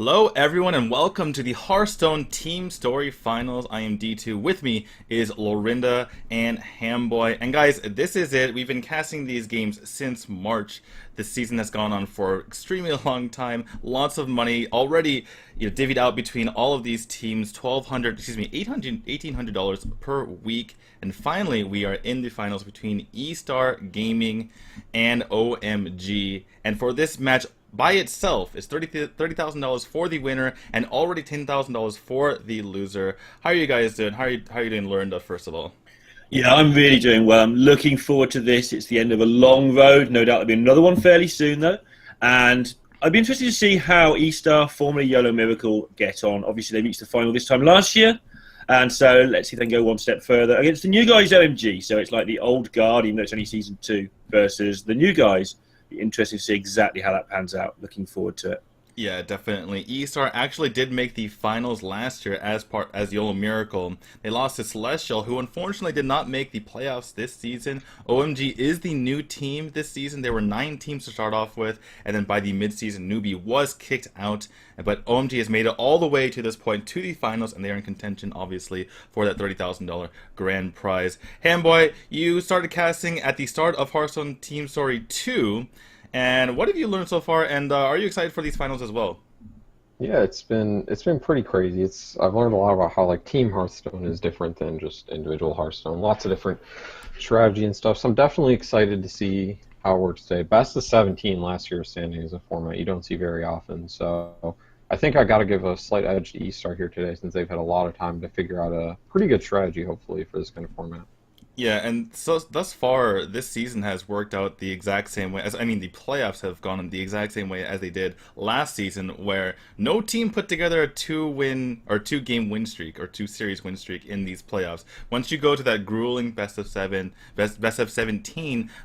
Hello everyone and welcome to the Hearthstone Team Story Finals. I am D2. With me is Lorinda and Hamboy. And guys, this is it. We've been casting these games since March. This season has gone on for extremely long time. Lots of money already divvied out between all of these teams. $1,800 per week. And finally, we are in the finals between E-Star Gaming and OMG. And for this match, by itself is $30,000 for the winner and already $10,000 for the loser. How are you guys doing? How are you doing, Lorinda, first of all? Yeah, I'm really doing well. I'm looking forward to this. It's the end of a long road. No doubt there'll be another one fairly soon, though. And I'd be interested to see how E-Star, formerly YOLO Miracle, get on. Obviously, they reached the final this time last year. And so let's see if they can go one step further against the new guys, OMG. So it's like the old guard, even though it's only Season 2, versus the new guys. Interesting to see exactly how that pans out. Looking forward to it. Yeah, definitely. E-Star actually did make the finals last year as YOLO Miracle. They lost to Celestial, who unfortunately did not make the playoffs this season. OMG is the new team this season. There were 9 teams to start off with, and then by the mid-season, Newbie was kicked out. But OMG has made it all the way to this point, to the finals, and they are in contention, obviously, for that $30,000 grand prize. Hamboy, you started casting at the start of Hearthstone Team Story 2. And what have you learned so far? And are you excited for these finals as well? Yeah, it's been pretty crazy. I've learned a lot about how like Team Hearthstone is different than just individual Hearthstone. Lots of different strategy and stuff. So I'm definitely excited to see how it works today. Best of 17 last year standing as a format you don't see very often. So I think I got to give a slight edge to E-Star here today since they've had a lot of time to figure out a pretty good strategy, hopefully, for this kind of format. Yeah, and so thus far, this season has worked out the exact same way as, the playoffs have gone in the exact same way as they did last season, where no team put together a 2-game win streak or 2-series win streak in these playoffs. Once you go to that grueling best of 17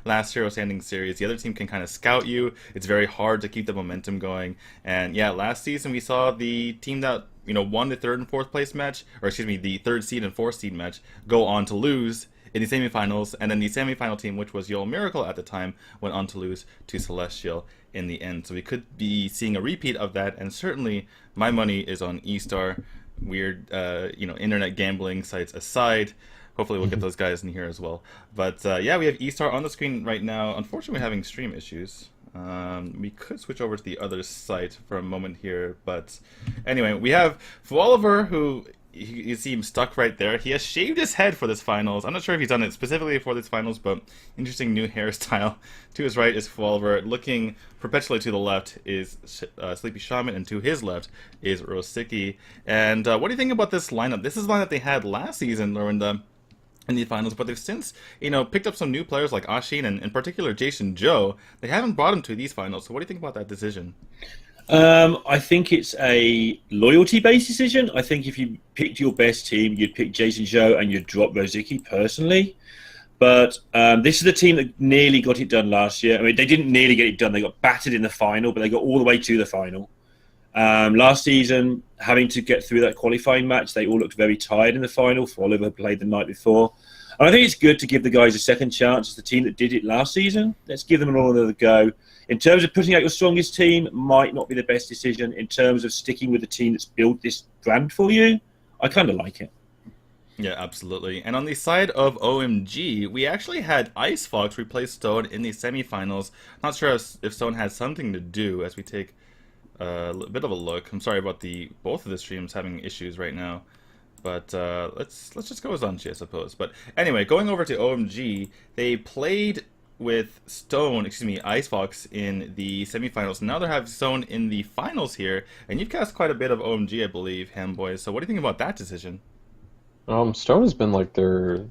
last Hero Standing series, the other team can kind of scout you. It's very hard to keep the momentum going. And yeah, last season we saw the team that won the 3rd and 4th place match, or excuse me, the 3rd seed and 4th seed match, go on to lose in the semifinals, and then the semifinal team, which was YOLO Miracle at the time, went on to lose to Celestial in the end. So we could be seeing a repeat of that, and certainly my money is on E-Star. Weird, internet gambling sites aside. Hopefully we'll get those guys in here as well. But yeah, we have E-Star on the screen right now. Unfortunately, we're having stream issues. We could switch over to the other site for a moment here, but anyway, we have Oliver, who you see him stuck right there. He has shaved his head for this finals. I'm not sure if he's done it specifically for this finals, but interesting new hairstyle. To his right is Oliver. Looking perpetually to the left is Sleepy Shaman, and to his left is Rosicki. And what do you think about this lineup? This is the lineup they had last season, Lorinda, in the finals, but they've since, picked up some new players like Ashin and in particular Jason Joe. They haven't brought him to these finals. So what do you think about that decision? I think it's a loyalty-based decision. I think if you picked your best team, you'd pick Jason Joe and you'd drop Rosicki personally. But this is the team that nearly got it done last year. I mean, they didn't nearly get it done. They got battered in the final, but they got all the way to the final. Last season, having to get through that qualifying match, they all looked very tired in the final. Oliver played the night before. And I think it's good to give the guys a second chance. It's the team that did it last season. Let's give them another go. In terms of putting out your strongest team, might not be the best decision. In terms of sticking with the team that's built this brand for you, I kind of like it. Yeah, absolutely. And on the side of OMG, we actually had Ice Fox replace Stone in the semifinals. Not sure if Stone had something to do as we take a bit of a look. I'm sorry about both of the streams having issues right now. But let's just go with Zanchi, I suppose. But anyway, going over to OMG, they played with Ice Fox in the semifinals. Now they have Stone in the finals here, and you've cast quite a bit of OMG, I believe, Hamboy. So what do you think about that decision? Stone has been like their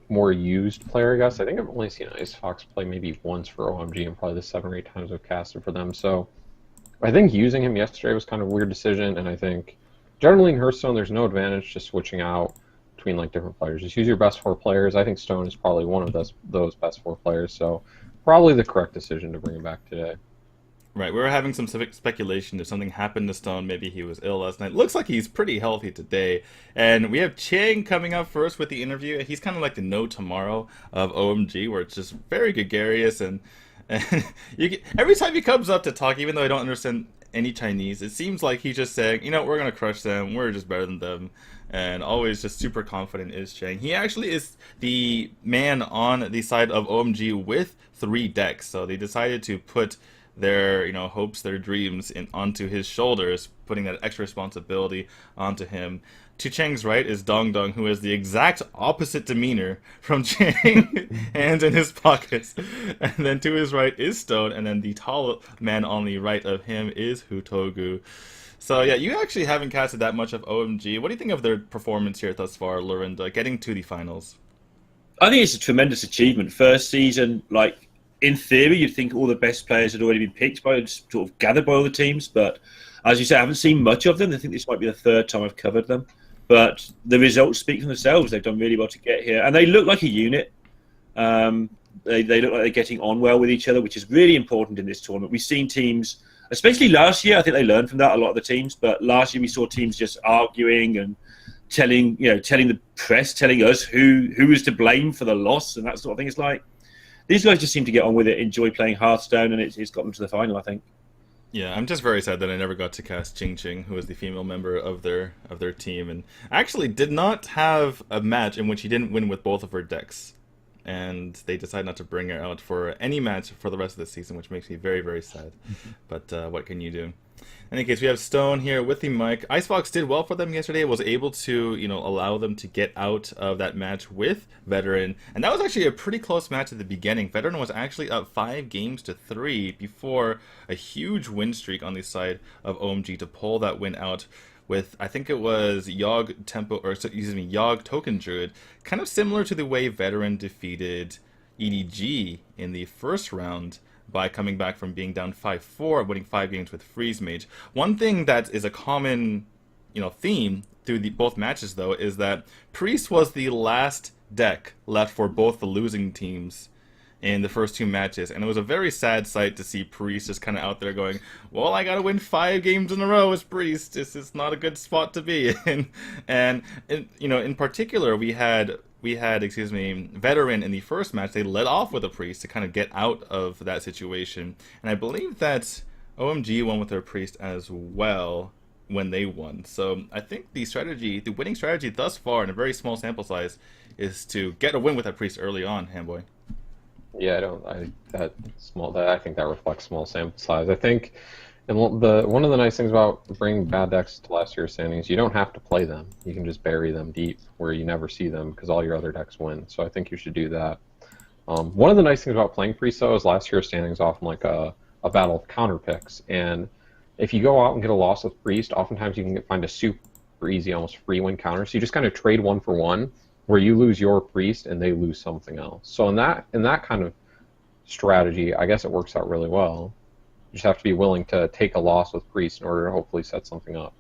more used player, I guess. I think I've only seen Ice Fox play maybe once for OMG and probably the 7 or 8 times I've casted for them. So I think using him yesterday was kind of a weird decision, and I think generally in Hearthstone there's no advantage to switching out between like different players. Just use your best 4 players. I think Stone is probably one of those best 4 players, so probably the correct decision to bring him back today. Right, we were having some speculation if something happened to Stone. Maybe he was ill last night. Looks like he's pretty healthy today. And we have Chang coming up first with the interview. He's kind of like the No Tomorrow of OMG, where it's just very gregarious and every time he comes up to talk, even though I don't understand any Chinese, it seems like he's just saying, you know, we're gonna crush them. We're just better than them, and always just super confident is Chang. He actually is the man on the side of OMG with 3 decks, so they decided to put their hopes, their dreams onto his shoulders, putting that extra responsibility onto him. To Chang's right is Dong Dong, who has the exact opposite demeanor from Chang, hands in his pockets. And then to his right is Stone, and then the tall man on the right of him is Hutogu. So yeah, you actually haven't casted that much of OMG. What do you think of their performance here thus far, Lorinda, getting to the finals? I think it's a tremendous achievement. First season, like, in theory, you'd think all the best players had already been picked by, sort of gathered by all the teams. But as you say, I haven't seen much of them. I think this might be the 3rd time I've covered them. But the results speak for themselves. They've done really well to get here. And they look like a unit. They look like they're getting on well with each other, which is really important in this tournament. We've seen teams, especially last year, I think they learned from that, a lot of the teams. But last year we saw teams just arguing and telling the press, telling us who is to blame for the loss and that sort of thing. It's like, these guys just seem to get on with it, enjoy playing Hearthstone, and it's got them to the final, I think. Yeah, I'm just very sad that I never got to cast Ching Ching, who was the female member of their team, and actually did not have a match in which he didn't win with both of her decks. And they decided not to bring her out for any match for the rest of the season, which makes me very, very sad. But what can you do? In any case, we have Stone here with the mic. Icefox did well for them yesterday. Was able to, allow them to get out of that match with Veteran. And that was actually a pretty close match at the beginning. Veteran was actually up 5-3 before a huge win streak on the side of OMG to pull that win out with, I think it was Yogg Token Druid. Kind of similar to the way Veteran defeated EDG in the first round, by coming back from being down 5-4, winning 5 games with Freeze Mage. One thing that is a common, theme through both matches, though, is that Priest was the last deck left for both the losing teams in the first 2 matches, and it was a very sad sight to see Priest just kind of out there going, well, I gotta win 5 games in a row as Priest. This is not a good spot to be in. And in particular, we had Veteran in the first match. They led off with a Priest to kind of get out of that situation. And I believe that OMG won with their Priest as well when they won. So I think the winning strategy thus far in a very small sample size is to get a win with that Priest early on, Hamboy. Yeah, I think that reflects small sample size. I think one of the nice things about bringing bad decks to last year's standings, you don't have to play them. You can just bury them deep where you never see them because all your other decks win. So I think you should do that. One of the nice things about playing Priest, though, is last year's standings often like a battle of counter picks. And if you go out and get a loss with Priest, oftentimes you can find a super easy, almost free win counter. So you just kind of trade 1 for 1, where you lose your Priest and they lose something else. So in that kind of strategy, I guess it works out really well. You just have to be willing to take a loss with Priest in order to hopefully set something up.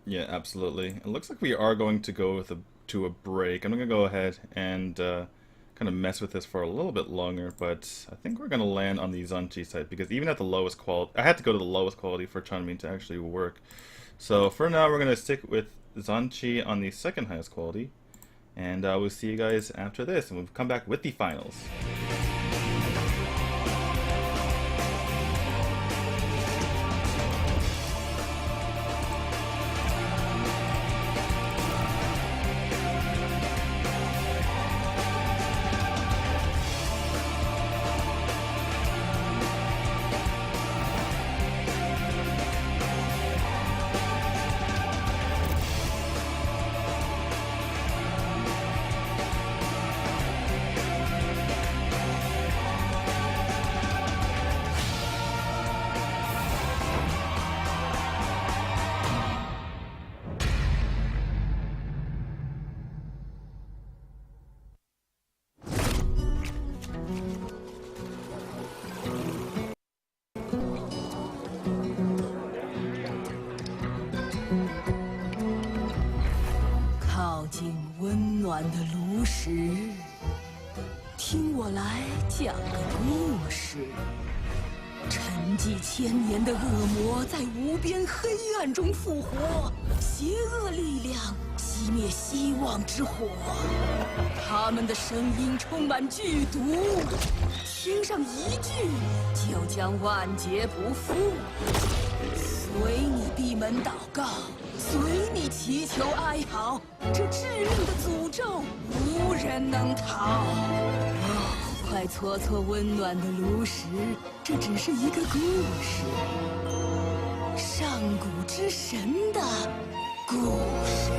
Yeah, absolutely. It looks like we are going to go to a break. I'm going to go ahead and kind of mess with this for a little bit longer, but I think we're going to land on the Zanchi side, because even at the lowest quality, I had to go to the lowest quality for Chunmin to actually work. So for now, we're going to stick with Zanchi on the second highest quality, and we'll see you guys after this, and we'll come back with the finals.温暖的炉石，听我来讲个故事。沉寂千年的恶魔在无边黑暗中复活，邪恶力量熄灭希望之火。他们的声音充满剧毒，听上一句就将万劫不复。随你闭门祷告，随你祈求哀嚎，这致命的诅咒无人能逃。快搓搓温暖的炉石，这只是一个故事，上古之神的故事。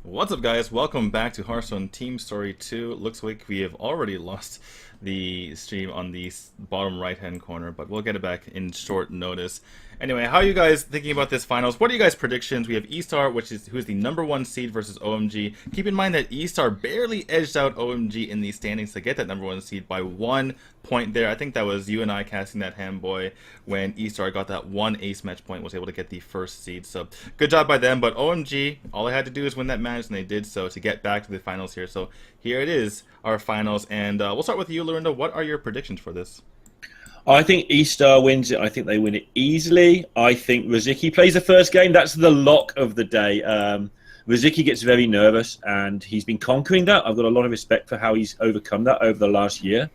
What's up, guys? Welcome back to Hearthstone Team Story 2. Looks like we have already lost the stream on the bottom right-hand corner, but we'll get it back in short notice. Anyway, how are you guys thinking about this finals? What are you guys' predictions? We have E-Star, who's the #1 seed versus OMG. Keep in mind that E-Star barely edged out OMG in the standings to get that #1 seed by 1 point there. I think that was you and I casting that Hamboy when E-Star got that 1 ace match point, was able to get the first seed. So good job by them. But OMG, all they had to do is win that match, and they did so to get back to the finals here. So here it is, our finals. And we'll start with you, Lorinda. What are your predictions for this? I think E-Star wins it. I think they win it easily. I think Rosicky plays the first game. That's the lock of the day. Rosicky gets very nervous, and he's been conquering that. I've got a lot of respect for how he's overcome that over the last year.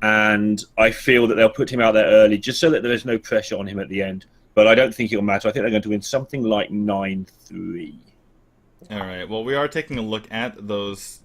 And I feel that they'll put him out there early just so that there is no pressure on him at the end. But I don't think it'll matter. I think they're going to win something like 9-3. All right. Well, we are taking a look at those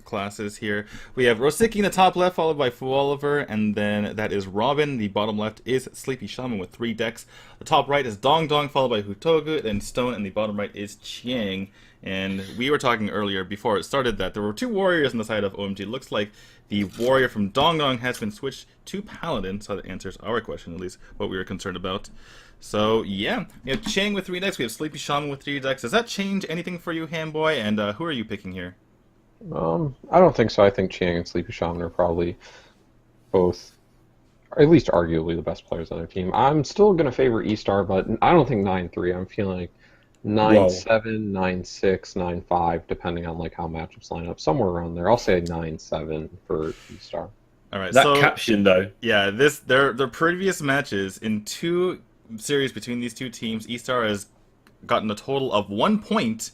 classes here. We have Rosicky in the top left, followed by Fu Oliver, and then that is Robin. The bottom left is Sleepy Shaman with 3 decks. The top right is Dong Dong, followed by Hutogu, then Stone, and the bottom right is Chiang. And we were talking earlier, before it started, that there were 2 warriors on the side of OMG. It looks like the warrior from Dong Dong has been switched to Paladin, so that answers our question, at least what we were concerned about. So, yeah, we have Chang with 3 decks, we have Sleepy Shaman with 3 decks. Does that change anything for you, Hamboy? And who are you picking here? I don't think so. I think Chiang and Sleepy Shaman are probably both, or at least arguably, the best players on their team. I'm still going to favor E-Star, but I don't think 9-3. I'm feeling like 9-7, 9-6, 9-5, depending on like how matchups line up. Somewhere around there. I'll say 9-7 for E-Star. All right. That caption, though. Yeah, their previous matches in 2 series between these 2 teams, E-Star has gotten a total of 1 point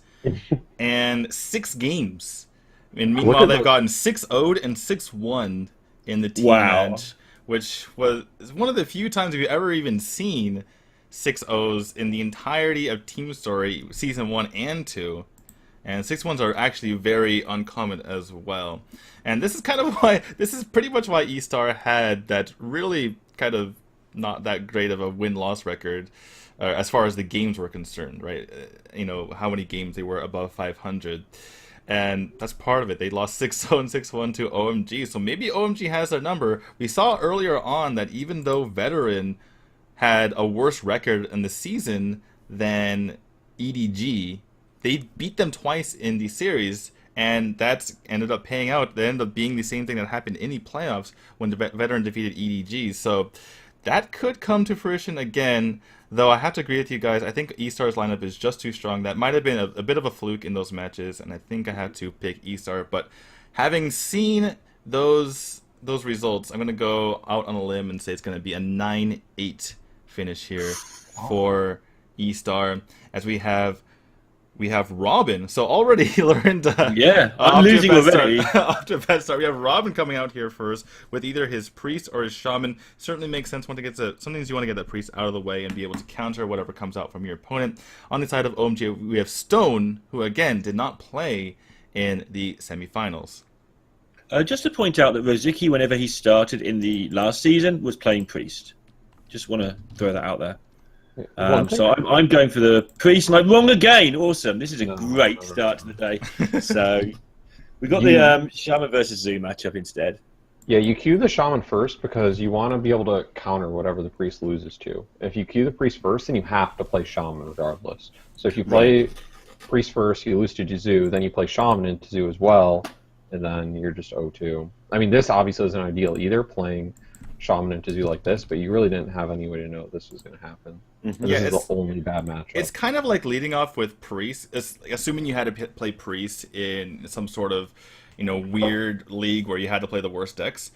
and 6 games. And meanwhile, they've gotten 6-0'd and 6-1 in the team match, which was one of the few times we've ever even seen 6-0s in the entirety of Team Story Season 1 and 2. And 6-1s are actually very uncommon as well. And this is kind of why, this is pretty much why E-Star had that really kind of not that great of a win-loss record as far as the games were concerned, right? You know, how many games they were above 500. And that's part of it. They lost 6-0 and 6-1 to OMG. So maybe OMG has their number. We saw earlier on that even though Veteran had a worse record in the season than EDG, they beat them twice in the series, and that's ended up paying out. That ended up being the same thing that happened in the playoffs when the Veteran defeated EDG. So that could come to fruition again, though I have to agree with you guys. I think E-Star's lineup is just too strong. That might have been a bit of a fluke in those matches, and I think I have to pick E-Star. But having seen those results, I'm going to go out on a limb and say it's going to be a 9-8 finish here for E-Star, as we have we have Robin. So already, Lorinda, Yeah, I'm off to a losing bad start. already. Off to a bad start. We have Robin coming out here first with either his priest or his shaman. Certainly makes sense. Sometimes you want to get that priest out of the way and be able to counter whatever comes out from your opponent. On the side of OMG, we have Stone, who again did not play in the semifinals. Just to point out that Rosicky, whenever he started in the last season, was playing priest. Just want to throw that out there. So I'm going for the priest, and I'm wrong again. Awesome. This is a great start to the day. So we got the Shaman versus Zoo matchup instead. Yeah, you queue the Shaman first because you want to be able to counter whatever the priest loses to. If you queue the priest first, then you have to play Shaman regardless. So if you play priest first, you lose to Zoo, then you play Shaman into Zoo as well, and then you're just 0-2. I mean, this obviously isn't ideal either, playing Shaman into Zoo like this, but you really didn't have any way to know this was going to happen. Mm-hmm. This is the only bad matchup. It's kind of like leading off with priest, assuming you had to play priest in some sort of, weird league where you had to play the worst decks,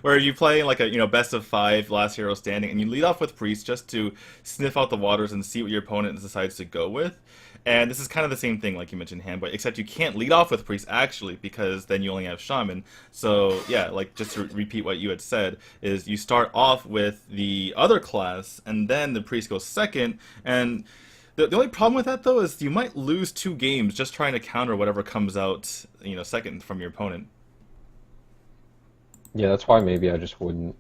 where you play like a best of 5 last hero standing, and you lead off with priest just to sniff out the waters and see what your opponent decides to go with. And this is kind of the same thing, like you mentioned, Hamboy, except you can't lead off with priest actually, because then you only have shaman. So yeah, like just to repeat what you had said, is you start off with the other class, and then the priest goes second, and the only problem with that, though, is you might lose 2 games just trying to counter whatever comes out, second from your opponent. Yeah, that's why maybe I just wouldn't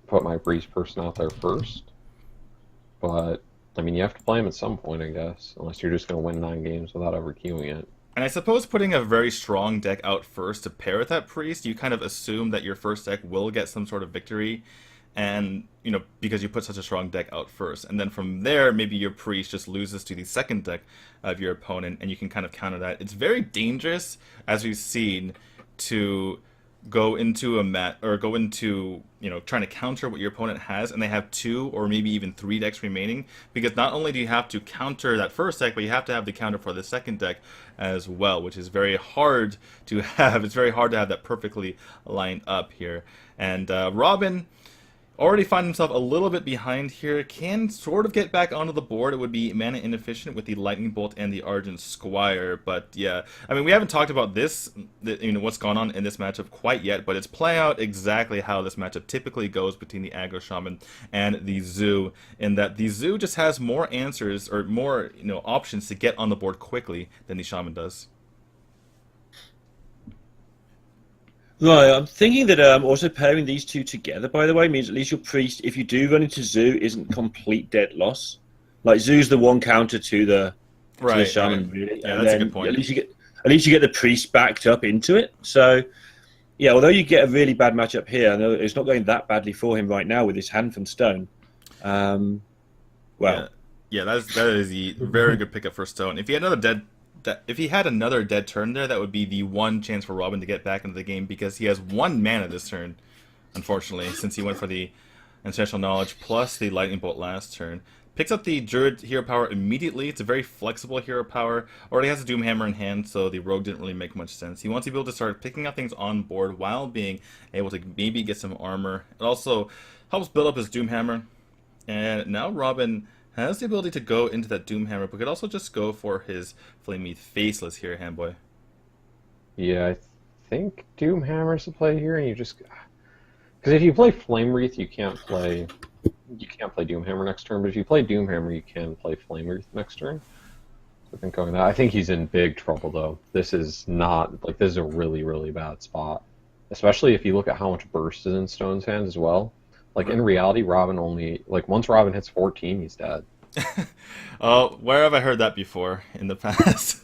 put my priest person out there first. But, I mean, you have to play him at some point, I guess, unless you're just going to win 9 games without ever queuing it. And I suppose putting a very strong deck out first to pair with that priest, you kind of assume that your first deck will get some sort of victory, and because you put such a strong deck out first, and then from there maybe your priest just loses to the second deck of your opponent, and you can kind of counter that. It's very dangerous, as we've seen, to go into trying to counter what your opponent has, and they have 2 or maybe even 3 decks remaining, because not only do you have to counter that first deck, but you have to have the counter for the second deck as well, which is very hard to have. It's very hard to have that perfectly lined up here. And Robin already find himself a little bit behind here, can sort of get back onto the board. It would be mana inefficient with the Lightning Bolt and the Argent Squire, but yeah, I mean, we haven't talked about this, what's gone on in this matchup quite yet, but it's playing out exactly how this matchup typically goes between the Aggro Shaman and the Zoo, in that the Zoo just has more answers, or more, options to get on the board quickly than the Shaman does. Right, I'm thinking that also pairing these 2 together, by the way, means at least your priest, if you do run into Zoo, isn't complete dead loss. Like, Zoo's the one counter to the shaman, really. Yeah, and that's a good point. At least you get the priest backed up into it. So, yeah, although you get a really bad matchup here, I know it's not going that badly for him right now with his hand from Stone. That is a very good pickup for Stone. If he had another dead turn there, that would be the one chance for Robin to get back into the game, because he has 1 mana this turn, unfortunately, since he went for the Ancestral Knowledge plus the Lightning Bolt last turn. Picks up the Druid hero power immediately. It's a very flexible hero power. Already has a Doomhammer in hand, so the Rogue didn't really make much sense. He wants to be able to start picking up things on board while being able to maybe get some armor. It also helps build up his Doomhammer. And now Robin has the ability to go into that Doomhammer, but could also just go for his Flamey Faceless here, Hamboy. Yeah, I think Doomhammer's the play here, and you just... Because if you play Flame Wreath, you can't play Doomhammer next turn, but if you play Doomhammer, you can play Flame Wreath next turn. So I think going that. I think he's in big trouble, though. This is not... This is a really, really bad spot. Especially if you look at how much Burst is in Stone's hands as well. In reality, Robin only... once Robin hits 14, he's dead. Where have I heard that before in the past?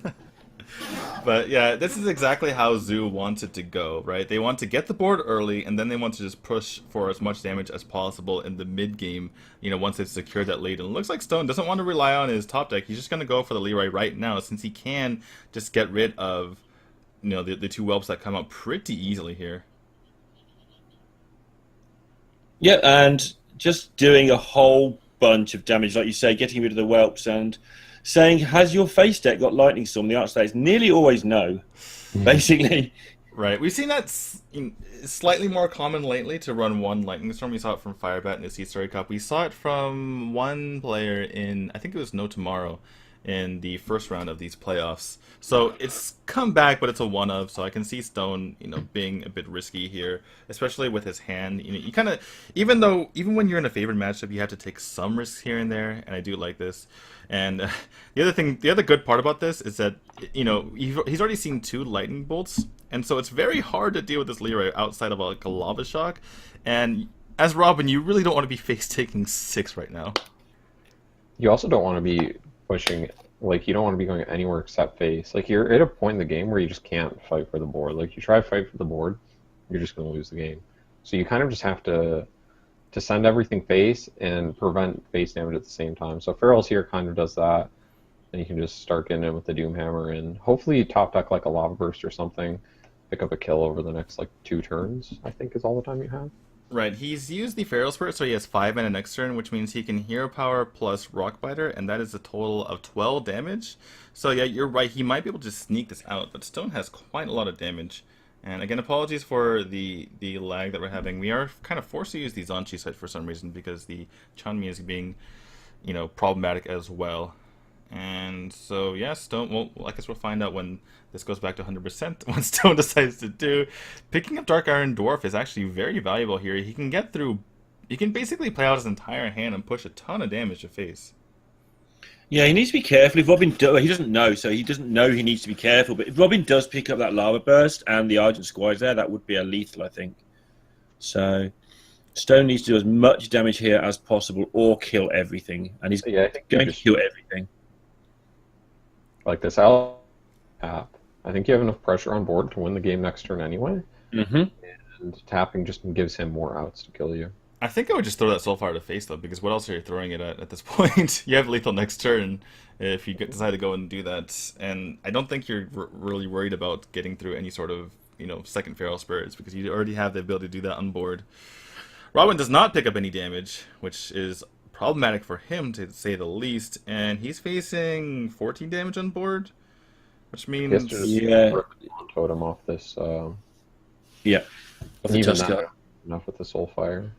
But yeah, this is exactly how Zoo wants it to go, right? They want to get the board early, and then they want to just push for as much damage as possible in the mid-game, once they've secured that lead. And it looks like Stone doesn't want to rely on his top deck. He's just going to go for the Leroy right now, since he can just get rid of, the 2 whelps that come out pretty easily here. Yeah, and just doing a whole bunch of damage, like you say, getting rid of the whelps and saying, has your face deck got Lightning Storm? The answer to that is nearly always no, basically. Right. We've seen that slightly more common lately, to run 1 Lightning Storm. We saw it from Firebat in the Sea Story Cup. We saw it from one player in, I think it was No Tomorrow, in the first round of these playoffs. So it's come back, but it's a one of. So I can see Stone, being a bit risky here, especially with his hand. You kind of, even when you're in a favored matchup, you have to take some risks here and there, and I do like this. And the other good part about this is that he's already seen 2 lightning bolts, and so it's very hard to deal with this Leroy outside of like a lava shock. And as Robin, you really don't want to be face taking 6 right now. You also don't want to be pushing, like, you don't want to be going anywhere except face. Like, you're at a point in the game where you just can't fight for the board. Like, you try to fight for the board, you're just going to lose the game. So you kind of just have to send everything face and prevent face damage at the same time. So Feral's here kind of does that, and you can just start getting in with the Doomhammer, and hopefully top deck like a Lava Burst or something, pick up a kill over the next, like, 2 turns, I think is all the time you have. Right, he's used the Feral Spirit, so he has 5 mana next turn, which means he can Hero Power plus Rockbiter, and that is a total of 12 damage. So yeah, you're right, he might be able to sneak this out, but Stone has quite a lot of damage. And again, apologies for the lag that we're having. We are kind of forced to use the Zanchi site for some reason, because the Chanmi is being, problematic as well. And so, yeah, Stone, well, I guess we'll find out when this goes back to 100%, what Stone decides to do. Picking up Dark Iron Dwarf is actually very valuable here. He can get through, he can basically play out his entire hand and push a ton of damage to face. Yeah, he needs to be careful. If Robin he doesn't know, so he doesn't know he needs to be careful. But if Robin does pick up that Lava Burst and the Argent Squires there, that would be a lethal, I think. So Stone needs to do as much damage here as possible or kill everything. And he's going to kill everything. Like this out tap. I think you have enough pressure on board to win the game next turn anyway. Mm-hmm. And tapping just gives him more outs to kill you. I think I would just throw that Soulfire to face, though, because what else are you throwing it at this point? You have lethal next turn if you decide to go and do that. And I don't think you're really worried about getting through any sort of, second Feral Spirits, because you already have the ability to do that on board. Robin does not pick up any damage, which is problematic for him, to say the least. And he's facing 14 damage on board, which means... Totem off this... yeah. Off the Tusker. Enough with the Soulfire.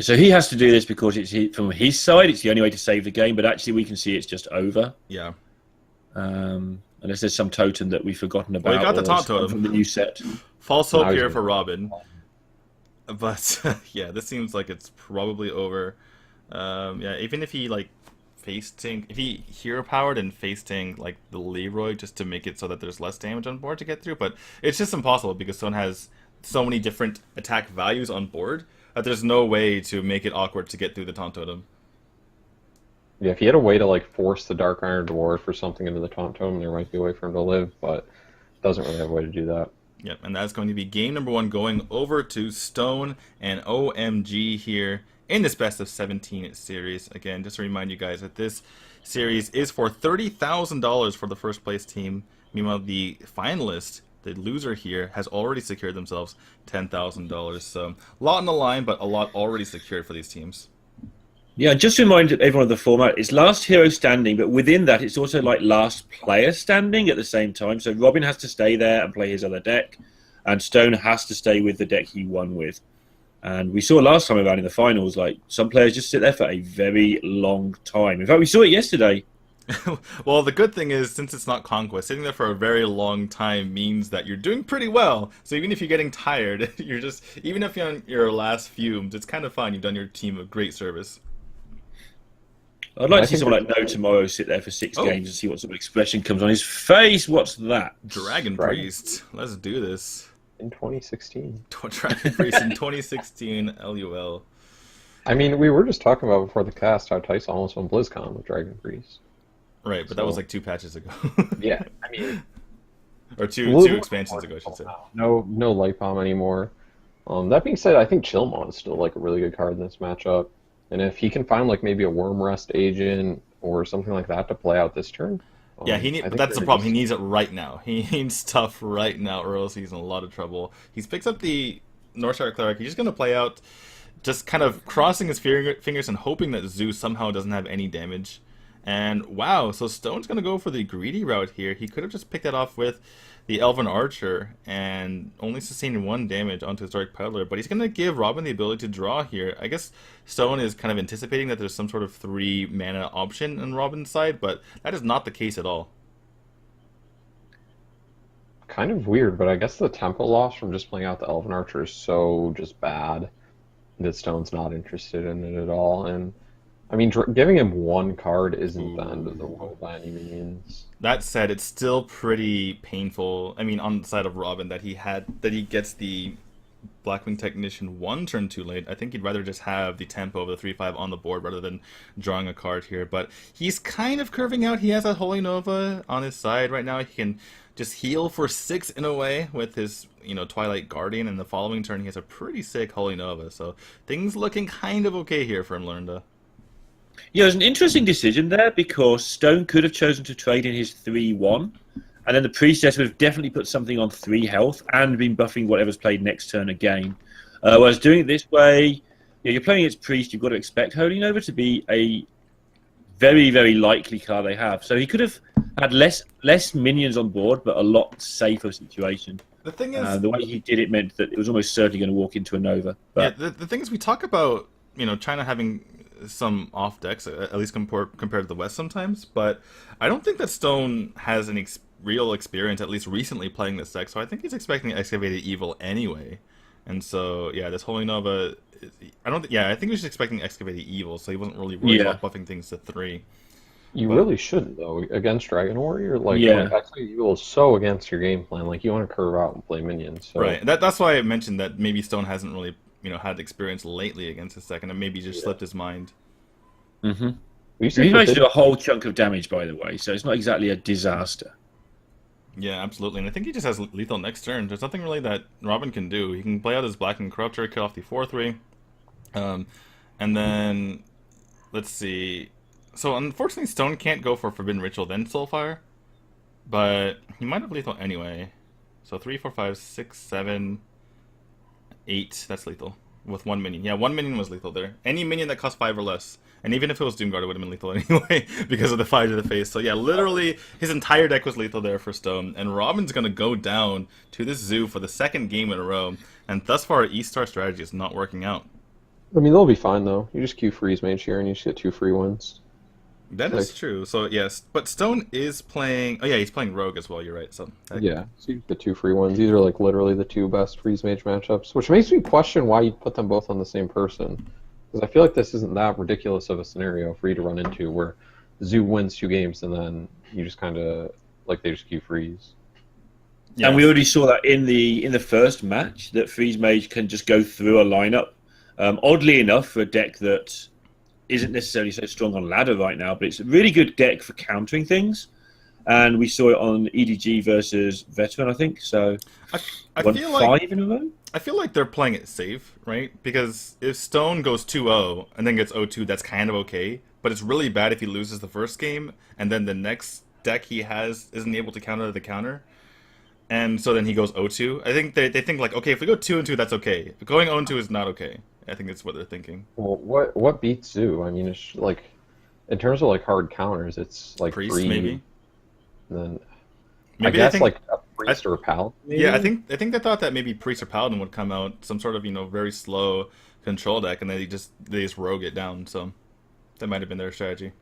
So he has to do this because from his side, it's the only way to save the game. But actually, we can see it's just over. Yeah. Unless there's some totem that we've forgotten about. Well, you got the taunt totem from the new set. False hope here for Robin. But yeah, this seems like it's probably over. Yeah, even if he if he hero powered and face tanked like the Leroy just to make it so that there's less damage on board to get through, but it's just impossible because Stone has so many different attack values on board that there's no way to make it awkward to get through the taunt totem. Yeah, if he had a way to force the Dark Iron Dwarf or something into the taunt totem, there might be a way for him to live, but doesn't really have a way to do that. Yep, and that's going to be game number 1 going over to Stone and OMG here in this best of 17 series. Again, just to remind you guys that this series is for $30,000 for the first place team. Meanwhile, the finalist, the loser here, has already secured themselves $10,000. So a lot on the line, but a lot already secured for these teams. Yeah, just to remind everyone of the format, it's last hero standing, but within that, it's also like last player standing at the same time. So Robin has to stay there and play his other deck, and Stone has to stay with the deck he won with. And we saw last time around in the finals, some players just sit there for a very long time. In fact, we saw it yesterday. Well, the good thing is, since it's not Conquest, sitting there for a very long time means that you're doing pretty well. So even if you're getting tired, even if you're on your last fumes, it's kind of fun. You've done your team a great service. I'd like to see someone like No Tomorrow sit there for 6 games and see what sort of expression comes on his face. What's that? Dragon Priest. Let's do this. In 2016. Dragon Priest in 2016, LUL. I mean, we were just talking about before the cast how Tyson almost won BlizzCon with Dragon Priest. Right, but that was 2 patches ago. Yeah, I mean... Or two expansions ago, I should say. No Light Bomb anymore. That being said, I think Chillmon is still a really good card in this matchup. And if he can find maybe a Worm Rest agent or something like that to play out this turn... Yeah, but that's the problem. He needs it right now. He needs stuff right now, or else he's in a lot of trouble. He's picked up the Northshire Cleric. He's just going to play out, just kind of crossing his fingers and hoping that Zeus somehow doesn't have any damage. And wow, so Stone's going to go for the greedy route here. He could have just picked that off with the Elven Archer and only sustained 1 damage onto his Dark Peddler, but he's going to give Robin the ability to draw here. I guess Stone is kind of anticipating that there's some sort of 3 mana option on Robin's side, but that is not the case at all. Kind of weird, but I guess the tempo loss from just playing out the Elven Archer is so just bad that Stone's not interested in it at all. And I mean, giving him 1 card isn't the end of the world by any means. That said, it's still pretty painful. I mean, on the side of Robin, that he gets the Blackwing Technician 1 turn too late. I think he'd rather just have the tempo of the 3/5 on the board rather than drawing a card here. But he's kind of curving out. He has a Holy Nova on his side right now. He can just heal for 6 in a way with his, Twilight Guardian, and the following turn he has a pretty sick Holy Nova. So things looking kind of okay here for Lorinda. Yeah, it was an interesting decision there because Stone could have chosen to trade in his 3/1, and then the Priestess would have definitely put something on 3 health and been buffing whatever's played next turn again. Whereas doing it this way, you're playing against Priest, you've got to expect Holy Nova to be a very, very likely card they have. So he could have had less minions on board, but a lot safer situation. The thing is, the way he did it meant that it was almost certainly going to walk into a Nova. But yeah, the thing is, we talk about China having some off decks, at least compared to the West sometimes, but I don't think that Stone has any real experience, at least recently, playing this deck, so I think he's expecting Excavated Evil anyway. And so, yeah, this Holy Nova, I think he was expecting Excavated Evil, so he wasn't really worried about buffing things to 3. You really shouldn't, though, against Dragon Warrior. Like, Excavated Evil is so against your game plan. Like, you want to curve out and play minions. So. Right, that's why I mentioned that maybe Stone hasn't really had experience lately against this deck, and it maybe just slipped his mind. Mm-hmm. He managed to do a whole chunk of damage, by the way, so it's not exactly a disaster. Yeah, absolutely, and I think he just has lethal next turn. There's nothing really that Robin can do. He can play out his Black and Corruptor, cut off the 4/3, and then let's see. So unfortunately, Stone can't go for Forbidden Ritual then Soulfire, but he might have lethal anyway. So 3, 4, 5, 6, 7, 8. That's lethal with 1 minion. Yeah, 1 minion was lethal there. Any minion that costs 5 or less. And even if it was Doomguard, it would have been lethal anyway because of the 5 to the face. So yeah, literally his entire deck was lethal there for Stone. And Robin's going to go down to this zoo for the 2nd game in a row. And thus far, East-Star strategy is not working out. I mean, they'll be fine, though. You just queue Freeze Mage here and you just get 2 free wins. That is true. So yes, but Stone is playing... Oh yeah, he's playing Rogue as well, you're right. So yeah, so you get 2 free wins. These are like literally the 2 best Freeze Mage matchups, which makes me question why you put them both on the same person. Because I feel like this isn't that ridiculous of a scenario for you to run into where Zoo wins 2 games and then you just kind of, like, they just queue Freeze. Yes. And we already saw that in the first match, that Freeze Mage can just go through a lineup. Oddly enough, for a deck that isn't necessarily so strong on ladder right now, but it's a really good deck for countering things. And we saw it on EDG versus Veteran, I think. So I feel like 5 in a row. I feel like they're playing it safe, right? Because if Stone goes 2-0 and then gets 0-2, that's kind of okay. But it's really bad if he loses the first game and then the next deck he has isn't able to counter the counter. And so then he goes 0-2. I think they think like, okay, if we go 2-2, that's okay. But going 0-2 is not okay. I think that's what they're thinking. Well, what beats Zoo? I mean, it's like, in terms of like hard counters, it's like Priest, 3, maybe. And then maybe I guess like a Priest or a Paladin. Maybe? Yeah, I think they thought that maybe Priest or Paladin would come out, some sort of very slow control deck, and they just rogue it down. So that might have been their strategy.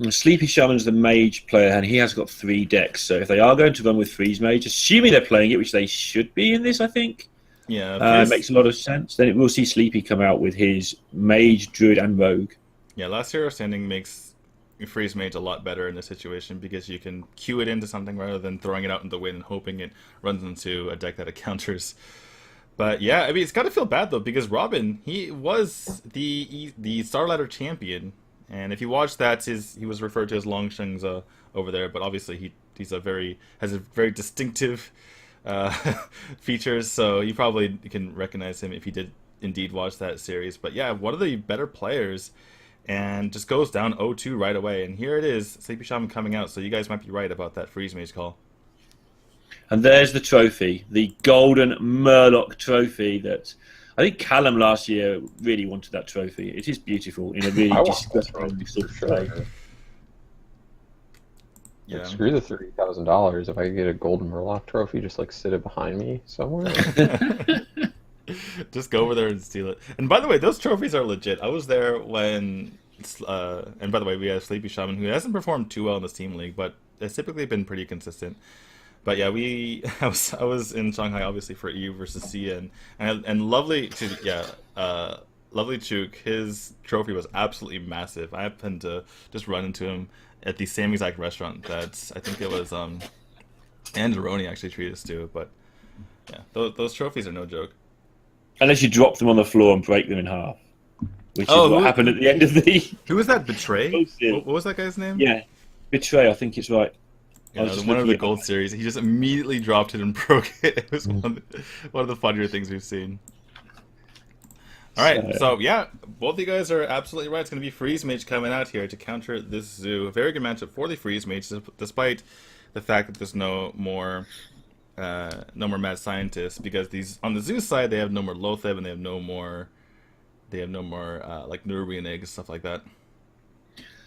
Sleepy Shaman's the mage player, and he has got 3 decks. So if they are going to run with Freeze Mage, assuming they're playing it, which they should be in this, I think. Yeah, it makes a lot of sense. Then we'll see Sleepy come out with his Mage, Druid, and Rogue. Yeah, Last Hero Standing makes Freeze Mage a lot better in this situation because you can queue it into something rather than throwing it out in the wind and hoping it runs into a deck that it counters. But yeah, I mean, it's got to feel bad though because Robin, he was the Star Ladder champion, and if you watch that, he was referred to as Longsheng's over there, but obviously has a very distinctive features, so you probably can recognize him if he did indeed watch that series. But yeah, one of the better players, and just goes down 0-2 right away. And here it is, Sleepy Shaman coming out, so you guys might be right about that Freeze Mage call. And there's the trophy, the Golden Murloc trophy that I think Callum last year really wanted that trophy. It is beautiful in a really disgusting sort of way. Yeah. Like, screw the $30,000. If I could get a golden Murloc trophy, just like sit it behind me somewhere. Just go over there and steal it. And by the way, those trophies are legit. I was there when, and by the way, we have Sleepy Shaman, who hasn't performed too well in this team league, but has typically been pretty consistent. But yeah, I was in Shanghai obviously for EU versus Cia, and lovely to lovely Chuk. His trophy was absolutely massive. I happened to just run into him at the same exact restaurant that I think it was Angeloni actually treated us to. But yeah, those trophies are no joke. Unless you drop them on the floor and break them in half, which is what happened at the end of the... Who was that? Betray? What was that guy's name? Yeah, Betray, I think it's right. Yeah, one of the gold series. He just immediately dropped it and broke it. It was one of the funnier things we've seen. All right, so yeah, both of you guys are absolutely right. It's going to be Freeze Mage coming out here to counter this Zoo. A very good matchup for the Freeze Mage, despite the fact that there's no more mad scientists, because these on the Zoo side they have no more Lotheb and they have no more like Nerubian eggs, stuff like that.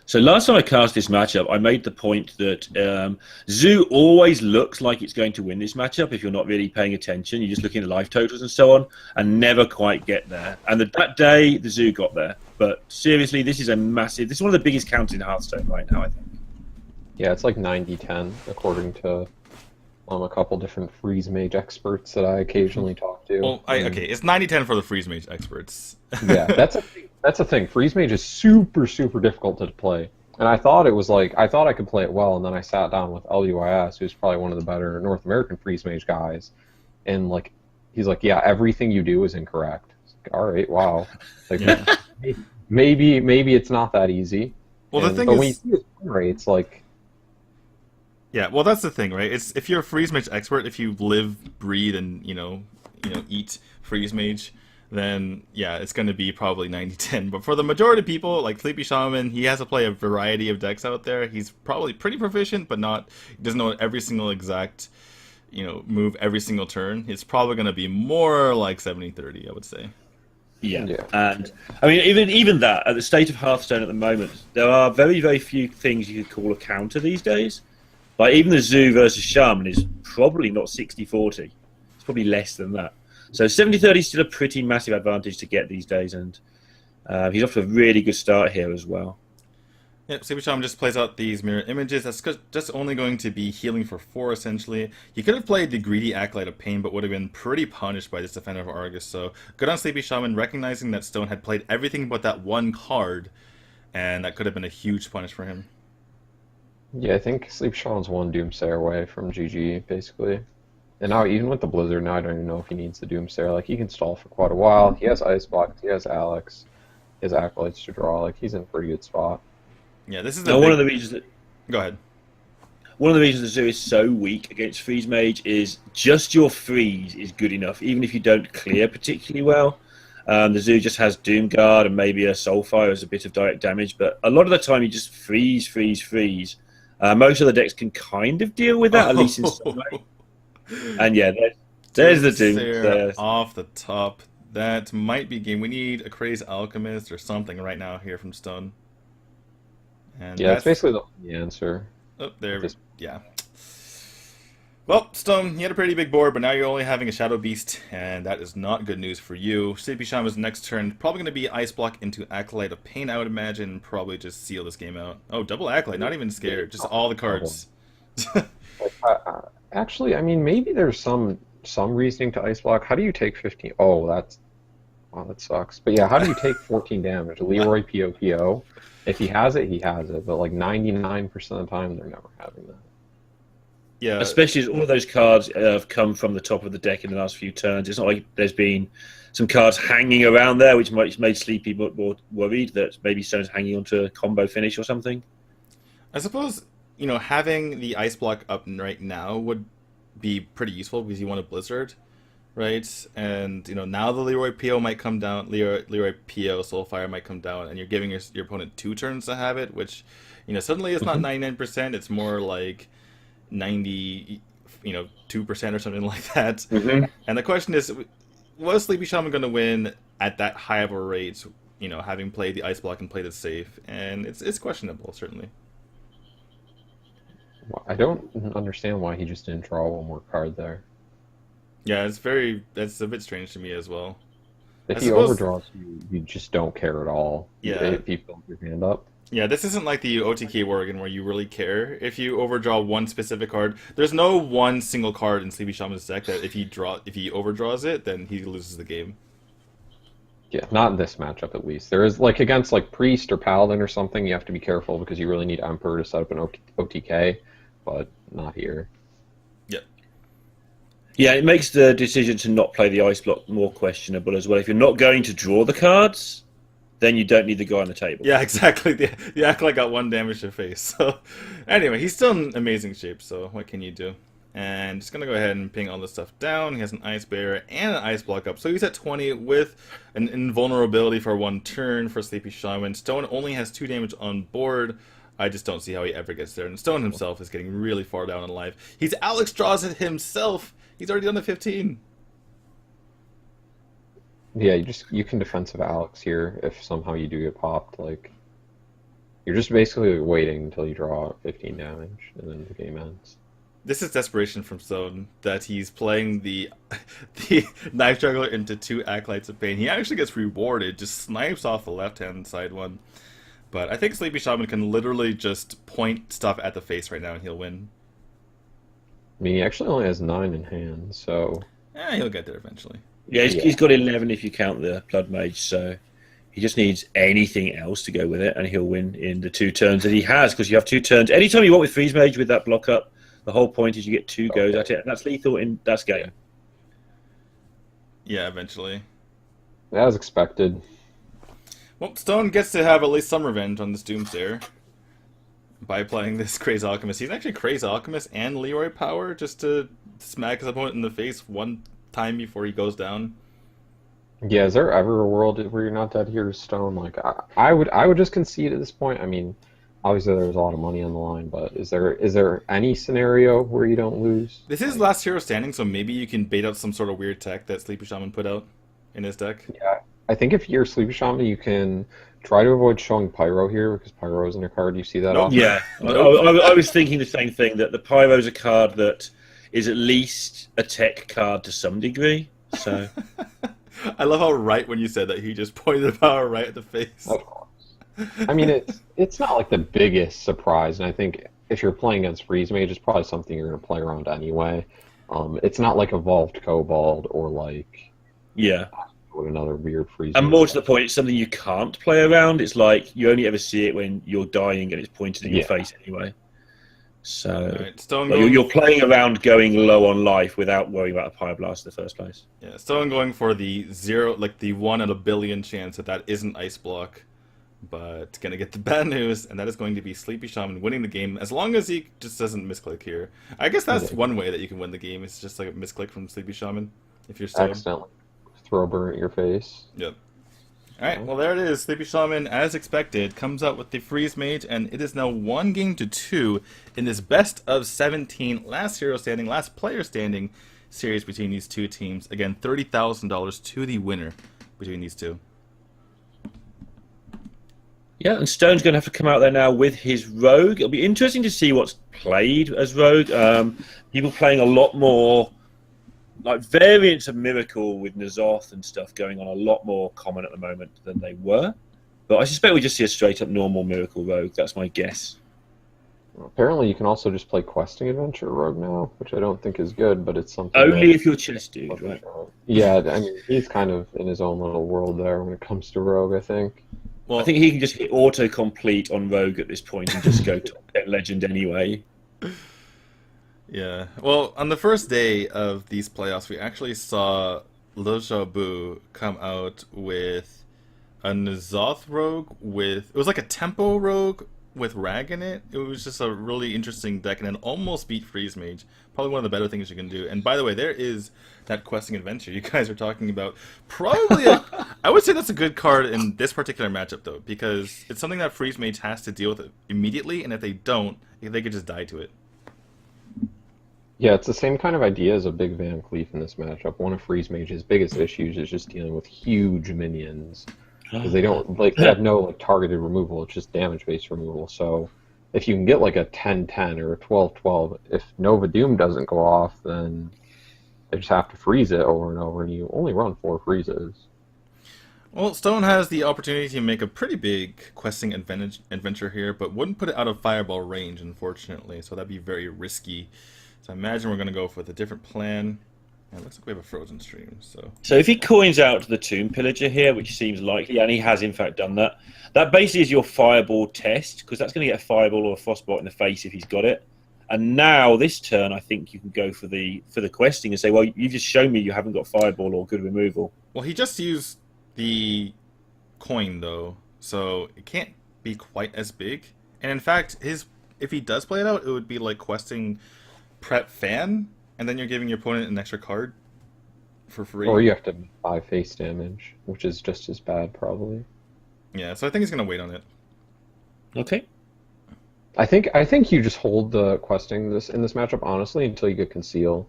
So last time I cast this matchup, I made the point that Zoo always looks like it's going to win this matchup if you're not really paying attention. You're just looking at life totals and so on, and never quite get there. And that day, the Zoo got there. But seriously, this is this is one of the biggest counters in Hearthstone right now, I think. Yeah, it's like 90-10, according to a couple different Freeze Mage experts that I occasionally talk to. Well, okay, it's 90-10 for the Freeze Mage experts. Yeah, that's a thing. Freeze Mage is super, super difficult to play. And I thought I could play it well, and then I sat down with LUIS, who's probably one of the better North American Freeze Mage guys, and he's like, yeah, everything you do is incorrect. Like, all right, wow. Like, maybe it's not that easy. Well, the thing but is, when you see his win rates, yeah, well, that's the thing, right? It's if you're a Freeze Mage expert, if you live, breathe, and eat Freeze Mage, then yeah, it's going to be probably 90-10. But for the majority of people, like Sleepy Shaman, he has to play a variety of decks out there. He's probably pretty proficient, but he doesn't know every single exact, move every single turn. It's probably going to be more like 70-30, I would say. Yeah, and I mean, even that, at the state of Hearthstone at the moment, there are very, very few things you could call a counter these days. Like, even the Zoo versus Shaman is probably not 60-40. It's probably less than that. So 70-30 is still a pretty massive advantage to get these days, and he's off to a really good start here as well. Yep, Sleepy Shaman just plays out these mirror images. That's just only going to be healing for 4, essentially. He could have played the Greedy Acolyte of Pain, but would have been pretty punished by this Defender of Argus. So good on Sleepy Shaman, recognizing that Stone had played everything but that one card, and that could have been a huge punish for him. Yeah, I think Sleep Shaman's one Doomsayer away from GG, basically. And now, even with the Blizzard, now I don't even know if he needs the Doomsayer. Like, he can stall for quite a while. He has Ice Blocks, he has Alex, he has Acolytes to draw. Like, he's in a pretty good spot. Yeah, this is one of the reasons that... Go ahead. One of the reasons the Zoo is so weak against Freeze Mage is just your freeze is good enough, even if you don't clear particularly well. The Zoo just has Doomguard and maybe a Soulfire as a bit of direct damage, but a lot of the time you just freeze. Most of the decks can kind of deal with that, at least in some way. And yeah, there's the Doomsayer off the top. That might be game. We need a Crazed Alchemist or something right now here from Stone. And yeah, that's basically the only answer. Oh, there. Yeah. Well, Stone, you had a pretty big board, but now you're only having a Shadow Beast, and that is not good news for you. Sleepy Shaman's next turn probably going to be Ice Block into Acolyte of Pain, I would imagine, and probably just seal this game out. Oh, double Acolyte, not even scared, just all the cards. Actually, I mean, maybe there's some reasoning to Ice Block. How do you take 15? Oh, that sucks. But yeah, how do you take 14 damage? Leroy POPO. If he has it, he has it. But like 99% of the time, they're never having that. Yeah, especially as all of those cards have come from the top of the deck in the last few turns. It's not like there's been some cards hanging around there, which made Sleepy more worried that maybe Stone's hanging onto a combo finish or something. I suppose, having the Ice Block up right now would be pretty useful because you want a Blizzard, right? And, now the Leroy PO might come down, Leroy PO Soulfire might come down, and you're giving your opponent 2 turns to have it, which, suddenly it's not 99%, it's more like 2% or something like that. Mm-hmm. And the question is, was Sleepy Shaman going to win at that high of a rate, having played the Ice Block and played it safe? And it's questionable, certainly. I don't understand why he just didn't draw one more card there. Yeah, that's a bit strange to me as well. I If he suppose, overdraws you, you just don't care at all. yeah, If you fill your hand up. yeah. This isn't like the OTK Worgen where you really care if you overdraw one specific card. There's no one single card in Sleepy Shaman's deck that if he overdraws it, then he loses the game. Yeah, not in this matchup at least. There is like against like Priest or Paladin or something, you have to be careful because you really need Emperor to set up an OTK, but not here. Yep. Yeah, it makes the decision to not play the ice block more questionable as well. If you're not going to draw the cards, then you don't need the guy on the table. Yeah, exactly. The Acolyte got 1 damage to face. So, anyway, he's still in amazing shape. So, what can you do? And just gonna go ahead and ping all this stuff down. He has an Ice Bear and an Ice Block up. So he's at 20 with an invulnerability for 1 turn for Sleepy Shaman. Stone only has 2 damage on board. I just don't see how he ever gets there. And Stone himself is getting really far down in life. He's Alex draws it himself. He's already done the 15. Yeah, you can defensive Alex here if somehow you do get popped. Like you're just basically waiting until you draw 15 damage and then the game ends. This is desperation from Stone that he's playing the the Knife Juggler into 2 Acolytes of Pain. He actually gets rewarded, just snipes off the left-hand side one. But I think Sleepy Shaman can literally just point stuff at the face right now and he'll win. I mean, he actually only has 9 in hand, so... He'll get there eventually. Yeah, he's got 11 if you count the Blood Mage, so he just needs anything else to go with it, and he'll win in the 2 turns that he has, because you have 2 turns. Anytime you want with Freeze Mage with that block up, the whole point is you get 2 goes at it, and that's lethal, and that's game. Yeah, eventually. As expected. Well, Stone gets to have at least some revenge on this Doomsayer by playing this Crazy Alchemist. He's actually Crazy Alchemist and Leroy Power just to smack his opponent in the face 1 time before he goes down. Yeah, is there ever a world where you're not dead here to Stone? Like, I would just concede at this point. I mean, obviously there's a lot of money on the line, but is there any scenario where you don't lose? This is last hero standing, so maybe you can bait out some sort of weird tech that Sleepy Shaman put out in his deck. Yeah, I think if you're Sleepy Shaman, you can try to avoid showing Pyro here, because Pyro isn't a card you see that often. Yeah, I was thinking the same thing, that the Pyro is a card that is at least a tech card to some degree, so... I love how right when you said that, he just pointed the power right at the face. Of course. I mean, it's not like the biggest surprise, and I think if you're playing against Freeze Mage, it's probably something you're going to play around anyway. It's not like Evolved Kobold or like... Yeah. Another weird Freeze And Mage. more to the point, it's something you can't play around. It's like you only ever see it when you're dying and it's pointed at your face anyway. So Right, Stone like, going... you're playing around going low on life without worrying about a Pyroblast in the first place. Yeah, Stone going for the 0, like the 1 in a billion chance that isn't Ice Block. But gonna get the bad news, and that is going to be Sleepy Shaman winning the game, as long as he just doesn't misclick here. I guess that's one way that you can win the game. It's just like a misclick from Sleepy Shaman, if you're Stone. Accidentally throw a burn at your face. Yep. Alright, well there it is. Sleepy Shaman, as expected, comes out with the Freeze Mage, and it is now 1-2 in this best of 17 last hero standing, last player standing series between these 2 teams. Again, $30,000 to the winner between these 2. Yeah, and Stone's going to have to come out there now with his Rogue. It'll be interesting to see what's played as Rogue. People playing a lot more, like variants of Miracle with N'Zoth and stuff going on a lot more common at the moment than they were. But I suspect we just see a straight up normal Miracle Rogue. That's my guess. Apparently, you can also just play Questing Adventure Rogue now, which I don't think is good, but it's something. Only if you're chess dude, right? Yeah, I mean, he's kind of in his own little world there when it comes to Rogue, I think. Well, I think he can just hit autocomplete on Rogue at this point and just go top 10 legend anyway. Yeah. Well, on the first day of these playoffs, we actually saw Le Jabu come out with a N'Zoth Rogue with... It was like a Tempo Rogue with Rag in it. It was just a really interesting deck, and it almost beat Freeze Mage. Probably one of the better things you can do. And by the way, there is that Questing Adventure you guys are talking about. Probably, I would say that's a good card in this particular matchup, though, because it's something that Freeze Mage has to deal with immediately, and if they don't, they could just die to it. Yeah, it's the same kind of idea as a big Van Cleef in this matchup. One of Freeze Mage's biggest issues is just dealing with huge minions. Because they don't, like, they have no like targeted removal, it's just damage-based removal. So if you can get like a 10-10 or a 12-12, if Nova Doom doesn't go off, then they just have to freeze it over and over, and you only run 4 freezes. Well, Stone has the opportunity to make a pretty big questing adventure here, but wouldn't put it out of fireball range, unfortunately, so that'd be very risky. So I imagine we're going to go with a different plan. And it looks like we have a frozen stream, so... So if he coins out the Tomb Pillager here, which seems likely, and he has in fact done that, that basically is your fireball test, because that's going to get a fireball or a frostbite in the face if he's got it. And now, this turn, I think you can go for the questing and say, well, you've just shown me you haven't got fireball or good removal. Well, he just used the coin, though, so it can't be quite as big. And in fact, if he does play it out, it would be like questing Prep Fan, and then you're giving your opponent an extra card for free. Or you have to buy face damage, which is just as bad, probably. Yeah, so I think he's going to wait on it. Okay. I think you just hold the questing in this matchup, honestly, until you get Conceal.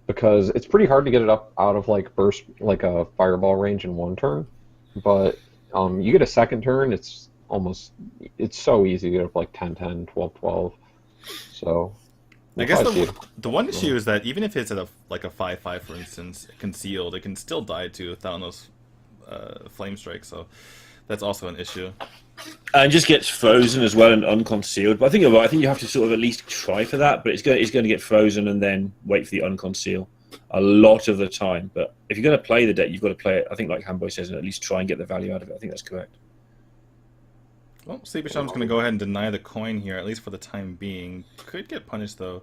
Because it's pretty hard to get it up out of like burst, like a fireball range in 1 turn. But you get a second turn, it's so easy to get up like 10-10, 12-12. So... I guess the one issue is that even if it's at a 5-5, for instance, concealed, it can still die to Thanos flame strike, so that's also an issue. And just gets frozen as well and unconcealed. But I think you're right. I think you have to sort of at least try for that, but it's going to get frozen and then wait for the unconceal a lot of the time. But if you're going to play the deck, you've got to play it, I think like Hamboy says, and at least try and get the value out of it. I think that's correct. Well, Sleepy Shaman's going to go ahead and deny the coin here, at least for the time being. Could get punished, though.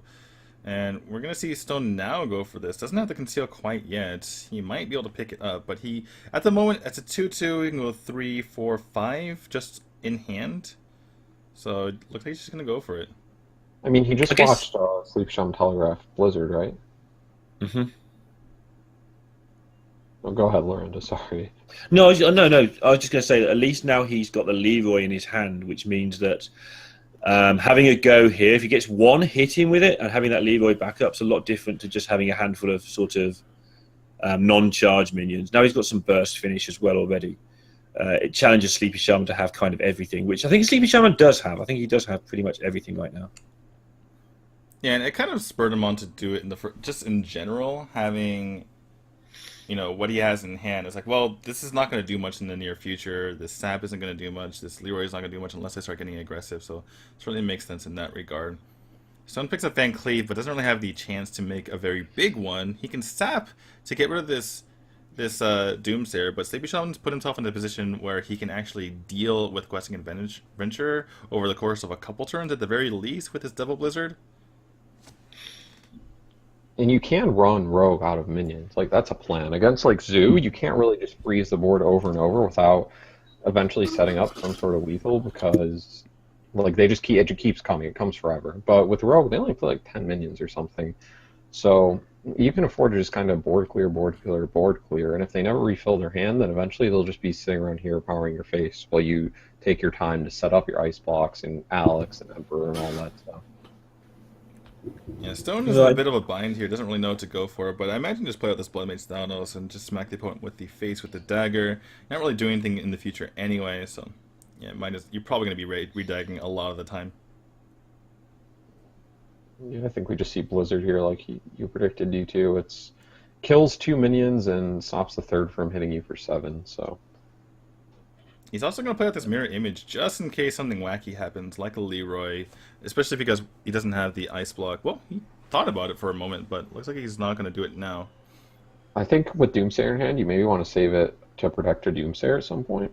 And we're going to see Stone now go for this. Doesn't have to conceal quite yet. He might be able to pick it up, but he, at the moment, it's a 2-2. He can go 3, 4, 5, just in hand. So it looks like he's just going to go for it. I mean, he just watched Sleepy Shaman telegraph Blizzard, right? Mm-hmm. Oh, go ahead, Lorinda, sorry. No. I was just going to say that at least now he's got the Leroy in his hand, which means that having a go here, if he gets 1 hit in with it and having that Leroy backup is a lot different to just having a handful of sort of non-charge minions. Now he's got some burst finish as well already. It challenges Sleepy Shaman to have kind of everything, which I think Sleepy Shaman does have. I think he does have pretty much everything right now. Yeah, and it kind of spurred him on to do it just in general, having... what he has in hand. It's like, well, this is not going to do much in the near future. This Sap isn't going to do much. This Leroy is not going to do much unless I start getting aggressive. So it certainly makes sense in that regard. Stone picks up Van Cleave, but doesn't really have the chance to make a very big one. He can Sap to get rid of this Doomsayer, but Sleepy Shaman's put himself in a position where he can actually deal with Questing Adventure over the course of a couple turns at the very least with his Devil Blizzard. And you can run Rogue out of minions. Like, that's a plan. Against, like, Zoo, you can't really just freeze the board over and over without eventually setting up some sort of lethal, because, like, it keeps coming. It comes forever. But with Rogue, they only play, like, 10 minions or something. So you can afford to just kind of board clear, and if they never refill their hand, then eventually they'll just be sitting around here powering your face while you take your time to set up your ice blocks and Alex and Emperor and all that stuff. Yeah, Stone is in a bit of a bind here. Doesn't really know what to go for, but I imagine just play out this Bloodmaid's Thanos and just smack the opponent with the face with the dagger. Not really doing anything in the future anyway, so yeah, you're probably going to be redagging a lot of the time. Yeah, I think we just see Blizzard here like you predicted, DTwo. It's kills 2 minions and stops the 3rd from hitting you for 7, so... He's also going to play out this mirror image just in case something wacky happens, like a Leroy, especially because he doesn't have the ice block. Well, he thought about it for a moment, but looks like he's not going to do it now. I think with Doomsayer in hand, you maybe want to save it to protect a Doomsayer at some point.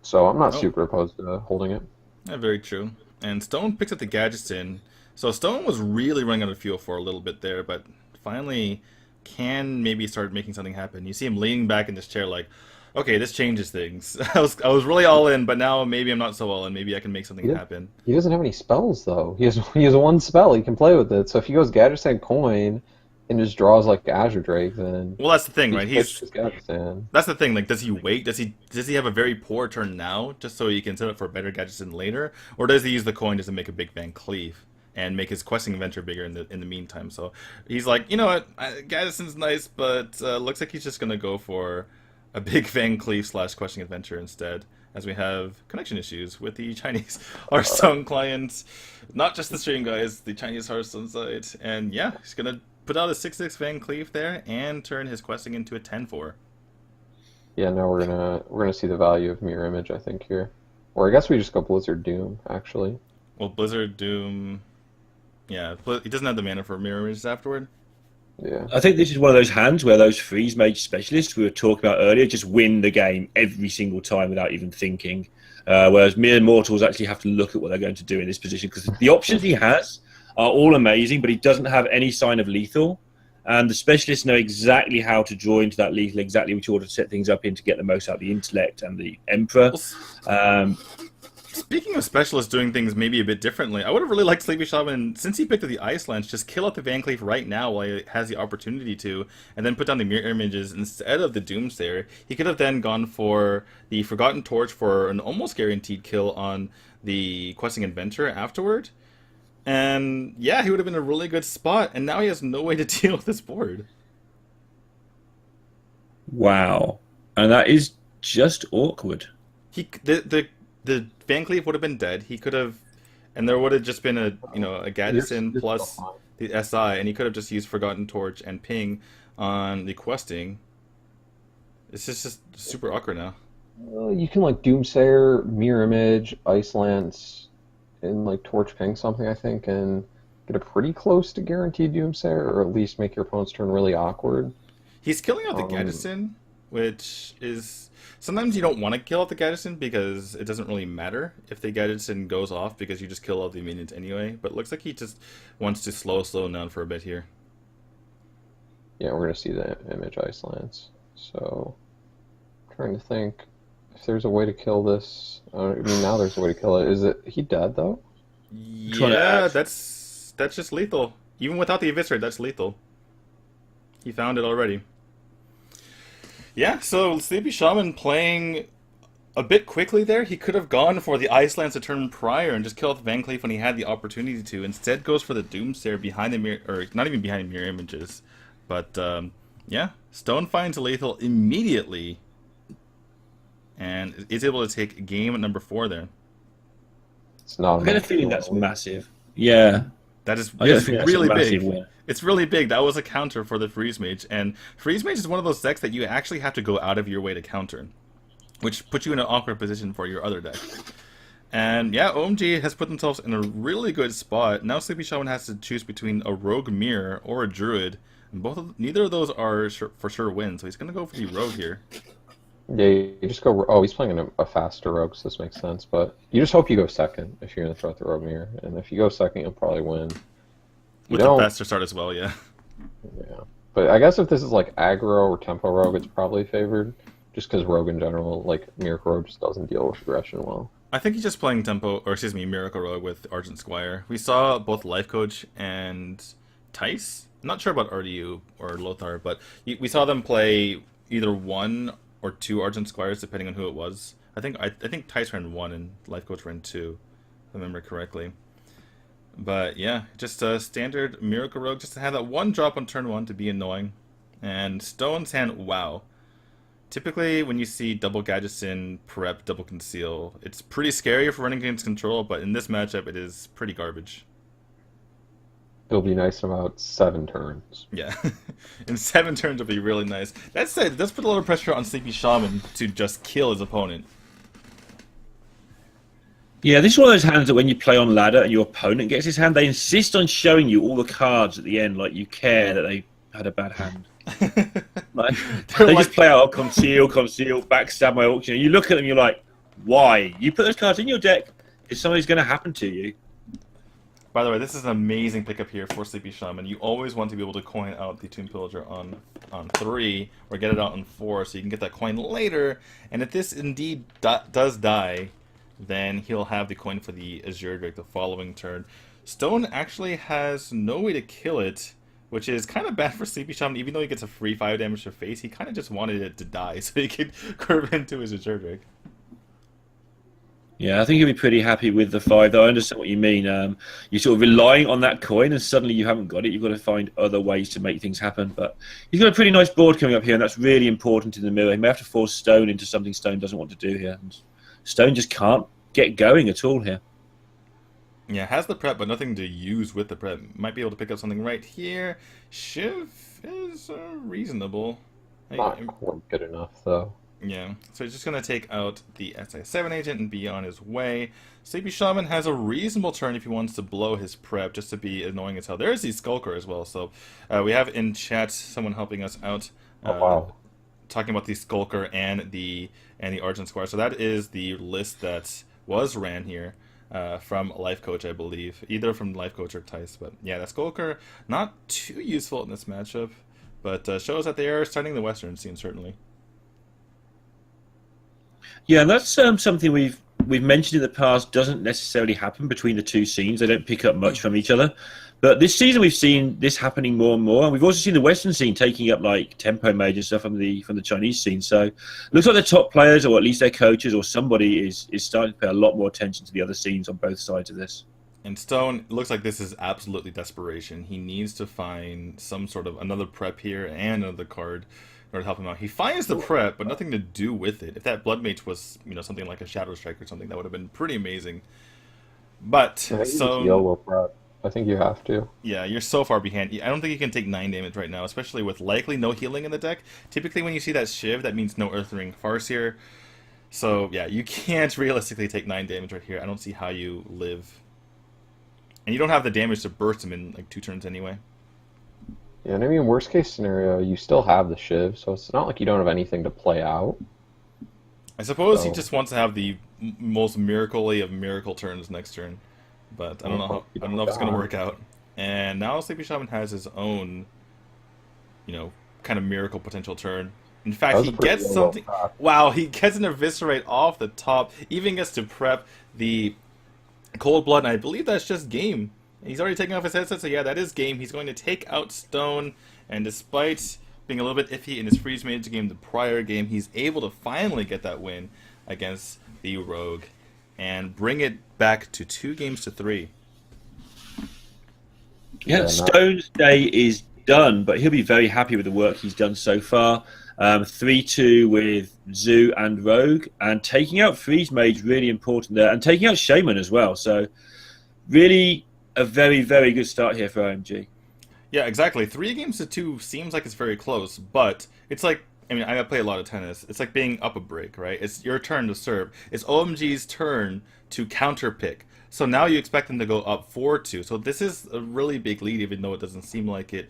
So I'm not super opposed to holding it. Yeah, very true. And Stone picks up the gadgets in. So Stone was really running out of fuel for a little bit there, but finally can maybe start making something happen. You see him leaning back in this chair like, okay, this changes things. I was really all in, but now maybe I'm not so all in. Maybe I can make something happen. He doesn't have any spells, though. He has 1 spell. He can play with it. So if he goes Gadget Stand Coin and just draws like Azure Drake, then... Well, that's the thing, right? That's the thing. Like, does he wait? Does he have a very poor turn now, just so he can set up for better Gadget Stand later? Or does he use the coin just to make a big Van Cleave and make his questing adventure bigger in the meantime? So he's like, you know what? Gadget Stand's nice, but looks like he's just going to go for a big Van Cleave / questing adventure instead. as we have connection issues with the Chinese Hearthstone client. Not just the stream, guys, the Chinese Hearthstone side. And yeah, he's going to put out a 6-6 Van Cleef there and turn his questing into a 10-4. Yeah, no, we're gonna see the value of Mirror Image, I think, here. Or I guess we just go Blizzard Doom, actually. Well, Blizzard Doom... Yeah, he doesn't have the mana for Mirror Images afterward. Yeah. I think this is one of those hands where those freeze mage specialists we were talking about earlier just win the game every single time without even thinking. Whereas mere mortals actually have to look at what they're going to do in this position, because the options he has are all amazing, but he doesn't have any sign of lethal. And the specialists know exactly how to draw into that lethal, exactly which order to set things up in to get the most out of the intellect and the Emperor. Speaking of specialists doing things maybe a bit differently, I would have really liked Sleepy Shaman, since he picked up the Ice Lance, just kill out the Van Cleef right now while he has the opportunity to, and then put down the Mirror Images instead of the Doomsayer. He could have then gone for the Forgotten Torch for an almost guaranteed kill on the Questing Adventure afterward. And yeah, he would have been in a really good spot, and now he has no way to deal with this board. Wow. And that is just awkward. The Van Cleef would have been dead. He could have, and there would have just been a Gaddison plus the SI, and he could have just used Forgotten Torch and Ping on the questing. It's just super awkward now. You can like Doomsayer, Mirror Image, Ice Lance, and like Torch Ping something, I think, and get a pretty close to guaranteed Doomsayer, or at least make your opponent's turn really awkward. He's killing out the Gaddison, which is... Sometimes you don't want to kill out the Gaddison because it doesn't really matter if the Gaddison goes off because you just kill all the minions anyway. But it looks like he just wants to slow down for a bit here. Yeah, we're going to see the Image Ice Lance. So, I'm trying to think if there's a way to kill this. I mean, now there's a way to kill it. Is he dead, though? Yeah, that's just lethal. Even without the Eviscerate, that's lethal. He found it already. Yeah, so Sleepy Shaman playing a bit quickly there. He could have gone for the Ice Lance a turn prior and just killed Van Cleef when he had the opportunity to. Instead goes for the Doomsayer behind the mirror, or not even behind the Mirror Images. But yeah, Stone finds a lethal immediately and is able to take game number 4 there. It's not. I get a feeling that's massive. Yeah. That is really big. Win. It's really big. That was a counter for the Freeze Mage. And Freeze Mage is one of those decks that you actually have to go out of your way to counter, which puts you in an awkward position for your other deck. And yeah, OMG has put themselves in a really good spot. Now Sleepy Shaman has to choose between a Rogue Mirror or a Druid. And neither of those are for sure wins, so he's going to go for the Rogue here. Yeah, you just go... Oh, he's playing a faster Rogue, so this makes sense. But you just hope you go second if you're going to throw out the Rogue Mirror. And if you go second, you'll probably win. With the faster start as well, yeah. Yeah. But I guess if this is like aggro or tempo Rogue, it's probably favored. Just because Rogue in general, like Miracle Rogue, just doesn't deal with aggression well. I think he's just playing Miracle Rogue with Argent Squire. We saw both Life Coach and Tice. I'm not sure about RDU or Lothar, but we saw them play either 1 or 2 Argent Squires, depending on who it was. I think Tice ran 1 and Life Coach ran 2, if I remember correctly. But yeah, just a standard Miracle Rogue, just to have that 1 drop on turn 1 to be annoying. And Stone's hand, wow. Typically, when you see double Gaddison, prep, double conceal, it's pretty scary for running against control, but in this matchup, it is pretty garbage. It'll be nice in about 7 turns. Yeah, in 7 turns it'll be really nice. That said, it does put a lot of pressure on Sleepy Shaman to just kill his opponent. Yeah, this is one of those hands that when you play on ladder and your opponent gets his hand, they insist on showing you all the cards at the end, like you care that they had a bad hand. Like, they just play out conceal, backstab my auction. You look at them, you're like, why? You put those cards in your deck, is something's going to happen to you. By the way, this is an amazing pickup here for Sleepy Shaman. You always want to be able to coin out the Tomb Pillager on 3, or get it out on 4, so you can get that coin later. And if this indeed does die, then he'll have the coin for the Azure Drake the following turn. Stone actually has no way to kill it, which is kind of bad for Sleepy Shaman. Even though he gets a free 5 damage to face, he kind of just wanted it to die so he could curve into his Azure Drake. Yeah, I think he'll be pretty happy with the 5, though. I understand what you mean. You're sort of relying on that coin, and suddenly you haven't got it. You've got to find other ways to make things happen. But he's got a pretty nice board coming up here, and that's really important in the mirror. He may have to force Stone into something Stone doesn't want to do here. And Stone just can't get going at all here. Yeah, has the prep, but nothing to use with the prep. Might be able to pick up something right here. Shiv is reasonable. Not quite good enough, though. Yeah, so he's just going to take out the SI7 agent and be on his way. Sleepy Shaman has a reasonable turn if he wants to blow his prep, just to be annoying as hell. There's the Skulker as well, so we have in chat someone helping us out. Wow. Talking about the Skulker and the Argent Squire. So that is the list that was ran here from Life Coach, I believe. Either from Life Coach or Tice. But yeah, that Skulker, not too useful in this matchup, but shows that they are starting the Western scene, certainly. Yeah, and that's something we've mentioned in the past doesn't necessarily happen between the two scenes. They don't pick up much from each other. But this season we've seen this happening more and more, and we've also seen the Western scene taking up like tempo major stuff from the Chinese scene. So it looks like the top players, or at least their coaches or somebody, is starting to pay a lot more attention to the other scenes on both sides of this. And Stone, it looks like this is absolutely desperation. He needs to find some sort of another prep here and another card in order to help him out. He finds the prep, but nothing to do with it. If that Blood Mage was, something like a Shadow Strike or something, that would have been pretty amazing. But so YOLO prep. I think you have to. Yeah, you're so far behind. I don't think you can take 9 damage right now, especially with likely no healing in the deck. Typically, when you see that Shiv, that means no Earthring Farseer. So yeah, you can't realistically take 9 damage right here. I don't see how you live. And you don't have the damage to burst him in like 2 turns anyway. Yeah, and I mean, worst case scenario, you still have the Shiv, so it's not like you don't have anything to play out. I suppose he just wants to have the most miracle-y of miracle turns next turn, but I don't know. I don't know if it's going to work out. And now Sleepy Shaman has his own, kind of miracle potential turn. In fact, he gets something. Wow, he gets an Eviscerate off the top. Even gets to prep the Cold Blood, and I believe that's just game. He's already taken off his headset, so yeah, that is game. He's going to take out Stone, and despite being a little bit iffy in his Freeze Mage game the prior game, he's able to finally get that win against the Rogue and bring it back to 2-3. Yeah, Stone's day is done, but he'll be very happy with the work he's done so far. 3-2 with Zoo and Rogue, and taking out Freeze Mage, really important there, and taking out Shaman as well. So really a very, very good start here for OMG. Yeah, exactly. 3-2 seems like it's very close, but it's like, I play a lot of tennis. It's like being up a break, right? It's your turn to serve. It's OMG's turn to counter pick. So now you expect them to go up 4-2. So this is a really big lead, even though it doesn't seem like it.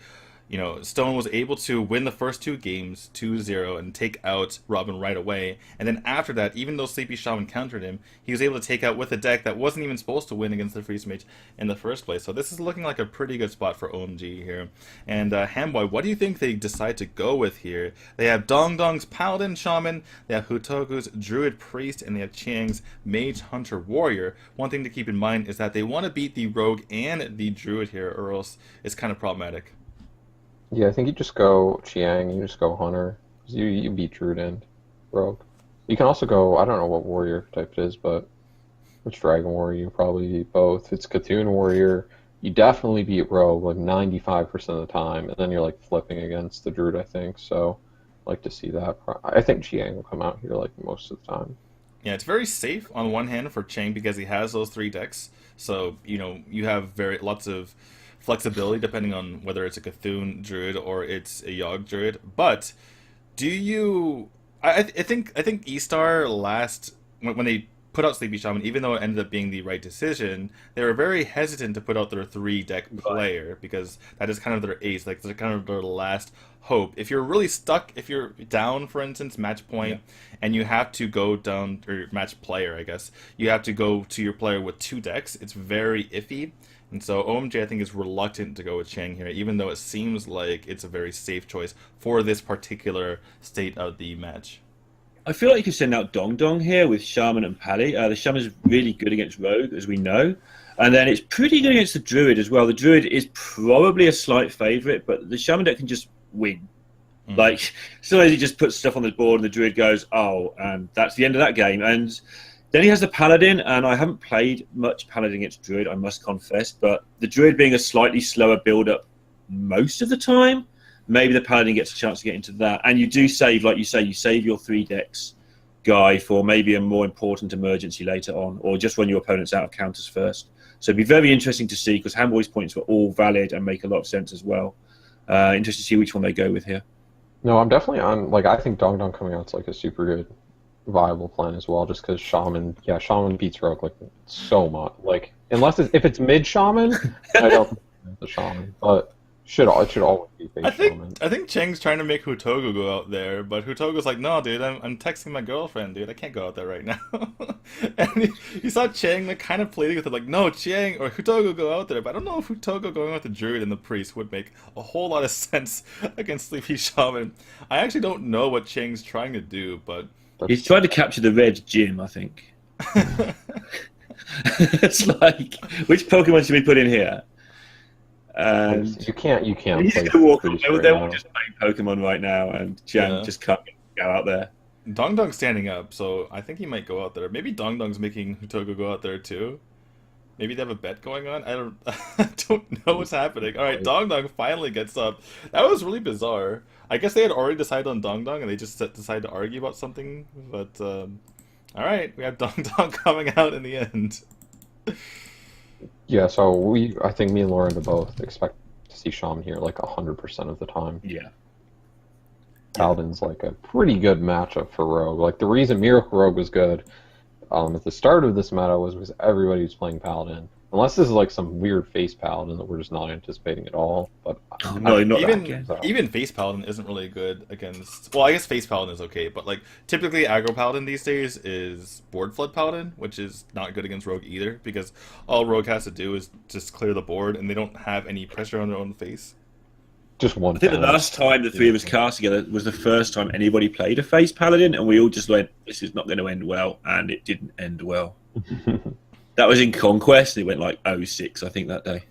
Stone was able to win the first 2 games 2-0 and take out Robin right away. And then after that, even though Sleepy Shaman countered him, he was able to take out with a deck that wasn't even supposed to win against the Freeze Mage in the first place. So this is looking like a pretty good spot for OMG here. And Hamboy, what do you think they decide to go with here? They have Dong Dong's Paladin Shaman, they have Hutoku's Druid Priest, and they have Chiang's Mage Hunter Warrior. One thing to keep in mind is that they want to beat the Rogue and the Druid here, or else it's kind of problematic. Yeah, I think you just go Chiang, you just go Hunter. You beat Druid and Rogue. You can also go, I don't know what warrior type it is, but which Dragon Warrior, you probably beat both. If it's Cthulhu Warrior, you definitely beat Rogue like 95% of the time, and then you're like flipping against the Druid, I think. So I like to see that. I think Chiang will come out here like most of the time. Yeah, it's very safe on one hand for Chang because he has those 3 decks. So, you have lots of flexibility depending on whether it's a Cthulhu Druid or it's a Yogg Druid. But do you... I think E-Star last... When they put out Sleepy Shaman, even though it ended up being the right decision, they were very hesitant to put out their 3-deck player because that is kind of their ace, like they're kind of their last hope. If you're really stuck, if you're down, for instance, match point, and you have to go down, or match player, I guess, you have to go to your player with 2 decks, it's very iffy. And so OMG, I think, is reluctant to go with Chang here, even though it seems like it's a very safe choice for this particular state of the match. I feel like you could send out Dong Dong here with Shaman and Pally. The Shaman is really good against Rogue, as we know. And then it's pretty good against the Druid as well. The Druid is probably a slight favourite, but the Shaman deck can just win. Like, sometimes he just puts stuff on the board and the Druid goes, oh, and that's the end of that game. And then he has the Paladin, and I haven't played much Paladin against Druid, I must confess, but the Druid being a slightly slower build-up most of the time, maybe the Paladin gets a chance to get into that. And you do save, like you say, you save your 3 decks guy for maybe a more important emergency later on, or just run your opponents out of counters first. So it'd be very interesting to see, because Hamboy's points were all valid and make a lot of sense as well. Interested to see which one they go with here. No, I'm definitely on. Like, I think Dong Dong coming out's like a super good, viable plan as well. Just because Shaman, Shaman beats Rogue like so much. Like, unless if it's mid Shaman, I don't think it's the Shaman, but it should always be face Shaman. I think Cheng's trying to make Hutogo go out there, but Hutogo's like, no, dude, I'm texting my girlfriend, dude. I can't go out there right now. And you saw Cheng like kind of pleading with him, like, no, Cheng or Hutogo go out there. But I don't know if Hutogo going with the Druid and the Priest would make a whole lot of sense against Sleepy Shaman. I actually don't know what Cheng's trying to do, but he's trying to capture the red gym, I think. It's like, which Pokemon should we put in here? And you can't he's play. Gonna walk they're all just playing Pokemon right now, and Chang just can't go out there. Dong Dong's standing up, so I think he might go out there. Maybe Dong Dong's making Hutogo go out there too. Maybe they have a bet going on. I don't know what's happening. All right, Dong Dong finally gets up. That was really bizarre. I guess they had already decided on Dong Dong, and they just decided to argue about something. But all right, we have Dong Dong coming out in the end. Yeah, so I think me and Lorinda both expect to see Shaman here like 100% of the time. Yeah. Paladin's like a pretty good matchup for Rogue. Like the reason Miracle Rogue was good at the start of this meta was because everybody was playing Paladin. Unless this is like some weird face Paladin that we're just not anticipating at all. But even face Paladin isn't really good against. Well, I guess face Paladin is okay, but like typically aggro Paladin these days is board flood Paladin, which is not good against Rogue either, because all Rogue has to do is just clear the board, and they don't have any pressure on their own face. Just one. I think the last time the three of us cast together was the first time anybody played a face Paladin, and we all just went, "This is not going to end well," and it didn't end well. That was in Conquest. It went like 0-6, I think, that day.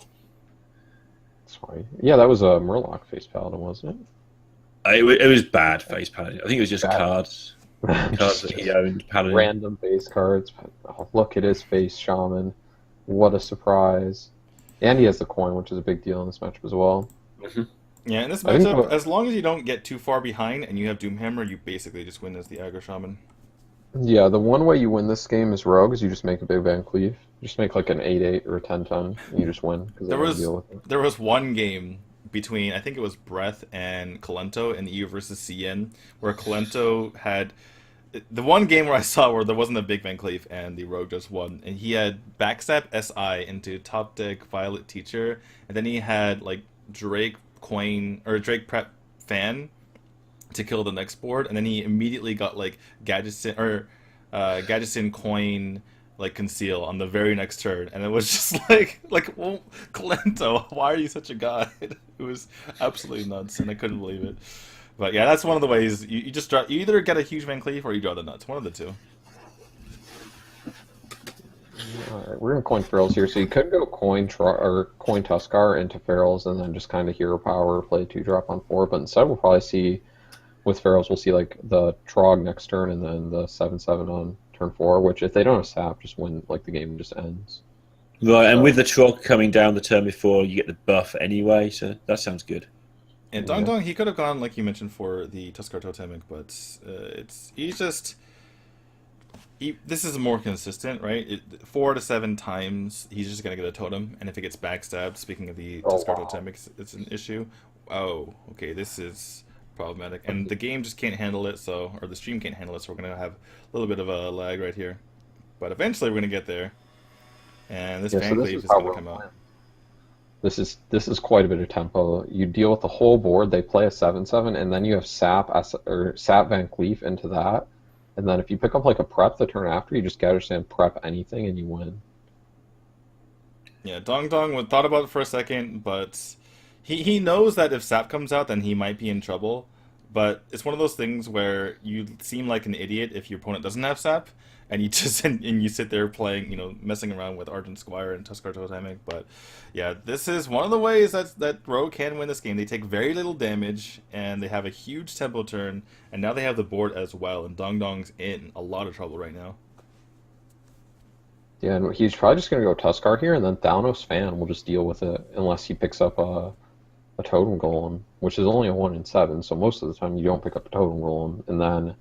Sorry. Yeah, that was a Murloc face Paladin, wasn't it? It was bad face Paladin. I think it was just cards. Cards that he owned, Paladin. Random base cards. Oh, look at his face, Shaman. What a surprise. And he has the coin, which is a big deal in this matchup as well. Mm-hmm. Yeah, in this matchup, as long as you don't get too far behind and you have Doomhammer, you basically just win as the aggro Shaman. Yeah, the one way you win this game as Rogue is you just make a big Van Cleef. Just make like an 8-8 or a 10-10, and you just win. There was one game between, I think it was Breath and Kalento in EU versus CN, where Kalento had the one game where I saw where there wasn't a big Van Cleef and the Rogue just won, and he had Backstab SI into top deck Violet Teacher, and then he had like Drake Prep Fan to kill the next board, and then he immediately got like Gadgetzin Coin like Conceal on the very next turn, and it was just well, Kalento, why are you such a god? It was absolutely nuts, and I couldn't believe it. But yeah, that's one of the ways you just draw. You either get a huge Van Cleef or you draw the nuts. One of the two. Alright, we're gonna coin Ferals here, so you could go coin Tuskar into Ferals and then just kind of hero power, play 2-drop on 4, but instead we'll probably see, with Ferals, we'll see like the Trog next turn and then the 7/7 on turn 4, which if they don't have sap, just win, like the game just ends. Right, and with the Trog coming down the turn before, you get the buff anyway, so that sounds good. And Dong Dong, he could have gone, like you mentioned, for the Tuskar Totemic, but this is more consistent, right? 4 to 7 times, he's just going to get a totem, and if it gets backstabbed, speaking of the Tuskar Totemic, it's an issue. Oh, okay, this is problematic. And the game just can't handle it, or the stream can't handle it, so we're going to have a little bit of a lag right here. But eventually we're going to get there. And this Van Cleef is going to come out. This is quite a bit of tempo. You deal with the whole board, they play a 7/7, and then you have Sap Van Cleef into that. And then if you pick up like a prep the turn after, you just Gadgetzin prep anything and you win. Yeah, Dong Dong thought about it for a second, but he knows that if Sap comes out, then he might be in trouble. But it's one of those things where you seem like an idiot if your opponent doesn't have Sap, and you just and you sit there playing, messing around with Argent Squire and Tuskar Totemic. But yeah, this is one of the ways that Rogue can win this game. They take very little damage, and they have a huge tempo turn, and now they have the board as well. And Dong Dong's in a lot of trouble right now. Yeah, and he's probably just going to go Tuskar here, and then Thanos Fan will just deal with it unless he picks up a Totem Golem, which is only a 1 in 7, so most of the time you don't pick up a Totem Golem, and then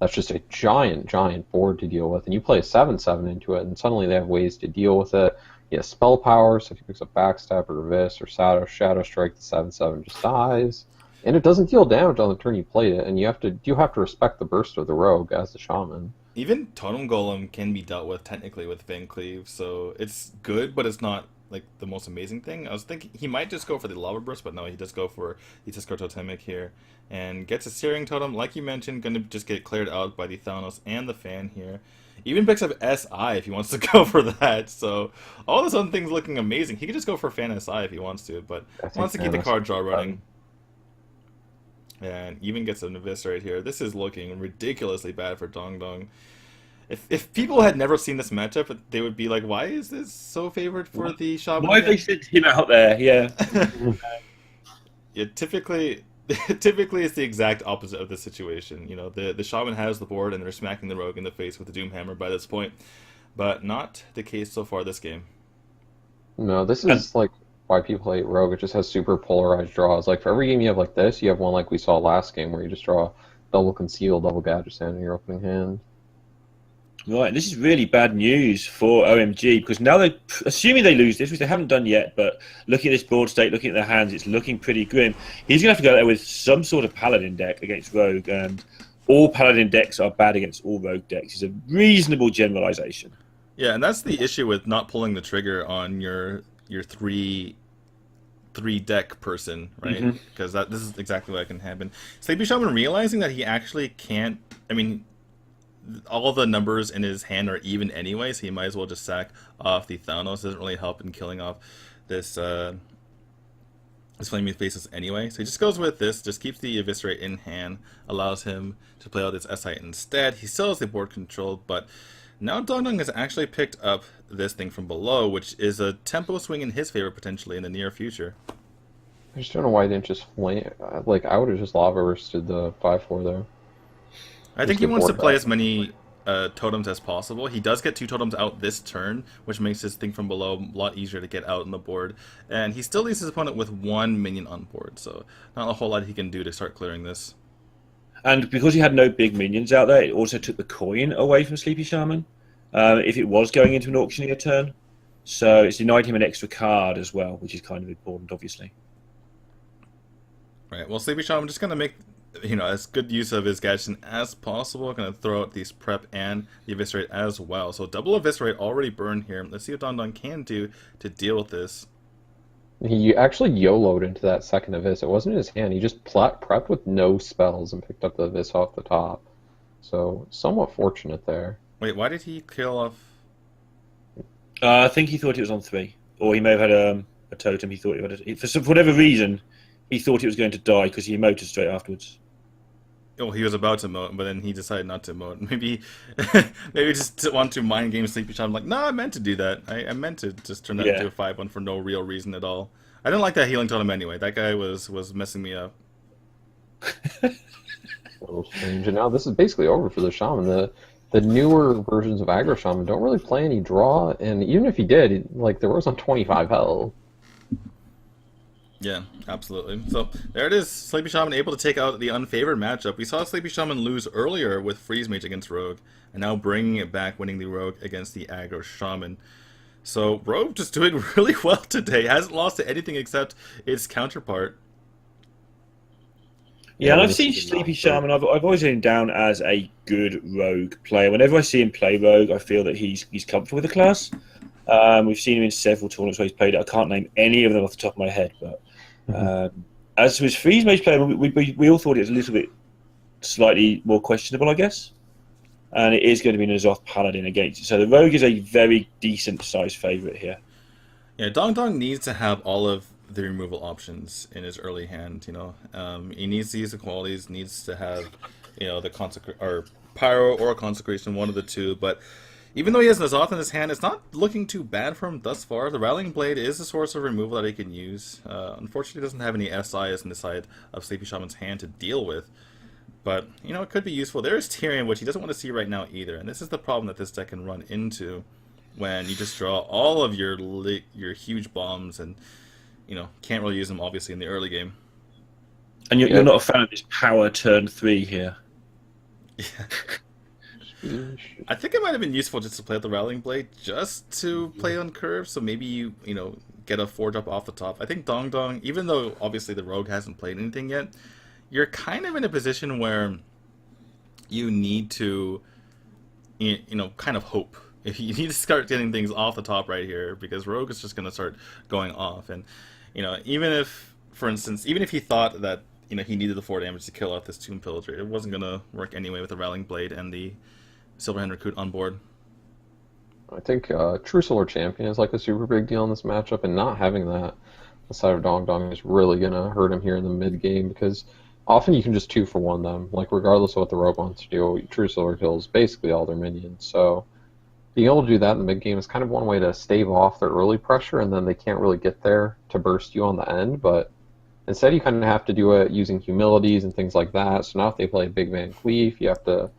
that's just a giant, giant board to deal with. And you play a 7/7 into it, and suddenly they have ways to deal with it. He has spell power, so if he picks up Backstab or Revis or Shadow Strike, the 7/7 just dies. And it doesn't deal damage on the turn you played it, and you have to respect the burst of the rogue as the shaman. Even Totem Golem can be dealt with technically with Van Cleave, so it's good, but it's not like the most amazing thing. I was thinking he might just go for the Lava Burst, but no, he does go for the Tiscar Totemic here. And gets a Searing Totem, like you mentioned, going to just get cleared out by the Thanos and the Fan here. Even picks up SI if he wants to go for that, so all those other things looking amazing. He could just go for Fan SI if he wants to, but wants to keep the card draw running. And even gets an Eviscerate here. This is looking ridiculously bad for Dong Dong. If people had never seen this matchup, they would be like, why is this so favored for the Shaman? Why have they sent him out there? Yeah. Yeah, typically it's the exact opposite of the situation. You know, the Shaman has the board and they're smacking the Rogue in the face with the Doom Hammer by this point. But not the case so far this game. No, this is like why people hate Rogue. It just has super polarized draws. Like for every game you have like this, you have one like we saw last game where you just draw double Conceal, double Gadget Stand in your opening hand. Right, and this is really bad news for OMG because now they, assuming they lose this, which they haven't done yet, but looking at this board state, looking at their hands, it's looking pretty grim. He's going to have to go there with some sort of Paladin deck against Rogue, and all Paladin decks are bad against all Rogue decks. It's a reasonable generalization. Yeah, and that's the issue with not pulling the trigger on your three deck person, right? Because this is exactly what can happen. Sleepy Shaman realizing that he actually can't. I mean, all the numbers in his hand are even anyway, so he might as well just sack off the Thanos. Doesn't really help in killing off this Flaming Faces anyway. So he just goes with this, just keeps the Eviscerate in hand, allows him to play out this SI instead. He still has the board control, but now Dong Dong has actually picked up this thing from below, which is a tempo swing in his favor potentially in the near future. I just don't know why they didn't just flame. Like, I would have just Lava Bursted the 5/4 there. I think he wants to play as many totems as possible. He does get 2 totems out this turn, which makes his thing from below a lot easier to get out on the board. And he still leaves his opponent with 1 minion on board, so not a whole lot he can do to start clearing this. And because he had no big minions out there, it also took the coin away from Sleepy Shaman if it was going into an auctioneer turn. So it's denied him an extra card as well, which is kind of important, obviously. Right, well, Sleepy Shaman just going to make as good use of his gadget as possible. Going to throw out these prep and the Eviscerate as well. So double Eviscerate already burned here. Let's see what Don Don can do to deal with this. He actually YOLO'd into that second Abyss. It wasn't in his hand. He just prepped with no spells and picked up the Abyss off the top. So somewhat fortunate there. Wait, why did he kill off? I think he thought it was on 3. Or he may have had a totem. He thought it had for whatever reason, he thought it was going to die because he emoted straight afterwards. Oh, he was about to emote, but then he decided not to emote. Maybe just want to mind game Sleepy Shaman. Like, no, I meant to do that. I meant to just turn that into a 5/1 for no real reason at all. I didn't like that healing totem anyway. That guy was messing me up. A little strange. And now this is basically over for the Shaman. The newer versions of Aggro Shaman don't really play any draw, and even if he did, there was on 25 health. Yeah, absolutely. So there it is. Sleepy Shaman able to take out the unfavored matchup. We saw Sleepy Shaman lose earlier with Freeze Mage against Rogue, and now bringing it back, winning the Rogue against the Aggro Shaman. So Rogue just doing really well today. Hasn't lost to anything except its counterpart. Yeah, and I've seen Sleepy Shaman. I've always seen him down as a good Rogue player. Whenever I see him play Rogue, I feel that he's comfortable with the class. We've seen him in several tournaments where he's played it. I can't name any of them off the top of my head, but as to his Freeze Mage player, we all thought it was a little bit slightly more questionable, I guess. And it is going to be an Azoth Paladin against it. So the Rogue is a very decent sized favourite here. Yeah, Dong Dong needs to have all of the removal options in his early hand. He needs to use the qualities, needs to have the Pyro or Consecration, one of the two. But even though he has an Azoth in his hand, it's not looking too bad for him thus far. The Rattling Blade is a source of removal that he can use. Unfortunately, he doesn't have any SIs in the side of Sleepy Shaman's hand to deal with. But, it could be useful. There is Tyrion, which he doesn't want to see right now either. And this is the problem that this deck can run into when you just draw all of your huge bombs and, can't really use them, obviously, in the early game. And you're not a fan of this power turn 3 here? I think it might have been useful just to play with the Rallying Blade, just to play on curve. So maybe you get a 4-drop off the top. I think Dong Dong, even though obviously the Rogue hasn't played anything yet, you're kind of in a position where you need to, kind of hope. If you need to start getting things off the top right here, because Rogue is just going to start going off, and even if, for instance, even if he thought that he needed the 4 damage to kill off this Tomb Pillager, it wasn't going to work anyway with the Rallying Blade and the Silverhand Recruit on board. I think True Solar Champion is like a super big deal in this matchup, and not having that aside of Dong Dong is really going to hurt him here in the mid game, because often you can just 2-for-1 them. Like, regardless of what the Rogue wants to do, True Solar kills basically all their minions. So being able to do that in the mid game is kind of one way to stave off their early pressure, and then they can't really get there to burst you on the end. But instead, you kind of have to do it using humilities and things like that. So now if they play Big Van Cleef, you have to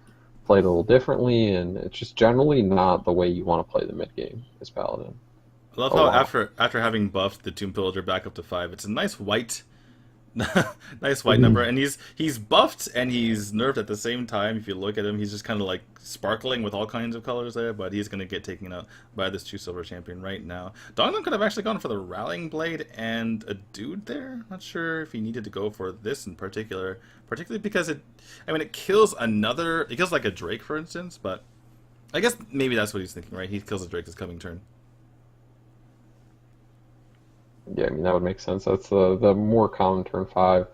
play it a little differently, and it's just generally not the way you want to play the mid game as Paladin. I love how after having buffed the Tomb Pillager back up to 5, it's a nice white nice white number, and he's buffed and he's nerfed at the same time. If you look at him, he's just kind of like sparkling with all kinds of colors there, but he's going to get taken out by this True Silver Champion right now. Dongdong could have actually gone for the Rallying Blade and a dude there. Not sure if he needed to go for this in particularly because it kills it kills like a Drake, for instance, but I guess maybe that's what he's thinking, right? He kills a Drake this coming turn. Yeah, I mean, that would make sense. That's the more common turn 5.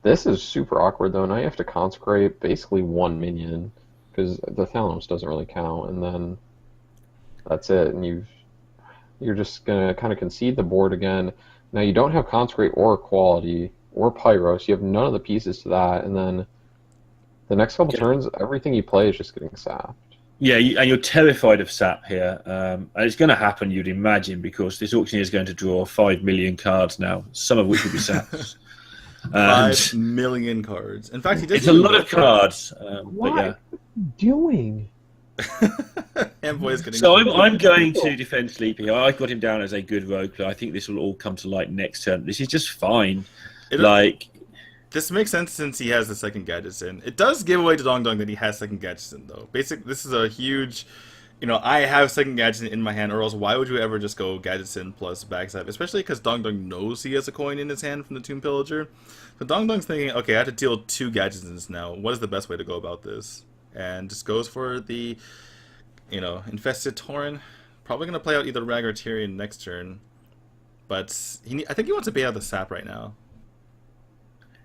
This is super awkward, though. Now you have to consecrate basically 1 minion, because the Thalamus doesn't really count, and then that's it. And you're just going to kind of concede the board again. Now you don't have consecrate or equality or pyro, so you have none of the pieces to that, and then the next couple turns, everything you play is just getting sapped. Yeah, and you're terrified of sap here. And it's going to happen, you'd imagine, because this auctioneer is going to draw 5 million cards now, some of which will be saps. 5 million cards. In fact, he did. It's a lot of cards. What but yeah. are you doing? Hamboy's getting. So I'm going to defend Sleepy. I've got him down as a good rogue player. I think this will all come to light next turn. This is just fine. This makes sense since he has the second Gadgets in. It does give away to Dongdong that he has second Gadgets in, though. Basically, this is a huge, I have second Gadgets in my hand, or else why would you ever just go Gadgets in plus backstab? Especially because Dongdong knows he has a coin in his hand from the Tomb Pillager. But Dongdong's thinking, okay, I have to deal 2 Gadgets in now. What is the best way to go about this? And just goes for the, Infested Tauren. Probably going to play out either Rag or Tyrion next turn. But I think he wants to bait out the sap right now.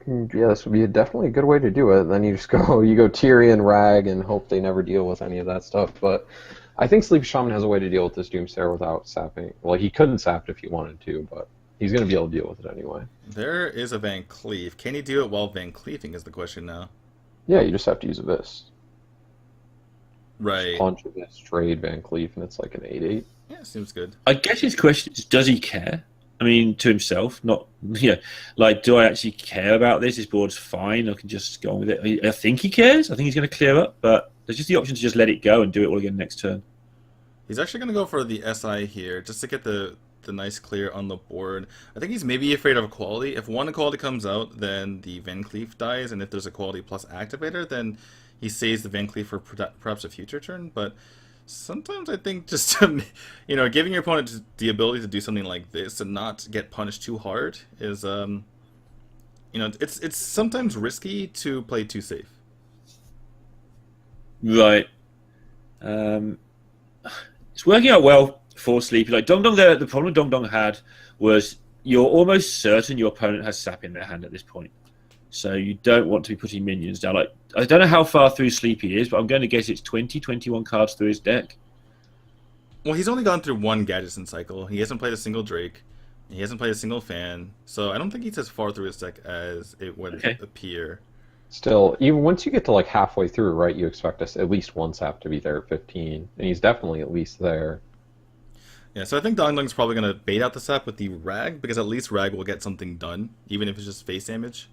Yeah, this would be definitely a good way to do it. Then you just go Tyrion, Rag, and hope they never deal with any of that stuff. But I think Sleepy Shaman has a way to deal with this Doomsayer without sapping. Well, he couldn't sap if he wanted to, but he's going to be able to deal with it anyway. There is a Van Cleef. Can he do it while Van Cleefing is the question now? Yeah, you just have to use a Vis. Right. Just punch a Vis, trade Van Cleef, and it's like an 8/8. Yeah, seems good. I guess his question is, does he care? I mean, to himself, not, do I actually care about this? His board's fine, I can just go on with it. I think he cares. I think he's going to clear up, but there's just the option to just let it go and do it all again next turn. He's actually going to go for the SI here, just to get the nice clear on the board. I think he's maybe afraid of equality. If 1 equality comes out, then the Van Cleef dies, and if there's equality plus activator, then he saves the Van Cleef for perhaps a future turn, but sometimes I think just giving your opponent the ability to do something like this and not get punished too hard is it's sometimes risky to play too safe. Right. It's working out well for Sleepy. Like Dongdong there, the problem Dongdong had was you're almost certain your opponent has sap in their hand at this point. So you don't want to be putting minions down. Like, I don't know how far through Sleepy is, but I'm going to guess it's 20, 21 cards through his deck. Well, he's only gone through 1 Gadgetzin cycle. He hasn't played a single Drake. He hasn't played a single Fan. So I don't think he's as far through his deck as it would appear. Still, even once you get to like halfway through, right, you expect us at least 1 sap to be there at 15. And he's definitely at least there. Yeah, so I think Dongdong's probably going to bait out the sap with the Rag, because at least Rag will get something done, even if it's just face damage.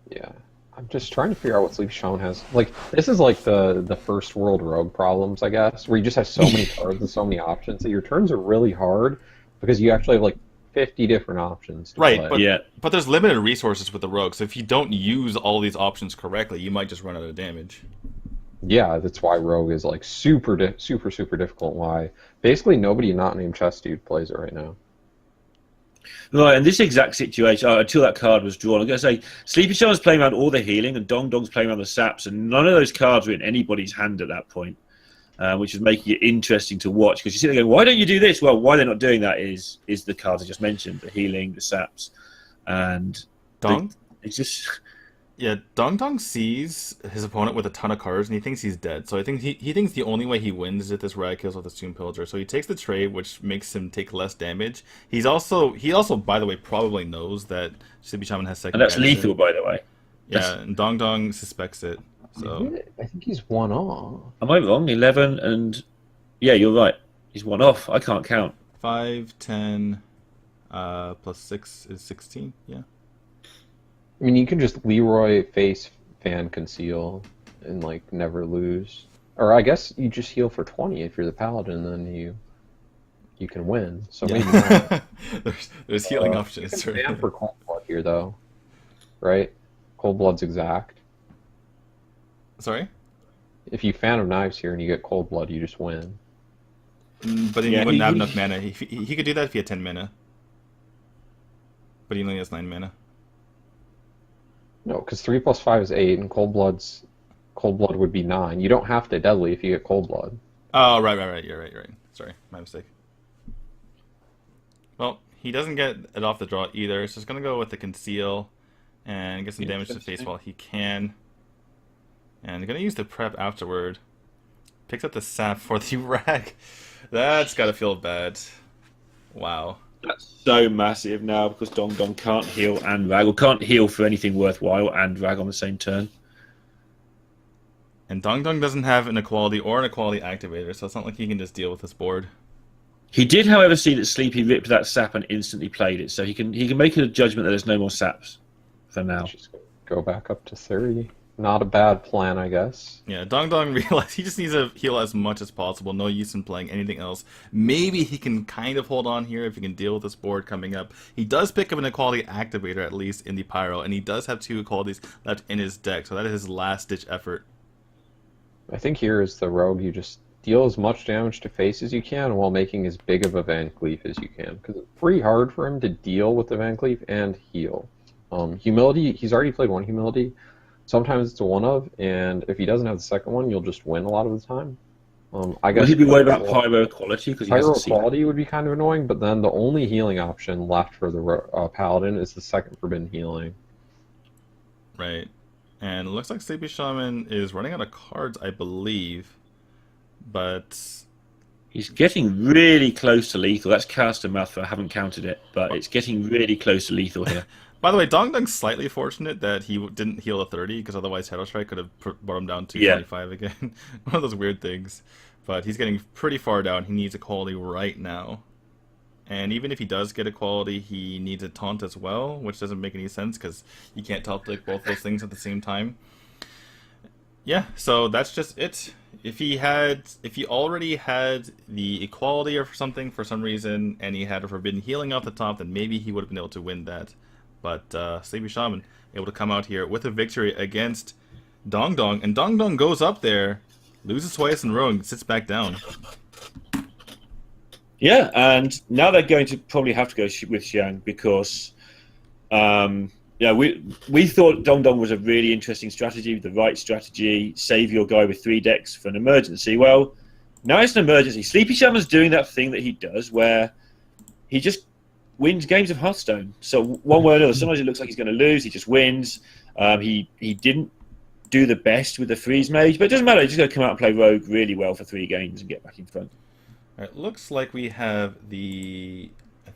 Yeah, I'm just trying to figure out what Sleepy Shaman has. Like, this is like the first world rogue problems, I guess, where you just have so many cards and so many options that your turns are really hard because you actually have like 50 different options to Right, play. but Yeah. but there's limited resources with the rogue, so if you don't use all these options correctly, you might just run out of damage. Yeah, that's why Rogue is like super difficult. Why basically nobody not named Chess Dude plays it right now. Right, and this exact situation, until that card was drawn, I'm going to say Sleepy Shaman's playing around all the healing and Dong Dong's playing around the saps, and none of those cards were in anybody's hand at that point, which is making it interesting to watch, because you sit there going, why don't you do this? Well, why they're not doing that is the cards I just mentioned, the healing, the saps, and Dong? it's just... Yeah, Dong Dong sees his opponent with a ton of cards, and he thinks he's dead. So I think he thinks the only way he wins is if this Rad kills with a Tomb Pillager. So he takes the trade, which makes him take less damage. He also, by the way, probably knows that Sleepy Shaman has second. And that's Garrison. lethal, by the way. Yeah, and Dong Dong suspects it. So I think he's one off. Am I wrong? 11 and... Yeah, you're right. He's one off. I can't count. 5, 10, plus 6 is 16. Yeah. I mean, you can just Leroy face fan conceal and like never lose. Or I guess you just heal for 20 if you're the paladin, then you can win. So maybe not. there's healing options. You can fan for Cold Blood here though, right? Cold Blood's exact. Sorry? If you Fan of Knives here and you get Cold Blood, you just win. But then Yeah, he wouldn't have he- enough mana. He could do that if he had 10 mana. But he only has 9 mana. No, because 3 + 5 is 8, and Cold Blood would be 9. You don't have to deadly if you get Cold Blood. Oh, right. You're right. Sorry, my mistake. Well, he doesn't get it off the draw either. So he's going to go with the conceal and get some damage to the face while he can. And going to use the prep afterward. Picks up the sap for the rag. That's got to feel bad. Wow. That's so massive now because Dong Dong can't heal and rag, or can't heal for anything worthwhile and rag on the same turn. And Dong Dong doesn't have an equality or an equality activator, so it's not like he can just deal with this board. He did, however, see that Sleepy ripped that sap and instantly played it, so he can make a judgment that there's no more saps for now. Just go back up to 30. Not a bad plan, I guess. Yeah, Dong Dong realized he just needs to heal as much as possible. No use in playing anything else. Maybe he can kind of hold on here if he can deal with this board coming up. He does pick up an equality activator, at least in the Pyro, and he does have 2 equalities left in his deck, so that is his last-ditch effort. I think here is the Rogue. You just deal as much damage to face as you can while making as big of a Van Cleef as you can. Because it's pretty hard for him to deal with the Van Cleef and heal. Humility, he's already played 1 Humility. Sometimes it's a 1-of, and if he doesn't have the second one, you'll just win a lot of the time. I guess Will he be worried about Pyro equality? Because he Pyro hasn't seen it. equality would be kind of annoying, but then the only healing option left for the Paladin is the second Forbidden Healing. Right. And it looks like Sleepy Shaman is running out of cards, I believe. But He's getting really close to lethal. That's cast a mouth, I haven't counted it, but it's getting really close to lethal here. by the way, Dong Dong's slightly fortunate that he didn't heal a 30, because otherwise Shadow Strike could have brought him down to 25 again. One of those weird things. But he's getting pretty far down. He needs equality right now. And even if he does get equality, he needs a taunt as well, which doesn't make any sense because you can't taunt like both those things at the same time. Yeah, so that's just it. If he already had the equality or something for some reason, and he had a forbidden healing off the top, then maybe he would have been able to win that. But Sleepy Shaman able to come out here with a victory against Dong Dong, and Dong Dong goes up there, loses twice in a row, and sits back down. Yeah, and now they're going to probably have to go with Xiang because, we thought Dong Dong was a really interesting strategy, the right strategy, save your guy with 3 decks for an emergency. Well, now it's an emergency. Sleepy Shaman's doing that thing that he does where he just wins games of Hearthstone. So one way or another, sometimes it looks like he's going to lose, he just wins. He didn't do the best with the Freeze Mage, but it doesn't matter, he's just going to come out and play Rogue really well for 3 games and get back in front. Alright, looks like we have I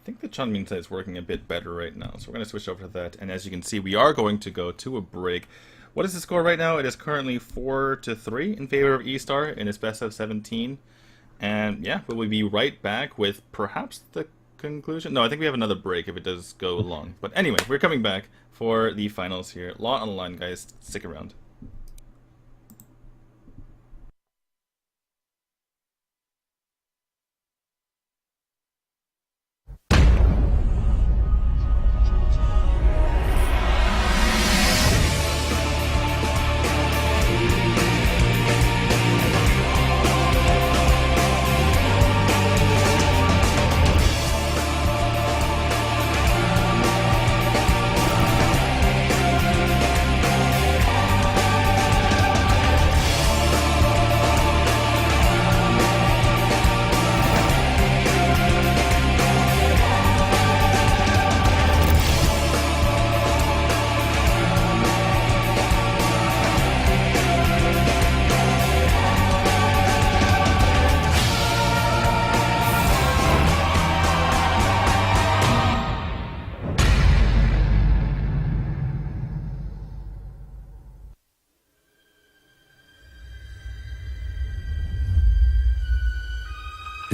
think the Chunmin side is working a bit better right now, so we're going to switch over to that. And as you can see, we are going to go to a break. What is the score right now? It is currently 4-3 in favor of E-Star in its best of 17. And yeah, will we be right back with perhaps the conclusion? No, I think we have another break if it does go long. But anyway, we're coming back for the finals here. A lot on the line, guys. Stick around.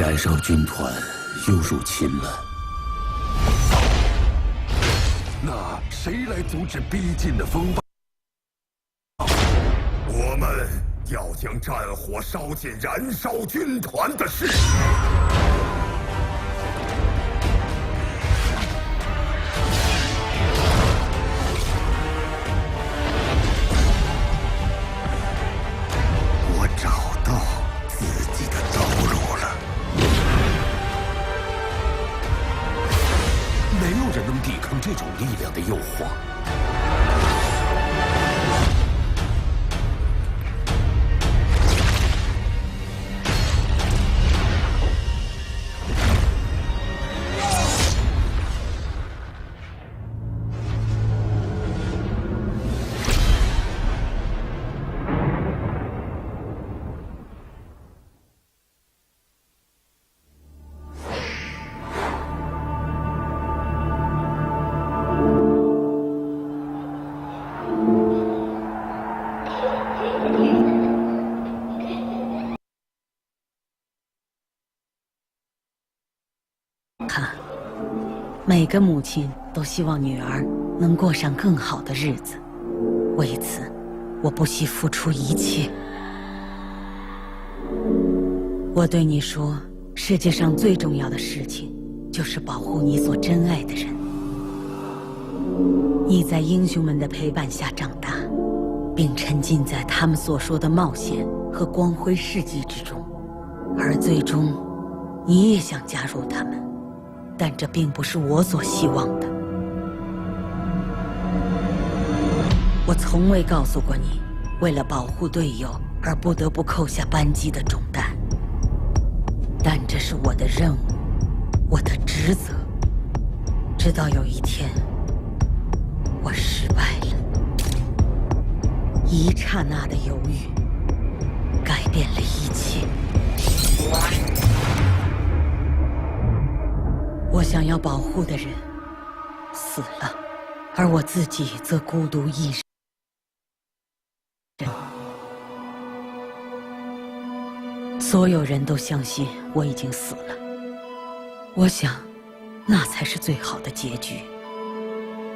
燃烧军团又入侵了。那谁来阻止逼近的风暴？我们要将战火烧进燃烧军团的视野。我找到自己的道路了。没有人能抵抗这种力量的诱惑。看，每个母亲都希望女儿能过上更好的日子。为此，我不惜付出一切。我对你说，世界上最重要的事情，就是保护你所珍爱的人。你在英雄们的陪伴下长大，并沉浸在他们所说的冒险和光辉事迹之中，而最终，你也想加入他们。但这并不是我所希望的。我从未告诉过你，为了保护队友而不得不扣下班机的重担。但这是我的任务，我的职责。直到有一天，我失败了。一刹那的犹豫，改变了一切。我想要保护的人死了，而我自己则孤独一人。所有人都相信我已经死了，我想，那才是最好的结局。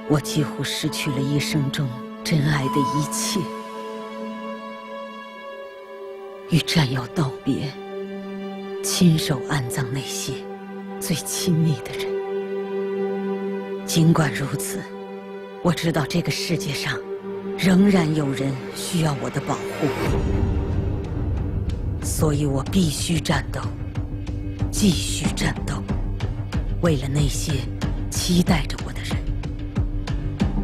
我几乎失去了一生中珍爱的一切，与战友道别，亲手安葬那些最亲密的人。尽管如此，我知道这个世界上仍然有人需要我的保护，所以我必须战斗，继续战斗，为了那些期待着我的人。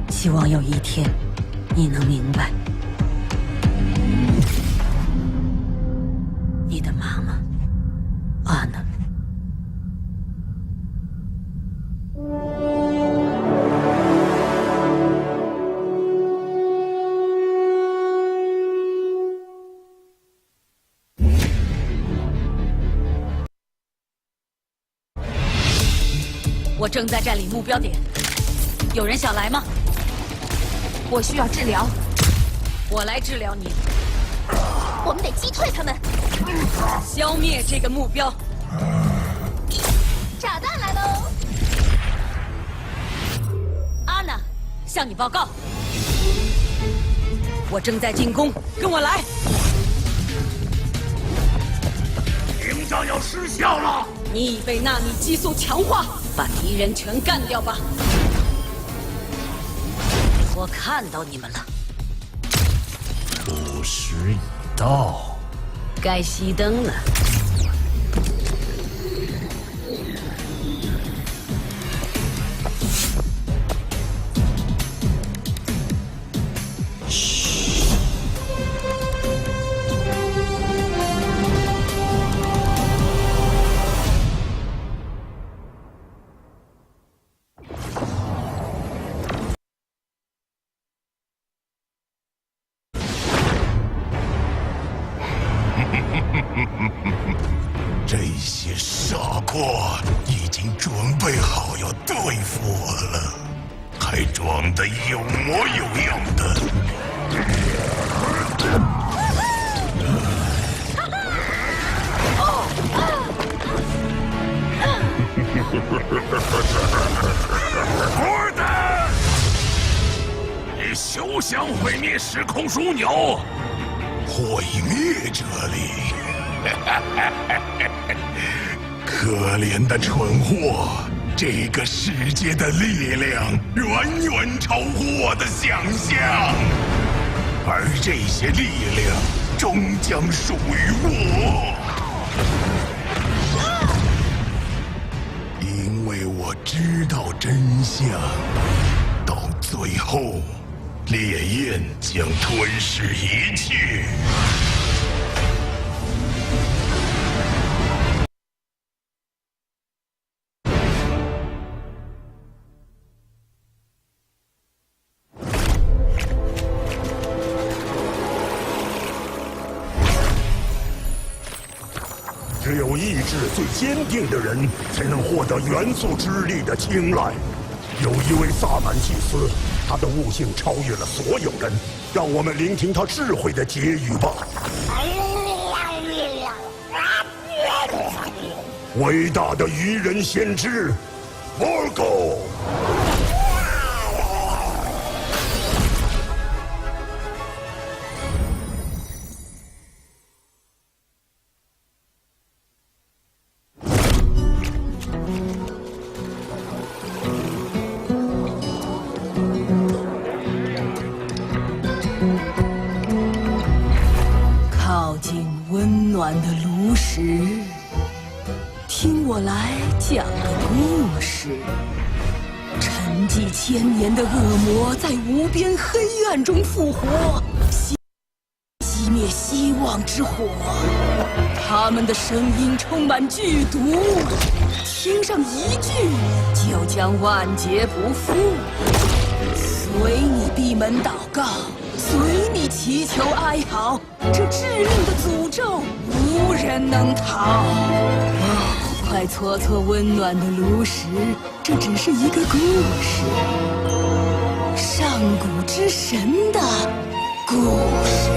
希望有一天，你能明白，你的妈妈，安娜。我正在占领目标点，有人想来吗？我需要治疗，我来治疗你。我们得击退他们。消灭这个目标。炸弹来喽！阿娜，向你报告，我正在进攻，跟我来。屏障要失效了。你已被纳米激素强化，把敌人全干掉吧。我看到你们了。午时已到，该熄灯了。这些傻瓜已经准备好要对付我了，还装得有模有样的。灭时空枢纽，毁灭这里。可怜的蠢货，这个世界的力量远远超乎我的想象，而这些力量终将属于我。因为我知道真相，到最后，烈焰将吞噬一切。只有意志最坚定的人，才能获得元素之力的青睐。有一位萨满祭司，他的悟性超越了所有人。让我们聆听他智慧的结语吧。伟大的愚人先知 Morgul。靠近温暖的炉石，听我来讲个故事。沉寂千年的恶魔在无边黑暗中复活，熄灭希望之火。他们的声音充满剧毒，听上一句就将万劫不复。随你闭门祷告，随你祈求哀嚎，这致命的诅咒无人能逃。快搓搓温暖的炉石，这只是一个故事，上古之神的故事。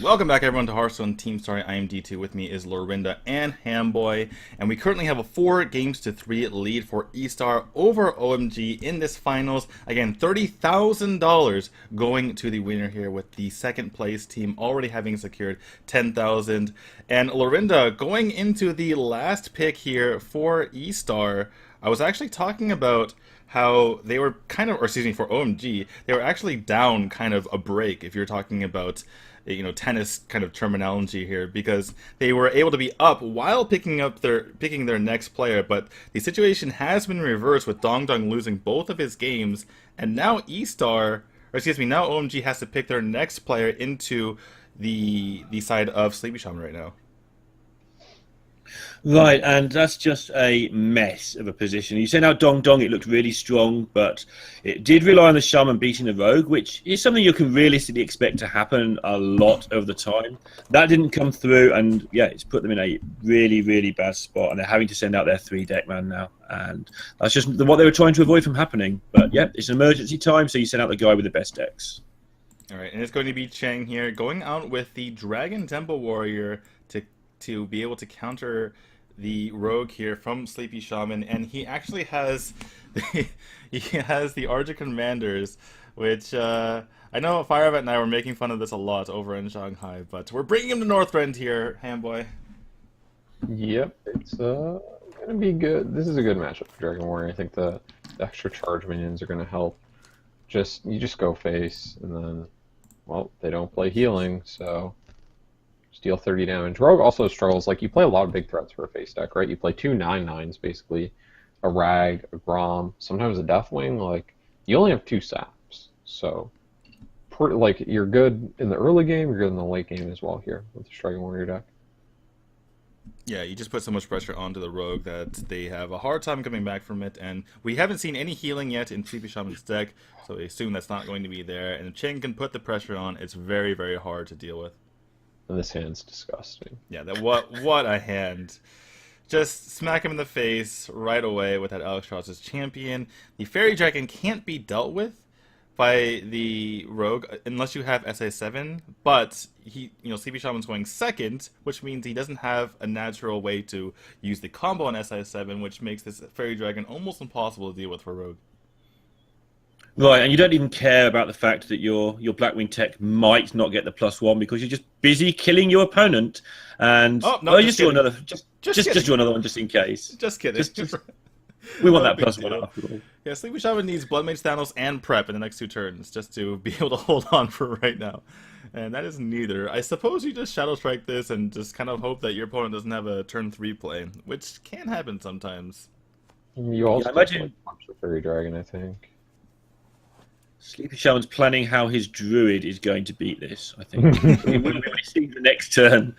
Welcome back, everyone, to Hearthstone Team Story. I am DTwo. With me is Lorinda and Hamboy, and we currently have a 4-3 lead for E-Star over OMG in this finals. Again, $30,000 going to the winner here, with the second place team already having secured $10,000. And Lorinda, going into the last pick here for E-Star, I was actually talking about how they were kind of, or excuse me, for OMG, they were actually down kind of a break, if you're talking about, you know, tennis kind of terminology here, because they were able to be up while picking their next player. But the situation has been reversed, with Dongdong losing both of his games, and now E-Star, or excuse me, now OMG has to pick their next player into the side of Sleepy Shaman right now. Right, and that's just a mess of a position. You sent out Dong Dong, it looked really strong, but it did rely on the Shaman beating the Rogue, which is something you can realistically expect to happen a lot of the time. That didn't come through, and yeah, it's put them in a really, really bad spot, and they're having to send out their 3-deck man now, and that's just what they were trying to avoid from happening. But yeah, it's an emergency time, so you send out the guy with the best decks. Alright, and it's going to be Chang here, going out with the Dragon Temple Warrior to be able to counter the Rogue here from Sleepy Shaman, and he actually has He has the Archer Commanders, which I know Firebat and I were making fun of this a lot over in Shanghai, but we're bringing him to Northrend here, Hamboy. Yep, it's gonna be good. This is a good matchup for Dragon Warrior. I think the extra charge minions are gonna help. You just go face, and then, well, they don't play healing, so just deal 30 damage. Rogue also struggles. Like, you play a lot of big threats for a face deck, right? You play two 9/9s basically, a Rag, a Grom, sometimes a Deathwing. Like, you only have two saps, so like, you're good in the early game, you're good in the late game as well here with the Dragon Warrior deck. Yeah, you just put so much pressure onto the Rogue that they have a hard time coming back from it, and we haven't seen any healing yet in Sleepy Shaman's deck, so we assume that's not going to be there, and if Cheng can put the pressure on, it's very, very hard to deal with. And this hand's disgusting. Yeah, what a hand. Just smack him in the face right away with that Alexstras's champion. The Fairy Dragon can't be dealt with by the Rogue unless you have SA7, but Sleepy Shaman's going second, which means he doesn't have a natural way to use the combo on SA7, which makes this Fairy Dragon almost impossible to deal with for Rogue. Right, and you don't even care about the fact that your Blackwing tech might not get the +1 because you're just busy killing your opponent, and just do another one just in case. Just kidding. We want that +1 after all. Yeah, Sleepy Shaman needs Blood Mage Thanos and Prep in the next 2 turns just to be able to hold on for right now. And that is neither. I suppose you just Shadow Strike this and just kind of hope that your opponent doesn't have a turn 3 play, which can happen sometimes. You also imagine punch the Fairy Dragon, I think. Sleepy Shaman's planning how his Druid is going to beat this, I think. we will see the next turn.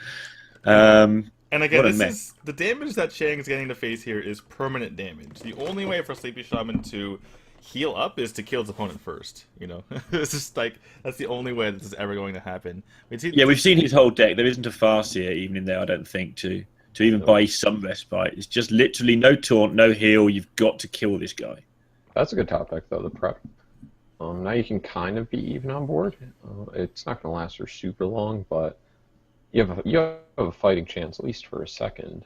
And again, the damage that Chang is getting to face here is permanent damage. The only way for Sleepy Shaman to heal up is to kill his opponent first. It's just like that's the only way that this is ever going to happen. We've seen his whole deck. There isn't a Farseer even in there, I don't think, to even buy some respite. It's just literally no taunt, no heal. You've got to kill this guy. That's a good topic, though, the prep. Now you can kind of be even on board. It's not going to last for super long, but you have a fighting chance at least for a second.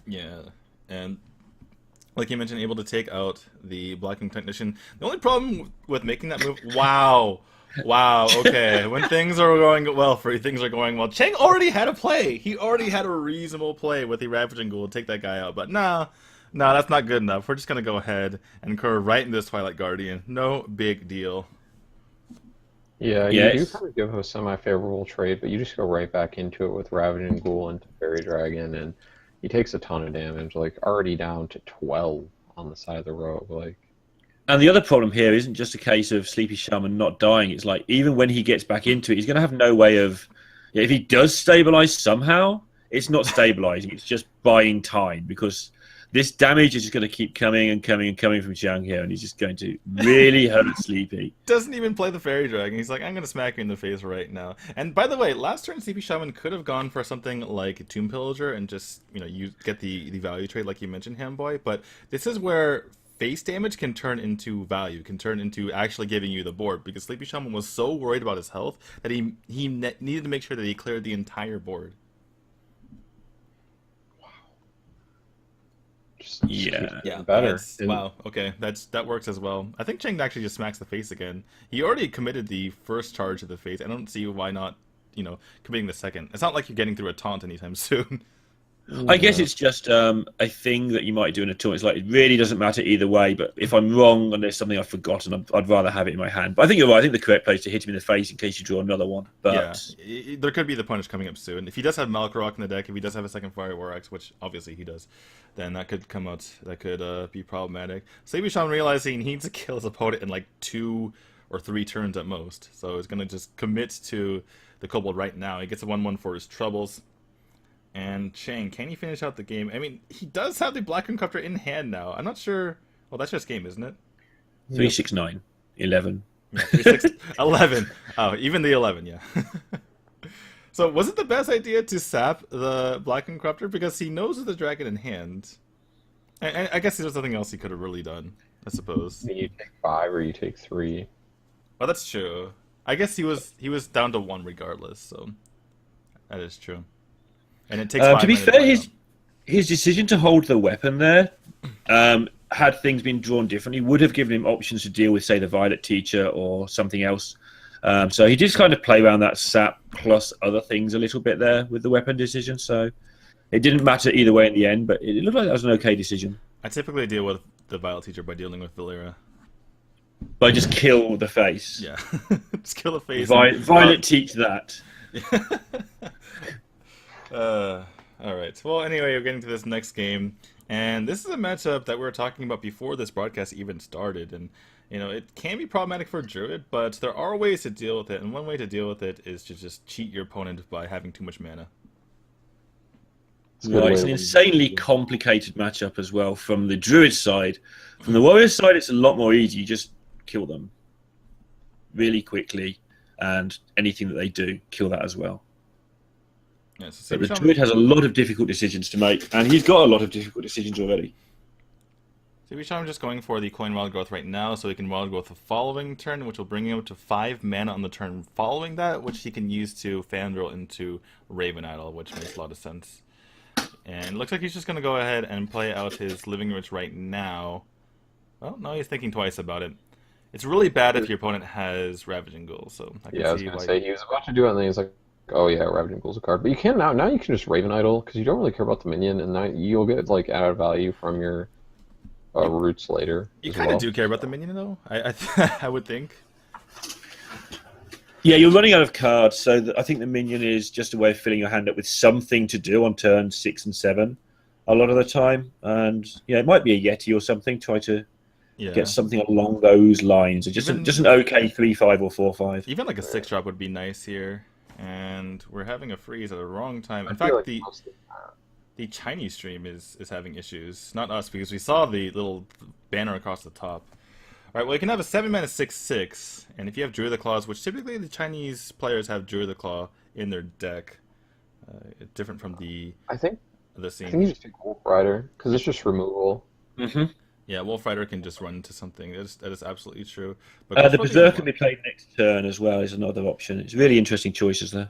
Yeah, and like you mentioned, able to take out the blocking technician. The only problem with making that move, wow, okay, when things are going well for you, things are going well. Cheng already had a play. He already had a reasonable play with the Ravaging Ghoul to take that guy out, but no, that's not good enough. We're just gonna go ahead and curve right into this Twilight Guardian. No big deal. Yeah, you do kind of give a semi-favorable trade, but you just go right back into it with Ravaging Ghoul into Fairy Dragon, and he takes a ton of damage, like already down to 12 on the side of the Rogue. Like, and the other problem here isn't just a case of Sleepy Shaman not dying. It's like even when he gets back into it, he's going to have no way of. If he does stabilize somehow, it's not stabilizing. It's just buying time because this damage is just going to keep coming and coming and coming from Zhang here, and he's just going to really hurt Sleepy. Doesn't even play the Fairy Dragon. He's like, I'm going to smack you in the face right now. And by the way, last turn Sleepy Shaman could have gone for something like Tomb Pillager and just, you get the value trade like you mentioned, Hamboy. But this is where face damage can turn into value, can turn into actually giving you the board, because Sleepy Shaman was so worried about his health that he needed to make sure that he cleared the entire board. Yeah, better. Wow, okay, that works as well. I think Cheng actually just smacks the face again. He already committed the first charge to the face. I don't see why not, committing the second. It's not like you're getting through a taunt anytime soon. I guess it's just a thing that you might do in a taunt. It's like it really doesn't matter either way. But if I'm wrong and there's something I've forgotten, I'd rather have it in my hand. But I think you're right. I think the correct play is to hit him in the face in case you draw another one. But yeah, there could be the punish coming up soon. If he does have Malkorok in the deck, if he does have a second Fire War Axe, which obviously he does, then that could come out. That could be problematic. Sleepy Shaman realizing he needs to kill his opponent in like 2 or 3 turns at most. So he's gonna just commit to the Kobold right now. He gets a 1/1 for his troubles. And Cheng, can he finish out the game? I mean, he does have the Black Encryptor in hand now. I'm not sure. Well, that's just game, isn't it? 3, 6, 9, 11. Yeah, 3, 6, 11. Oh, even the 11, yeah. So, was it the best idea to sap the Black Encryptor? Because he knows with the dragon in hand. And I guess there's nothing else he could have really done, I suppose. You take 5 or you take 3. Well, that's true. I guess he was down to 1 regardless, so that is true. And it takes 5 to be minutes fair, his decision to hold the weapon there had things been drawn differently, would have given him options to deal with, say, the Violet Teacher or something else. So he just kind of play around that sap plus other things a little bit there with the weapon decision. So it didn't matter either way in the end, but it looked like that was an okay decision. I typically deal with the Violet Teacher by dealing with Valera. But just kill the face. Yeah, just kill the face. Violet teach that. All right. Well, anyway, we're getting to this next game, and this is a matchup that we were talking about before this broadcast even started. And you know, it can be problematic for Druid, but there are ways to deal with it, and one way to deal with it is to just cheat your opponent by having too much mana. Right, it's an insanely complicated matchup as well from the Druid side. From the Warrior side, it's a lot more easy. You just kill them really quickly, and anything that they do, kill that as well. Yeah, so but the Druid has a lot of difficult decisions to make, and he's got a lot of difficult decisions already. I'm just going for the coin wild growth right now, so he can wild growth the following turn, which will bring him up to 5 mana on the turn following that, which he can use to Fandral into Raven Idol, which makes a lot of sense. And it looks like he's just going to go ahead and play out his Living Roots right now. Well, no, he's thinking twice about it. It's really bad if your opponent has Ravaging Ghoul, so I can see I was going to say, he was about to do it, and then he's like, oh yeah, Ravaging Ghoul's a card. But you can now you can just Raven Idol, because you don't really care about the minion, and now you'll get like added value from your roots later. You kind of do care about the minion, though, I would think. Yeah, you're running out of cards, so I think the minion is just a way of filling your hand up with something to do on turn 6 and 7 a lot of the time. And yeah, it might be a Yeti or something, try to get something along those lines. Just an okay 3/5 or 4/5. Even like a 6-drop would be nice here. And we're having a freeze at the wrong time. In fact, the Chinese stream is having issues. Not us, because we saw the little banner across the top. Alright, well, you can have a 7-mana 6/6, and if you have Druid the Claws, which typically the Chinese players have Druid the Claw in their deck, different from the scene. I think you just take Wolf Rider, because it's just removal. Mm-hmm. Yeah, Wolf Rider can just run into something. That is absolutely true. But the Berserker can be played next turn as well is another option. It's really interesting choices there.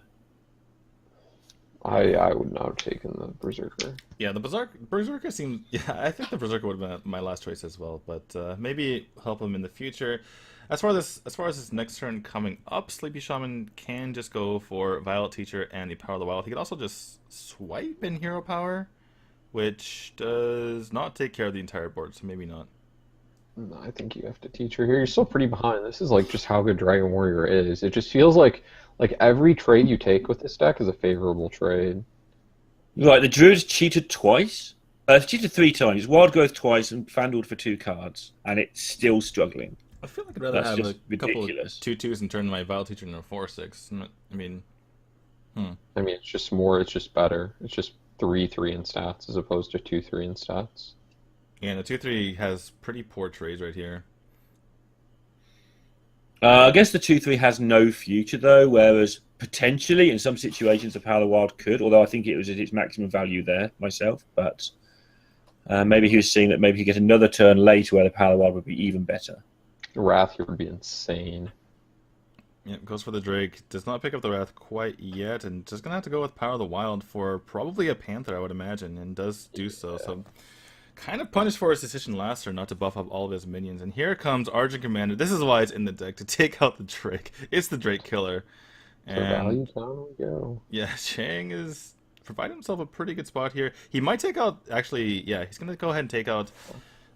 I would not have taken the Berserker. Yeah, the Berserker seems... Yeah, I think the Berserker would have been my last choice as well, but maybe help him in the future. As far as this next turn coming up, Sleepy Shaman can just go for Violet Teacher and the Power of the Wild. He can also just swipe in Hero Power, which does not take care of the entire board, so maybe not. No, I think you have to Teacher here. You're still pretty behind. This is like just how good Dragon Warrior is. It just feels like every trade you take with this deck is a favorable trade. Right, the Druid's cheated twice. It's cheated 3 times. Wild Growth twice and Fandled for 2 cards, and it's still struggling. I feel like I'd rather have a couple of ridiculous. 2/2s and turn my Violet Teacher into a 4/6. I mean, it's just more. It's just better. It's just 3/3 in stats as opposed to 2/3 in stats. Yeah, the 2/3 has pretty poor trades right here. I guess the 2/3 has no future though, whereas potentially in some situations the Power of the Wild could. Although I think it was at its maximum value there myself, but maybe he was seeing that maybe he get another turn later where the Power of the Wild would be even better. Wrath here would be insane. Yeah, goes for the Drake. Does not pick up the Wrath quite yet, and just gonna have to go with Power of the Wild for probably a Panther, I would imagine, and does do so. So, kind of punished for his decision last turn not to buff up all of his minions. And here comes Argent Commander. This is why it's in the deck, to take out the Drake. It's the Drake killer. So value down we go. Yeah, Chang is providing himself a pretty good spot here. He might take out, actually, yeah, he's gonna go ahead and take out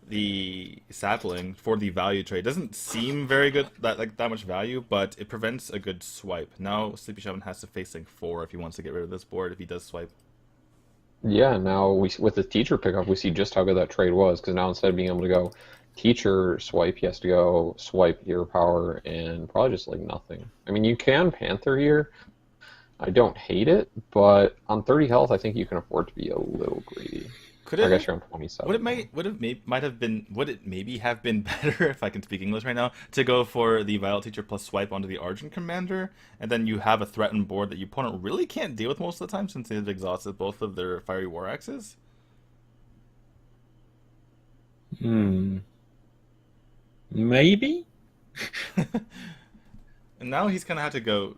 the Sapling for the value trade. Doesn't seem very good, that much value, but it prevents a good swipe. Now Sleepy Shaman has to face Sync 4 if he wants to get rid of this board, if he does swipe. Yeah, now with the Teacher pickup, we see just how good that trade was, because now instead of being able to go Teacher swipe, he has to go swipe Hero Power and probably just like nothing. I mean, you can Panther here. I don't hate it, but on 30 health, I think you can afford to be a little greedy. Could it? I guess you're on 27. Would it maybe have been better, if I can speak English right now, to go for the Violet Teacher plus swipe onto the Argent Commander, and then you have a threatened board that your opponent really can't deal with most of the time since they've exhausted both of their Fiery War Axes? Maybe? And now he's gonna have to go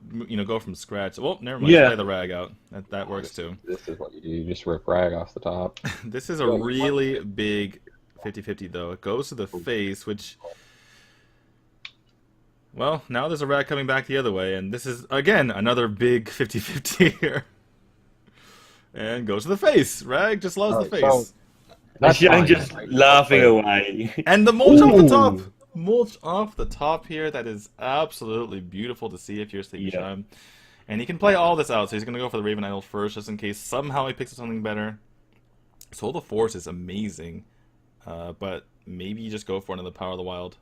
from scratch. Well, never mind. Play the Rag out. That works too. This is what you do. You just rip Rag off the top. This is a really big 50-50 though. It goes to the face, which... Well, now there's a rag coming back the other way, and this is, again, another big 50-50 here. And goes to the face. Rag just loves the face. So that's Young fine, just right? laughing away. And the mulch off the top. Mulch off the top here. That is absolutely beautiful to see if you're Sleepy Shime. And he can play all this out, so he's going to go for the Raven Idol first, just in case somehow he picks up something better. Soul of Force is amazing, but maybe you just go for another Power of the Wild.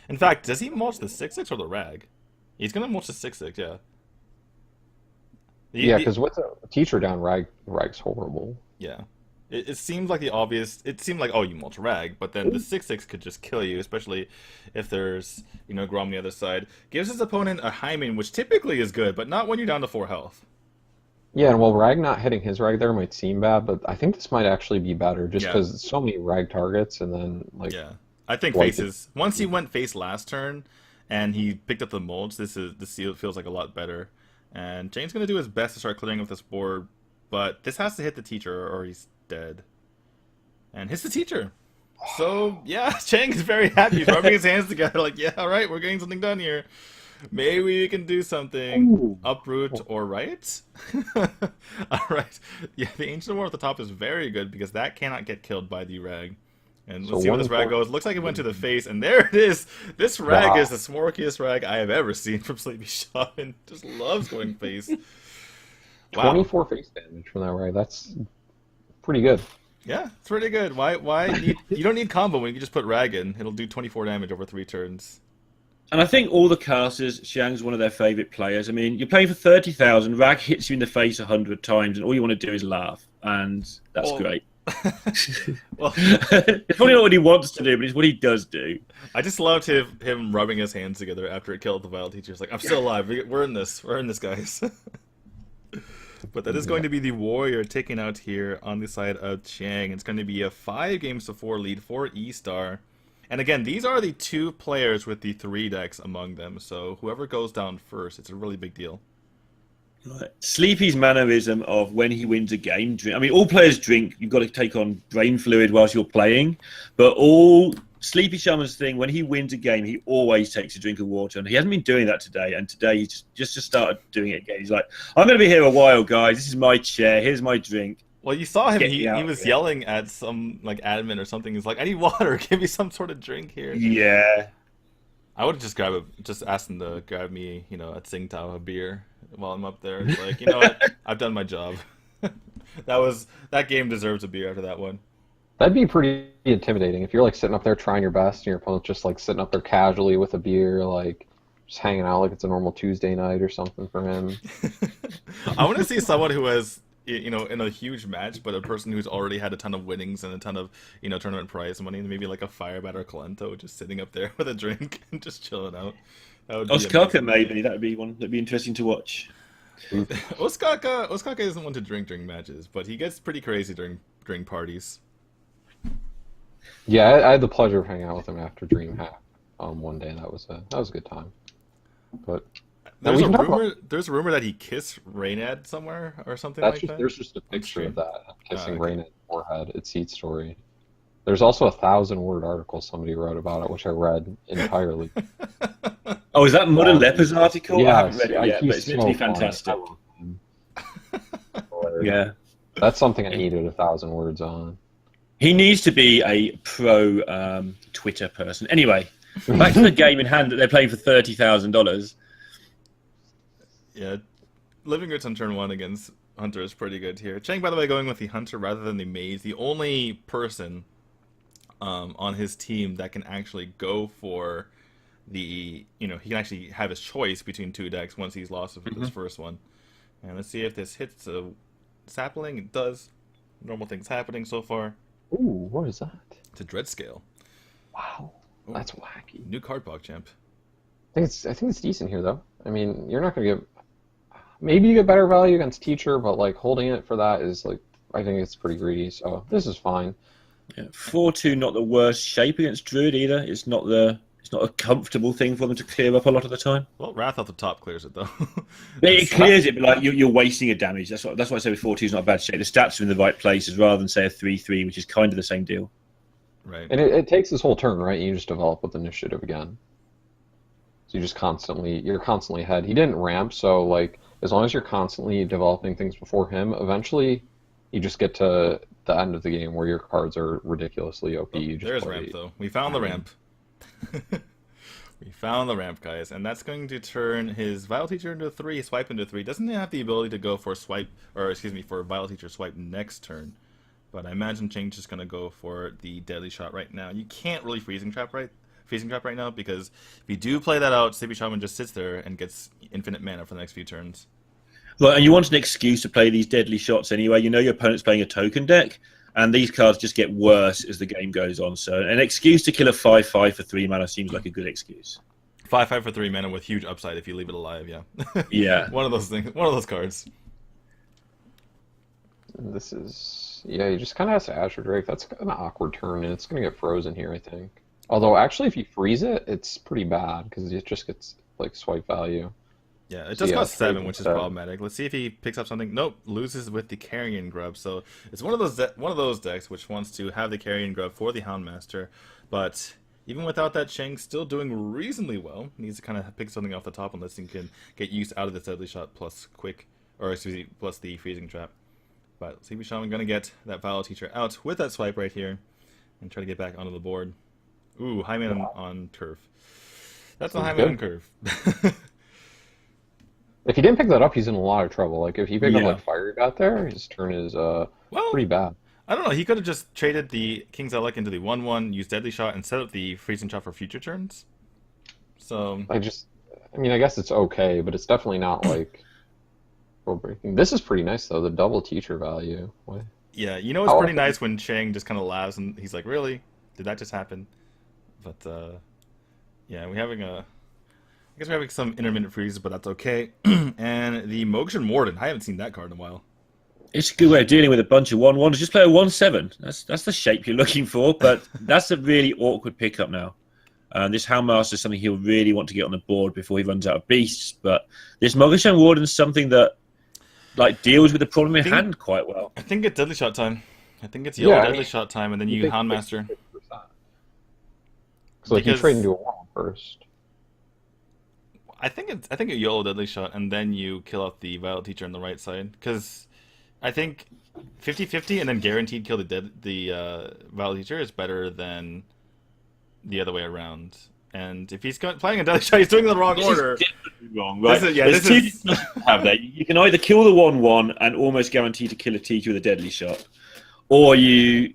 In fact, does he mulch the 6/6 or the Rag? He's going to mulch the 6/6, yeah. Yeah, because with a teacher down, Rag's horrible. Yeah. It seems like the obvious... It seemed like, oh, you mulch Rag, but then the 6/6 could just kill you, especially if there's, you know, Grom on the other side. Gives his opponent a Hymen, which typically is good, but not when you're down to 4 health. Yeah, and while Rag not hitting his Rag there might seem bad, but I think this might actually be better, just because so many Rag targets, and then, like... Yeah. I think faces... Once he went face last turn, and he picked up the mulch, this feels like a lot better. And Jane's going to do his best to start clearing up this board, but this has to hit the teacher or he's dead. And hits the teacher. So, yeah, Chang is very happy. He's rubbing his hands together like, yeah, all right, we're getting something done here. Maybe we can do something. Ooh. Uproot or right? All right. Yeah, the Ancient War at the top is very good because that cannot get killed by the Rag. And let's see where this Rag goes. Looks like it went to the face, and there it is. This Rag is the smorkiest Rag I have ever seen from Sleepy Shime. Just loves going face. Wow. 24 face damage from that Rag. That's pretty good. Yeah, it's pretty good. Why you don't need combo when you can just put Rag in. It'll do 24 damage over 3 turns. And I think all the casters, Xiang's one of their favourite players. I mean, you're playing for 30,000, Rag hits you in the face 100 times, and all you want to do is laugh. And that's great. Well, it's probably not what he wants to do, but it's what he does do. I just loved him rubbing his hands together after it killed the Wild Teacher. It's like, I'm still alive. We're in this. We're in this, guys. But that is going to be the Warrior taking out here on the side of Chang. It's going to be a 5-4 lead for E-Star. And again, these are the 2 players with the 3 decks among them. So whoever goes down first, it's a really big deal. Right. Sleepy's mannerism of when he wins a game. I mean, all players drink. You've got to take on brain fluid whilst you're playing. But all Sleepy Shaman's thing, when he wins a game, he always takes a drink of water. And he hasn't been doing that today. And today he just started doing it again. He's like, I'm going to be here a while, guys. This is my chair. Here's my drink. Well, you saw him. He was yelling at some like admin or something. He's like, I need water. Give me some sort of drink here. Yeah. I would just just ask him to grab me, you know, at Tsingtao a beer while I'm up there. It's like, you know what? I've done my job. That game deserves a beer after that one. That'd be pretty intimidating if you're like sitting up there trying your best, and your opponent's just like sitting up there casually with a beer, like just hanging out like it's a normal Tuesday night or something for him. I want to see someone who has, you know, in a huge match, but a person who's already had a ton of winnings and a ton of, you know, tournament prize money, maybe like a Firebat or Kalento just sitting up there with a drink and just chilling out. Osaka, maybe. That'd be one that'd be interesting to watch. Osaka isn't one to drink during matches, but he gets pretty crazy during parties. Yeah, I had the pleasure of hanging out with him after DreamHack one day. That was a good time. But there's a rumor that he kissed Raynad somewhere or something like that. There's just a picture of that kissing Raynad's forehead. It's Seed Story. There's also a 1,000-word article somebody wrote about it, which I read entirely. Oh, is that Modern Leper's article? Yeah, I haven't read it yet, but it's meant to be fantastic. Yeah. That's something I needed 1,000 words on. He needs to be a pro Twitter person. Anyway, back to the game in hand that they're playing for $30,000. Yeah, Living Roots on turn 1 against Hunter is pretty good here. Chang, by the way, going with the Hunter rather than the Mage. The only person on his team that can actually go for the, you know, he can actually have his choice between 2 decks once he's lost this first one. And let's see if this hits a sapling. It does. Normal things happening so far. Ooh, what is that? It's a Dread Scale. Wow, that's wacky. New card block, champ. I think it's decent here though. I mean, you're not gonna get. Maybe you get better value against Teacher, but like holding it for that is like, I think it's pretty greedy. So this is fine. Yeah, 4-2, not the worst shape against Druid either. It's not a comfortable thing for them to clear up a lot of the time. Well, Wrath off the top clears it though. It clears it, but like you're wasting a damage. That's why I say with 4-2 is not a bad shape. The stats are in the right places rather than say a 3-3, which is kind of the same deal. Right. And it takes this whole turn, right? You just develop with initiative again. So you're constantly ahead. He didn't ramp, so like as long as you're constantly developing things before him, eventually you just get to the end of the game where your cards are ridiculously OP. You just There's play. ramp though. We found the ramp. We found the ramp, guys, and that's going to turn his Vile Teacher into a 3, swipe into 3. Doesn't have the ability to go for swipe, or excuse me, for Vile Teacher swipe next turn. But I imagine Chang's just gonna go for the Deadly Shot right now. You can't really freezing trap right now because if you do play that out, Sleepy Shaman just sits there and gets infinite mana for the next few turns. Well, and you want an excuse to play these deadly shots anyway. You know your opponent's playing a token deck, and these cards just get worse as the game goes on. So an excuse to kill a 5/5 for 3 mana seems like a good excuse. 5/5 for 3 mana with huge upside if you leave it alive. Yeah. Yeah. One of those things. One of those cards. This is he just kind of has to Azure Drake. That's an awkward turn, and it's gonna get frozen here, I think. Although actually, if you freeze it, it's pretty bad because it just gets like swipe value. Yeah, it does cost 7, which is 7. problematic. Let's see if he picks up something. Nope, loses with the Carrion Grub. So it's one of those decks which wants to have the Carrion Grub for the Houndmaster, but even without that, Chang's still doing reasonably well. He needs to kind of pick something off the top unless he can get use out of the Deadly Shot plus quick, or excuse me, plus the Freezing Trap. But Sleepy Shaman gonna get that Vile Teacher out with that swipe right here and try to get back onto the board. Ooh, high man on curve. That's a high man on curve. If he didn't pick that up, he's in a lot of trouble. Like if he picked up Yeah. like Fire God there, his turn is pretty bad. I don't know. He could have just traded the King's Outlook into the 1/1, used Deadly Shot, and set up the Freezing Shot for future turns. So I guess it's okay, but it's definitely not like world breaking. This is pretty nice though. The double teacher value. What? yeah, you know it's pretty nice when Chang just kind of laughs and he's like, "Really? Did that just happen?" But yeah, I guess we're having some intermittent freezes, but that's okay. And the Mokshan Warden, I haven't seen that card in a while. It's a good way of dealing with a bunch of 1/1s. Just play a 1/7. That's the shape you're looking for, but that's a really awkward pickup now. This Houndmaster is something he'll really want to get on the board before he runs out of beasts. But this Mokshan Warden is something that deals with the problem in hand quite well. I think it's Deadly Shot time. I think it's yellow Deadly Shot time, and then you Houndmaster. So like you trade into a 1 first. I think a yellow Deadly Shot, and then you kill off the Vile Teacher on the right side. Because I think 50-50 and then guaranteed kill the Vile Teacher is better than the other way around. And if he's playing a Deadly Shot, he's doing it in the wrong order. Definitely wrong, right? This is have that. You can either kill the 1/1 and almost guarantee to kill a teacher with a Deadly Shot, or you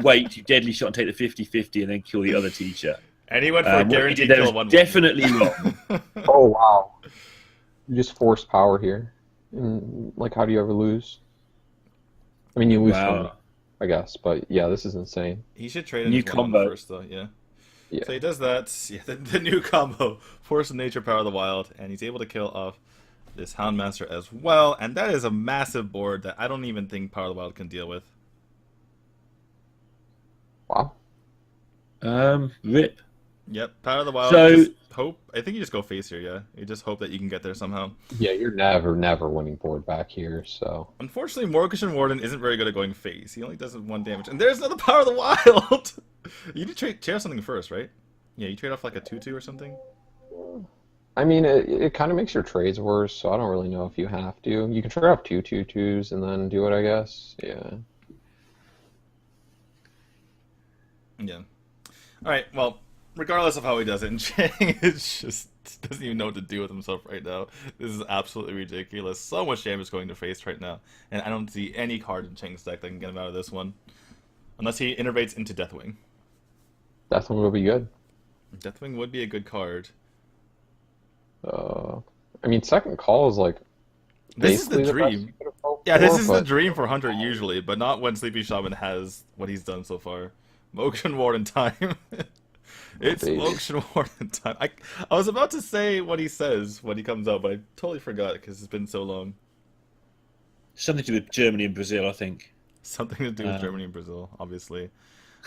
wait, you Deadly Shot and take the 50-50 and then kill the other teacher. And he went for a guaranteed kill 1/1. Definitely wrong. Oh wow! You just force power here. And, like, how do you ever lose? I mean, you lose some, I guess, but yeah, this is insane. He should trade in New his combo first, though. Yeah. Yeah. So he does that. Yeah, the new combo, Force of Nature, Power of the Wild, and he's able to kill off this Houndmaster as well. And that is a massive board that I don't even think Power of the Wild can deal with. Wow. Rip. Yep, Power of the Wild. So- just hope. I think you just go face here. Yeah, you just hope that you can get there somehow. Yeah, you're never winning board back here. So Unfortunately, Morcushion Warden isn't very good at going face. He only does 1 damage, and there's another Power of the Wild. You need to trade off something first, right? Yeah, you trade off like a 2/2 or something. I mean, it kind of makes your trades worse. So I don't really know if you have to. You can trade off 2/2/2s and then do it, I guess. Yeah. Yeah. All right. Well, regardless of how he does it, Chang is just doesn't even know what to do with himself right now. This is absolutely ridiculous. So much damage going to face right now, and I don't see any card in Chang's deck that can get him out of this one, unless he innervates into Deathwing. Deathwing will be good. Deathwing would be a good card. I mean, second call is like This is the basically best dream. you could have hoped Yeah, this for, is the but- dream for Hunter usually, but not when Sleepy Shaman has what he's done so far. Mokshan Warden time. It's baby. Mokshan Warden time. I was about to say what he says when he comes out, but I totally forgot because it's been so long. Something to do with Germany and Brazil, I think. Something to do with Germany and Brazil, obviously.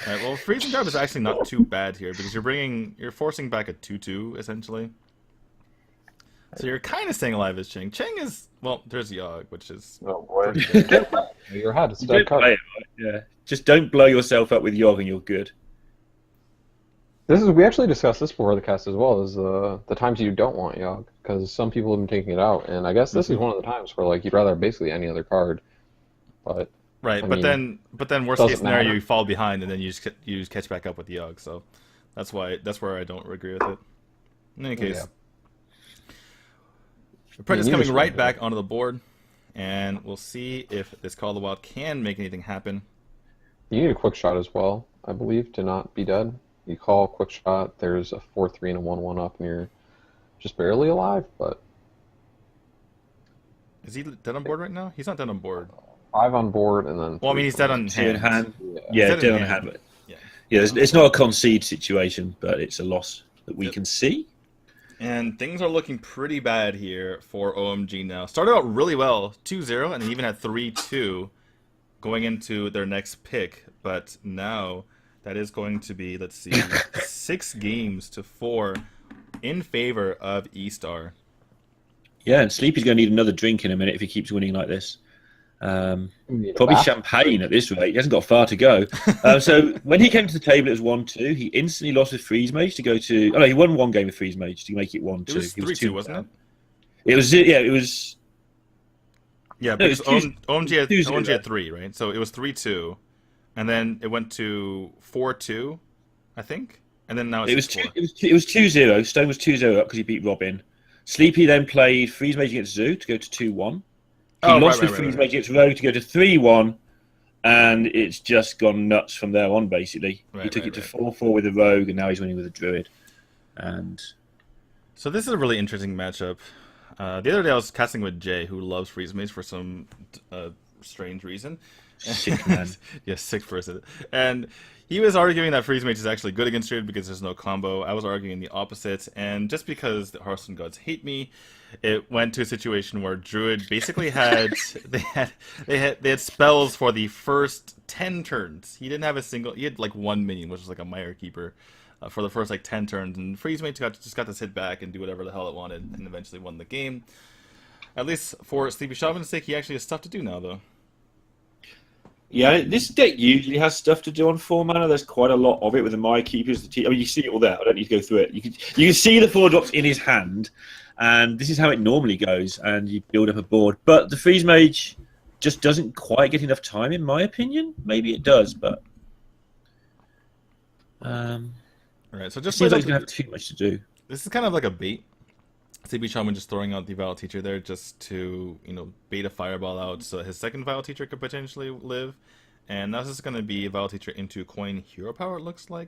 Alright, well, Freezing Trap is actually not too bad here because you're forcing back a 2/2 essentially. So you're kind of staying alive as Chang. Chang is, well, there's Yogg, which is Oh boy. pretty good. You're ahead. It's You dead did cut. play it, right? Yeah. Just don't blow yourself up with Yogg and you're good. We actually discussed this before the cast as well, is the times you don't want Yogg, because some people have been taking it out, and I guess this is one of the times where like you'd rather have basically any other card. But Right, I but mean, then worst case doesn't scenario, matter. you fall behind and then you just catch back up with Yogg. So that's where I don't agree with it. In any case, Apprentice you coming just right want back onto the board, and we'll see if this Call of the Wild can make anything happen. you need a quick shot as well, I believe, to not be dead. You call quick shot, there's a 4/3 and a 1/1 up, and you're just barely alive. But Is he dead on board right now? He's not dead on board. 5 on board, and then. Well, I mean, he's dead on Two in hand. hand. Yeah. Yeah, Dead in dead on hand. hand. Yeah. Yeah, it's not a concede situation, but it's a loss that we can see. And things are looking pretty bad here for OMG now. Started out really well, 2-0, and they even had 3-2 going into their next pick. But now that is going to be, let's see, 6 games to 4 in favor of E-Star. Yeah, and Sleepy's going to need another drink in a minute if he keeps winning like this. Need a Probably bath. champagne at this rate. He hasn't got far to go. So when he came to the table, it was 1-2. He instantly lost with Freeze Mage to go to. Oh no, he won one game with Freeze Mage to make it 1-2. It was He 3-2, wasn't it? It was. Yeah, it was. Yeah, No, it because was OMG had 2-0. 3, right? So it was 3-2, and then it went to 4-2, I think, and then now it's 4. It was 2-0. Stone was 2-0 up because he beat Robin. Sleepy then played Freeze Mage against Zoo to go to 2-1. He lost with Freeze Mage against Rogue to go to 3-1, and it's just gone nuts from there on, basically. He took it to 4-4 with the Rogue, and now he's winning with a Druid. And So this is a really interesting matchup. The other day I was casting with Jay, who loves Freeze Mage for some strange reason. sick man. Yeah, sick person. And he was arguing that Freeze Mage is actually good against Druid because there's no combo. I was arguing the opposite, and just because the Hearthstone gods hate me, it went to a situation where Druid basically had they had spells for the first 10 turns. He didn't have a single. He had like one minion, which was like a Mire Keeper, for the first like 10 turns, and Freeze Mage just got to sit back and do whatever the hell it wanted, and eventually won the game. At least for Sleepy Shaman's sake, he actually has stuff to do now, though. Yeah, this deck usually has stuff to do on 4 mana. There's quite a lot of it with the Mire Keepers. I mean, you see it all there. I don't need to go through it. You can see the 4 drops in his hand, and this is how it normally goes, and you build up a board. But the Freeze Mage just doesn't quite get enough time, in my opinion. Maybe it does, but All right, so it just seems play like he's going to have too much to do. This is kind of like a bait. Sleepy Shaman just throwing out the Vile Teacher there just to, bait a Fireball out so his second Vile Teacher could potentially live. And now this is going to be a Vile Teacher into Coin Hero Power, it looks like.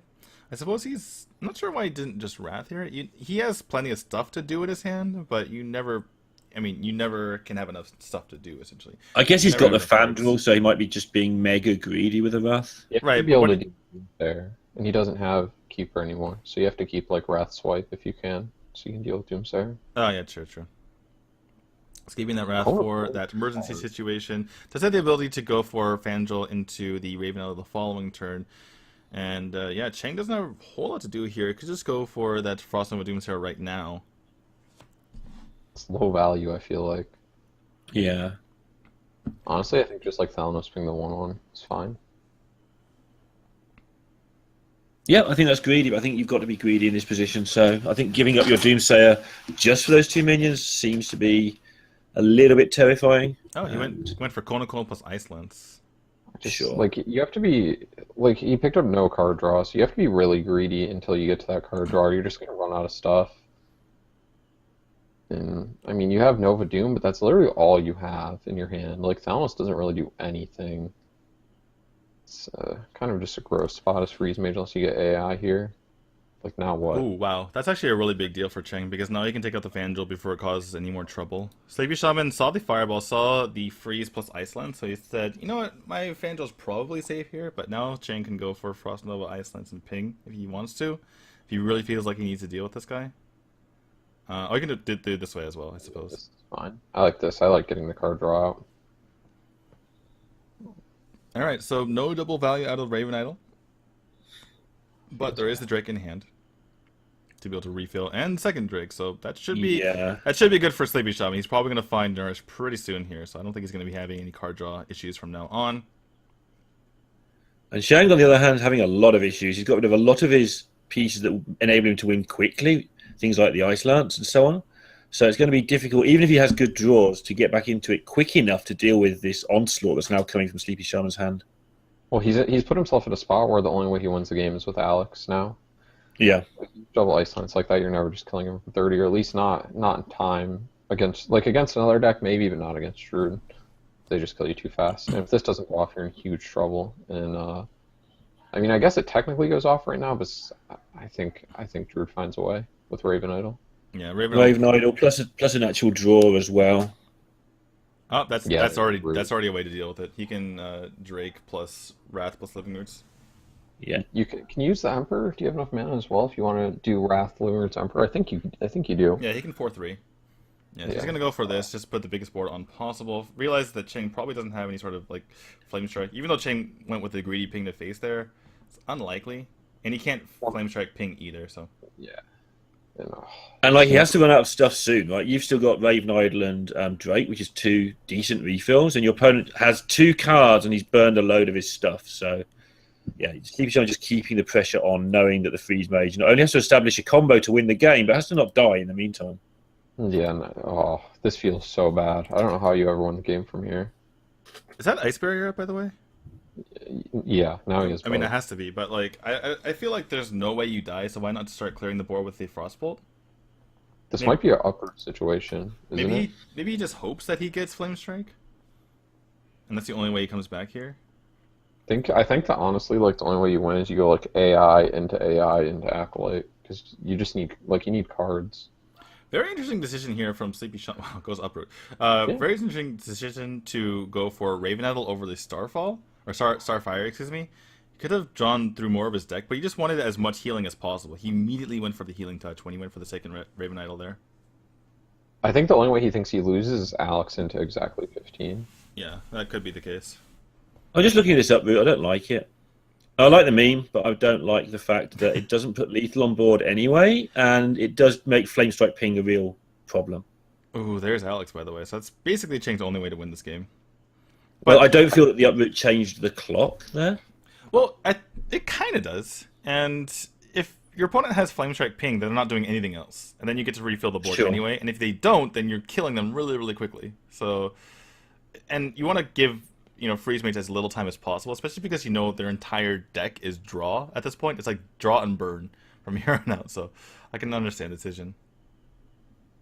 I suppose I'm not sure why he didn't just Wrath here. He has plenty of stuff to do with his hand, but you never can have enough stuff to do, essentially. I guess he's Never got the have enough cards. Fandral, so he might be just being mega greedy with the Wrath. You have Right, to be able but to do there, and he doesn't have Keeper anymore, so you have to keep like Wrath Swipe if you can, so you can deal with Doomsayer. Oh, yeah, true. It's keeping that Wrath Oh, for that emergency situation. Does have the ability to go for Fangel into the Raven out of the following turn. And, yeah, Chang doesn't have a whole lot to do here. He could just go for that Frost Nova Doomsayer right now. It's low value, I feel like. Yeah. Honestly, I think just like Thalanos being the 1/1 is fine. Yeah, I think that's greedy, but I think you've got to be greedy in this position. So I think giving up your Doomsayer just for those 2 minions seems to be a little bit terrifying. Oh, he went for Konakon plus Icelands. Just, Sure. Like, you have to be, like, he picked up no card draw, so you have to be really greedy until you get to that card draw, or you're just going to run out of stuff. And, I mean, you have Nova Doom, but that's literally all you have in your hand. Like, Thalanos doesn't really do anything. It's kind of just a gross spot as Freeze Mage unless you get AI here. Like, now what? Ooh, wow. That's actually a really big deal for Cheng, because now he can take out the Fangel before it causes any more trouble. Sleepy Shaman saw the Fireball, saw the Freeze plus Iceland, so he said, you know what, my Fangel's probably safe here, but now Cheng can go for Frost Nova, Icelands, and Ping if he wants to. If he really feels like he needs to deal with this guy. Or you can do it this way as well, I suppose. This is fine. I like this. I like getting the card draw out. Alright, so no double value out of Raven Idol. But there is the Drake in hand to be able to refill, and second Drake, so that should be good for Sleepy Shaman. He's probably going to find Nourish pretty soon here, so I don't think he's going to be having any card draw issues from now on. And Shang, on the other hand, is having a lot of issues. He's got rid of a lot of his pieces that will enable him to win quickly, things like the Ice Lance and so on. So it's going to be difficult, even if he has good draws, to get back into it quick enough to deal with this onslaught that's now coming from Sleepy Shaman's hand. Well, he's put himself in a spot where the only way he wins the game is with Alex now. Yeah. Like, double Ice Lance like that, you're never just killing him for 30, or at least not in time. Against another deck, maybe, but not against Druid. They just kill you too fast. And if this doesn't go off, you're in huge trouble. And I mean, I guess it technically goes off right now, but I think Druid finds a way with Raven Idol. Yeah, Raven Idol plus an actual draw as well. Oh, that's already a way to deal with it. He can Drake plus Wrath plus Living Roots. Yeah. You can you use the Emperor? Do you have enough mana as well if you want to do Wrath, Living Roots, Emperor? I think you do. Yeah, he can 4/3. Yeah, he's gonna go for this. Just put the biggest board on possible. Realize that Cheng probably doesn't have any sort of like Flame Strike. Even though Cheng went with the greedy ping to face there, it's unlikely, and he can't Flame Strike ping either. So Yeah. And like he has to run out of stuff soon. Like you've still got Raven Idol and Drake, which is 2 decent refills, and your opponent has 2 cards and he's burned a load of his stuff. So yeah, Sleepy Shaman just keeping the pressure on, knowing that the Freeze Mage not only has to establish a combo to win the game, but has to not die in the meantime. Yeah. Oh, this feels so bad. I don't know how you ever won the game from here. is that Ice Barrier up, by the way? Yeah, now he is. I mean, it has to be, but like I feel like there's no way you die. So why not start clearing the board with the Frostbolt? This might be an upper situation, isn't it? Maybe he just hopes that he gets Flame Strike, and that's the only way he comes back here. I think that honestly, like the only way you win is you go like AI into Acolyte, because you just need you need cards. Very interesting decision here from Sleepy Shaman. Wow, goes uproot. Very interesting decision to go for Raven Idol over the Starfall or Starfire. Excuse me. He could have drawn through more of his deck, but he just wanted as much healing as possible. He immediately went for the Healing Touch when he went for the second Raven Idol there. I think the only way he thinks he loses is Alex into exactly 15. Yeah, that could be the case. I'm just looking at this uproot. I don't like it. I like the meme, but I don't like the fact that it doesn't put lethal on board anyway, and it does make Flame Strike ping a real problem. Ooh, there's Alex, by the way. So that's basically changed the only way to win this game. But I don't feel that the uproot changed the clock there. Well, it kind of does. And if your opponent has Flame Strike ping, they're not doing anything else. And then you get to refill the board anyway. And if they don't, then you're killing them really, really quickly. So, and you want to give Freeze Mates as little time as possible, especially because their entire deck is draw at this point. It's like draw and burn from here on out, so I can understand the decision.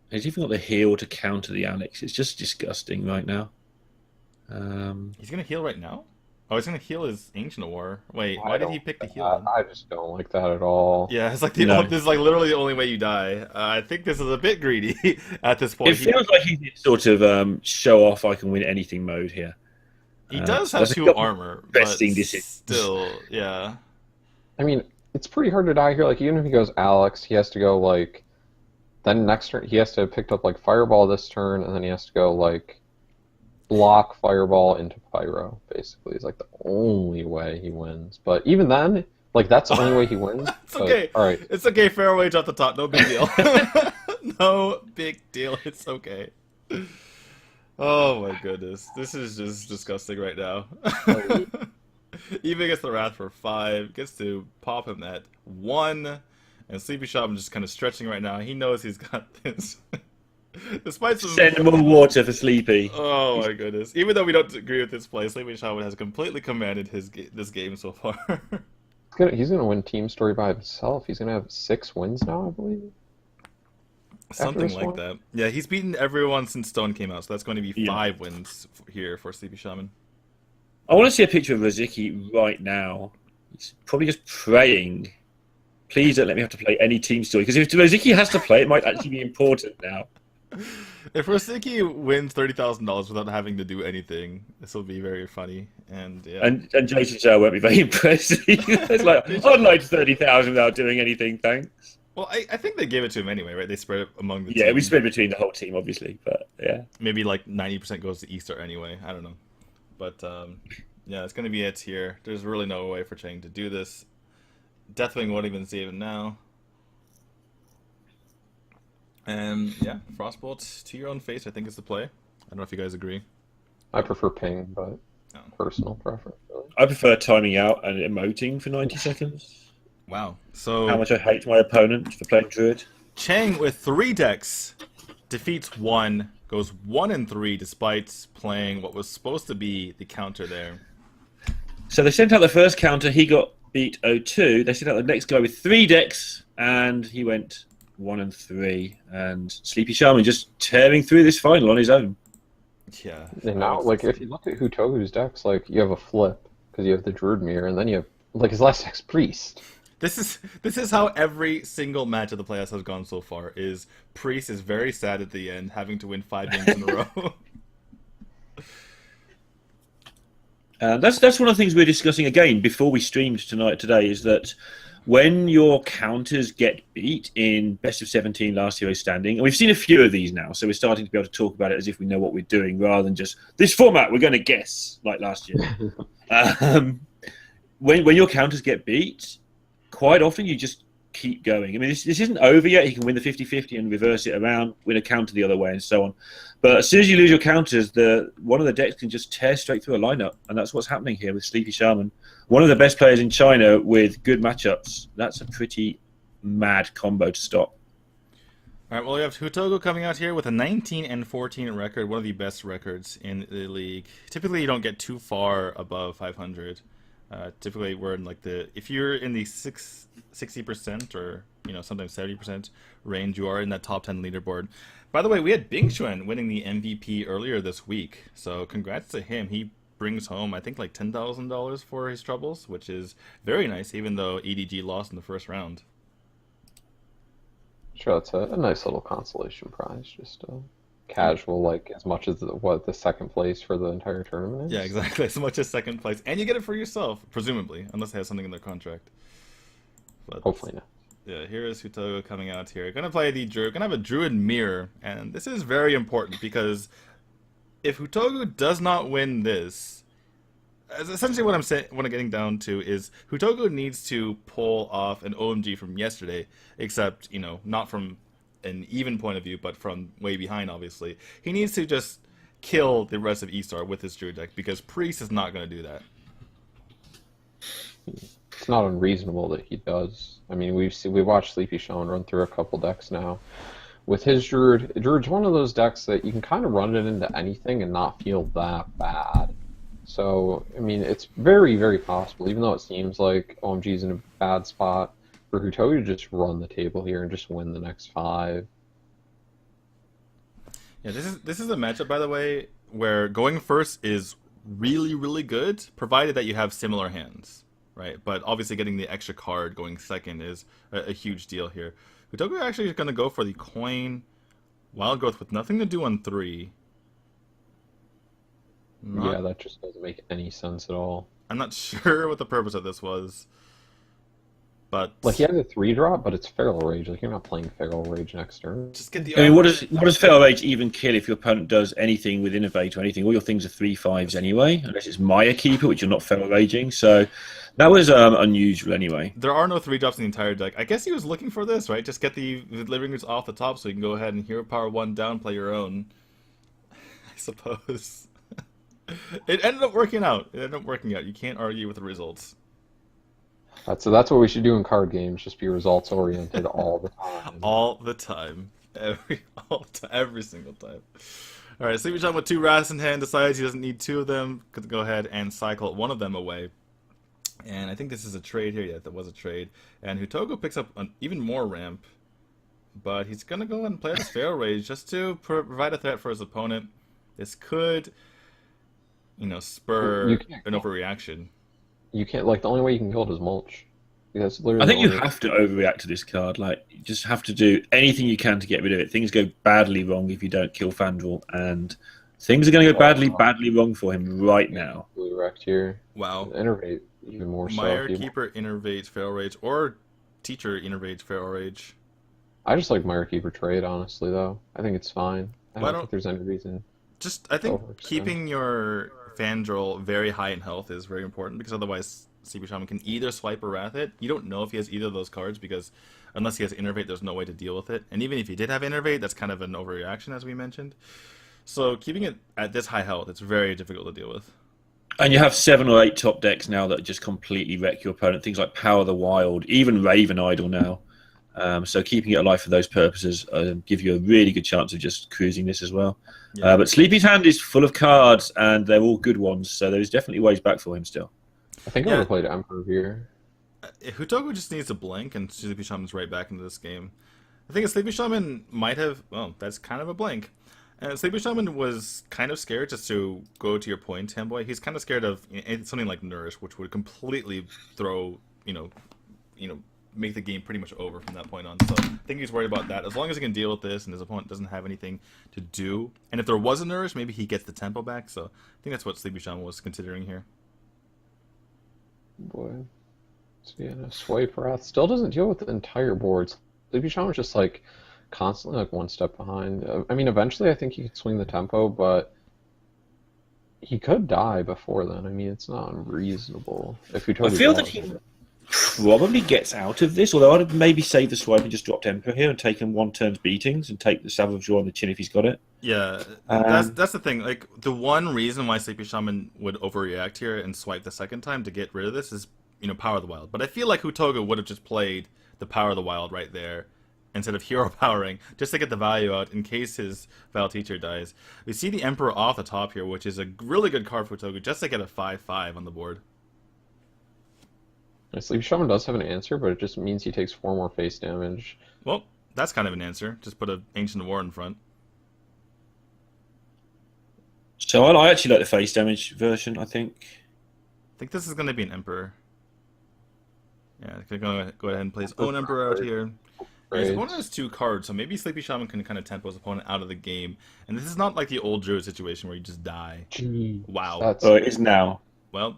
He's even got the heal to counter the Alex. It's just disgusting right now. He's going to heal right now? Oh, he's going to heal his Ancient War. Wait, why did he pick the heal? I just don't like that at all. Yeah, it's like this is like literally the only way you die. I think this is a bit greedy at this point. It feels like he's in sort of show off I can win anything mode here. He does have 2 armor, but still, yeah. I mean, it's pretty hard to die here. Like, even if he goes Alex, he has to go, then next turn, he has to have picked up, Fireball this turn, and then he has to go, block Fireball into Pyro, basically. It's, the only way he wins. But even then, that's the only way he wins. It's okay. All right. It's okay, fair wage off the top. No big deal. No big deal. It's okay. Oh my goodness, this is just disgusting right now. Even gets the Wrath for 5, gets to pop him at 1, and Sleepy Shaman just kind of stretching right now. He knows he's got this. Despite some... Send more water for Sleepy. Oh my goodness. Even though we don't agree with this play, Sleepy Shaman has completely commanded this game so far. He's gonna win Team Story by himself. He's gonna have 6 wins now, I believe. Something like that. Yeah, he's beaten everyone since Stone came out, so that's going to be 5 wins here for Sleepy Shaman. I want to see a picture of Rosicky right now. He's probably just praying. Please don't let me have to play any Team Story, because if Rosicky has to play, it might actually be important now. If Rosicky wins $30,000 without having to do anything, this will be very funny. And yeah. And Jason Joe won't be very impressed. It's like, I'd like 30,000 without doing anything, thanks. Well, I think they gave it to him anyway, right? They spread it among the team. Yeah, we spread between the whole team, obviously, but yeah. Maybe 90% goes to Easter anyway. I don't know. But yeah, it's going to be it here. There's really no way for Cheng to do this. Deathwing won't even save him now. And yeah, Frostbolt to your own face, I think is the play. I don't know if you guys agree. I prefer ping, but personal preference, really. I prefer timing out and emoting for 90 seconds. Wow. So How much I hate my opponent for playing Druid. Chang with 3 decks defeats 1, goes 1-3 despite playing what was supposed to be the counter there. So they sent out the first counter, he got beat 0-2. They sent out the next guy with 3 decks, and he went 1-3. And Sleepy Shaman just tearing through this final on his own. Yeah. And now, like, if you look at Hutogu's decks, like, you have a flip, because you have the Druid Mirror, and then you have, like, his last deck's Priest. This is how every single match of the playoffs has gone so far. Is Priest is very sad at the end, having to win 5 games in a row. That's one of the things we're discussing again before we streamed today. Is that when your counters get beat in best of 17 last hero standing, and we've seen a few of these now, so we're starting to be able to talk about it as if we know what we're doing, rather than just this format we're going to guess like last year. When your counters get beat, quite often you just keep going. I mean, this isn't over yet. He can win the 50-50 and reverse it around, win a counter the other way, and so on. But as soon as you lose your counters, one of the decks can just tear straight through a lineup, and that's what's happening here with Sleepy Shaman. One of the best players in China with good matchups. That's a pretty mad combo to stop. All right, well, we have Hutogo coming out here with a 19-14 record, one of the best records in the league. Typically, you don't get too far above 500. Typically, we're in like if you're in the 60% or sometimes 70% range, you are in that top 10 leaderboard. By the way, we had Bing Xuan winning the MVP earlier this week, so congrats to him. He brings home, I think, like $10,000 for his troubles, which is very nice, even though EDG lost in the first round. Sure, it's a nice little consolation prize, just casual, like as much as the second place for the entire tournament is. Yeah, exactly, as much as second place, and you get it for yourself, presumably, unless they have something in their contract. But, hopefully not. Yeah, here is Hutogo coming out here. Gonna play the Druid. Gonna have a Druid Mirror, and this is very important because if Hutogo does not win this, essentially what I'm getting down to is Hutogo needs to pull off an OMG from yesterday, except not from an even point of view, but from way behind. Obviously, he needs to just kill the rest of E-Star with his Druid deck because Priest is not going to do that. It's not unreasonable that he does. I mean, we watched Sleepy Shaman run through a couple decks now. With his Druid's one of those decks that you can kind of run it into anything and not feel that bad. So, I mean, it's very, very possible, even though it seems like OMG's in a bad spot, for Hutogo to just run the table here and just win the next 5. Yeah, this is a matchup, by the way, where going first is really, really good, provided that you have similar hands, right? But obviously getting the extra card going second is a huge deal here. Hutogo actually is going to go for the coin Wild Growth with nothing to do on 3. Yeah, that just doesn't make any sense at all. I'm not sure what the purpose of this was, but like he has a 3-drop, but it's Feral Rage. Like you're not playing Feral Rage next turn. Just get the. I mean, what does Feral Rage even kill if your opponent does anything with Innovate or anything? All your things are 3/5s anyway, unless it's Maya Keeper, which you're not Feral Raging. So that was unusual anyway. There are no 3-drops in the entire deck. I guess he was looking for this, right? Just get the Living Roots off the top so you can go ahead and Hero Power 1 down, play your own. I suppose. It ended up working out. You can't argue with the results. That's what we should do in card games. Just be results oriented all the time. All the time. Every single time. All right, Sleepy Shaman with 2 Wraths in hand decides he doesn't need 2 of them. Could go ahead and cycle one of them away. And I think this is a trade here. Yeah, that was a trade. And Hutogo picks up an even more ramp. But he's going to go ahead and play this Feral Rage just to provide a threat for his opponent. This could, spur an overreaction. You can't, like, the only way you can kill it is mulch. That's literally I think you have to overreact to this card. Like, you just have to do anything you can to get rid of it. Things go badly wrong if you don't kill Fandral, and things are going to go badly wrong for him right now. Wrecked here. Wow. Innervate even more so. Mire Keeper innervates Feral Rage, or Teacher innervates Feral Rage. I just like Mire Keeper trade, honestly, though. I think it's fine. I don't think there's any reason. I think keeping your Fandral very high in health is very important, because otherwise Sleepy Shaman can either swipe or wrath it. You don't know if he has either of those cards, because unless he has Innervate, there's no way to deal with it. And even if he did have Innervate, that's kind of an overreaction, as we mentioned. So keeping it at this high health, it's very difficult to deal with. And you have 7 or 8 top decks now that just completely wreck your opponent. Things like Power of the Wild, even Raven Idol now. So keeping it alive for those purposes give you a really good chance of just cruising this as well. Yeah. But Sleepy's hand is full of cards, and they're all good ones. So there's definitely ways back for him still. I think I would have played Emperor here. Hutoku just needs to blink, and Sleepy Shaman's right back into this game. I think Sleepy Shaman might have... Well, that's kind of a blink. Sleepy Shaman was kind of scared, just to go to your point, Hamboy. He's kind of scared of something like Nourish, which would completely throw, make the game pretty much over from that point on. So I think he's worried about that. As long as he can deal with this and his opponent doesn't have anything to do. And if there was a Nourish, maybe he gets the tempo back. So I think that's what Sleepy Shaman was considering here. Boy. So yeah, no, Swipe Wrath still doesn't deal with the entire board. Sleepy Shaman's just like constantly like one step behind. I mean, eventually I think he could swing the tempo, but he could die before then. I mean, it's not unreasonable. If you I feel that he probably gets out of this, although I'd maybe save the swipe and just drop Emperor here and take him 1 turn's beatings and take the Savage Draw on the chin if he's got it. Yeah, that's the thing. Like, the one reason why Sleepy Shaman would overreact here and swipe the second time to get rid of this is, Power of the Wild. But I feel like Hutoga would have just played the Power of the Wild right there instead of hero powering, just to get the value out in case his Val Teacher dies. We see the Emperor off the top here, which is a really good card for Hutoga, just to get a 5/5 on the board. Sleepy Shaman does have an answer, but it just means he takes 4 more face damage. Well, that's kind of an answer. Just put an Ancient War in front. So I actually like the face damage version, I think. I think this is going to be an Emperor. Yeah, go ahead and play his own Emperor out here. And his opponent has 2 cards, so maybe Sleepy Shaman can kind of tempo his opponent out of the game. And this is not like the old Druid situation where you just die. Jeez, wow. Oh, it is now. Well,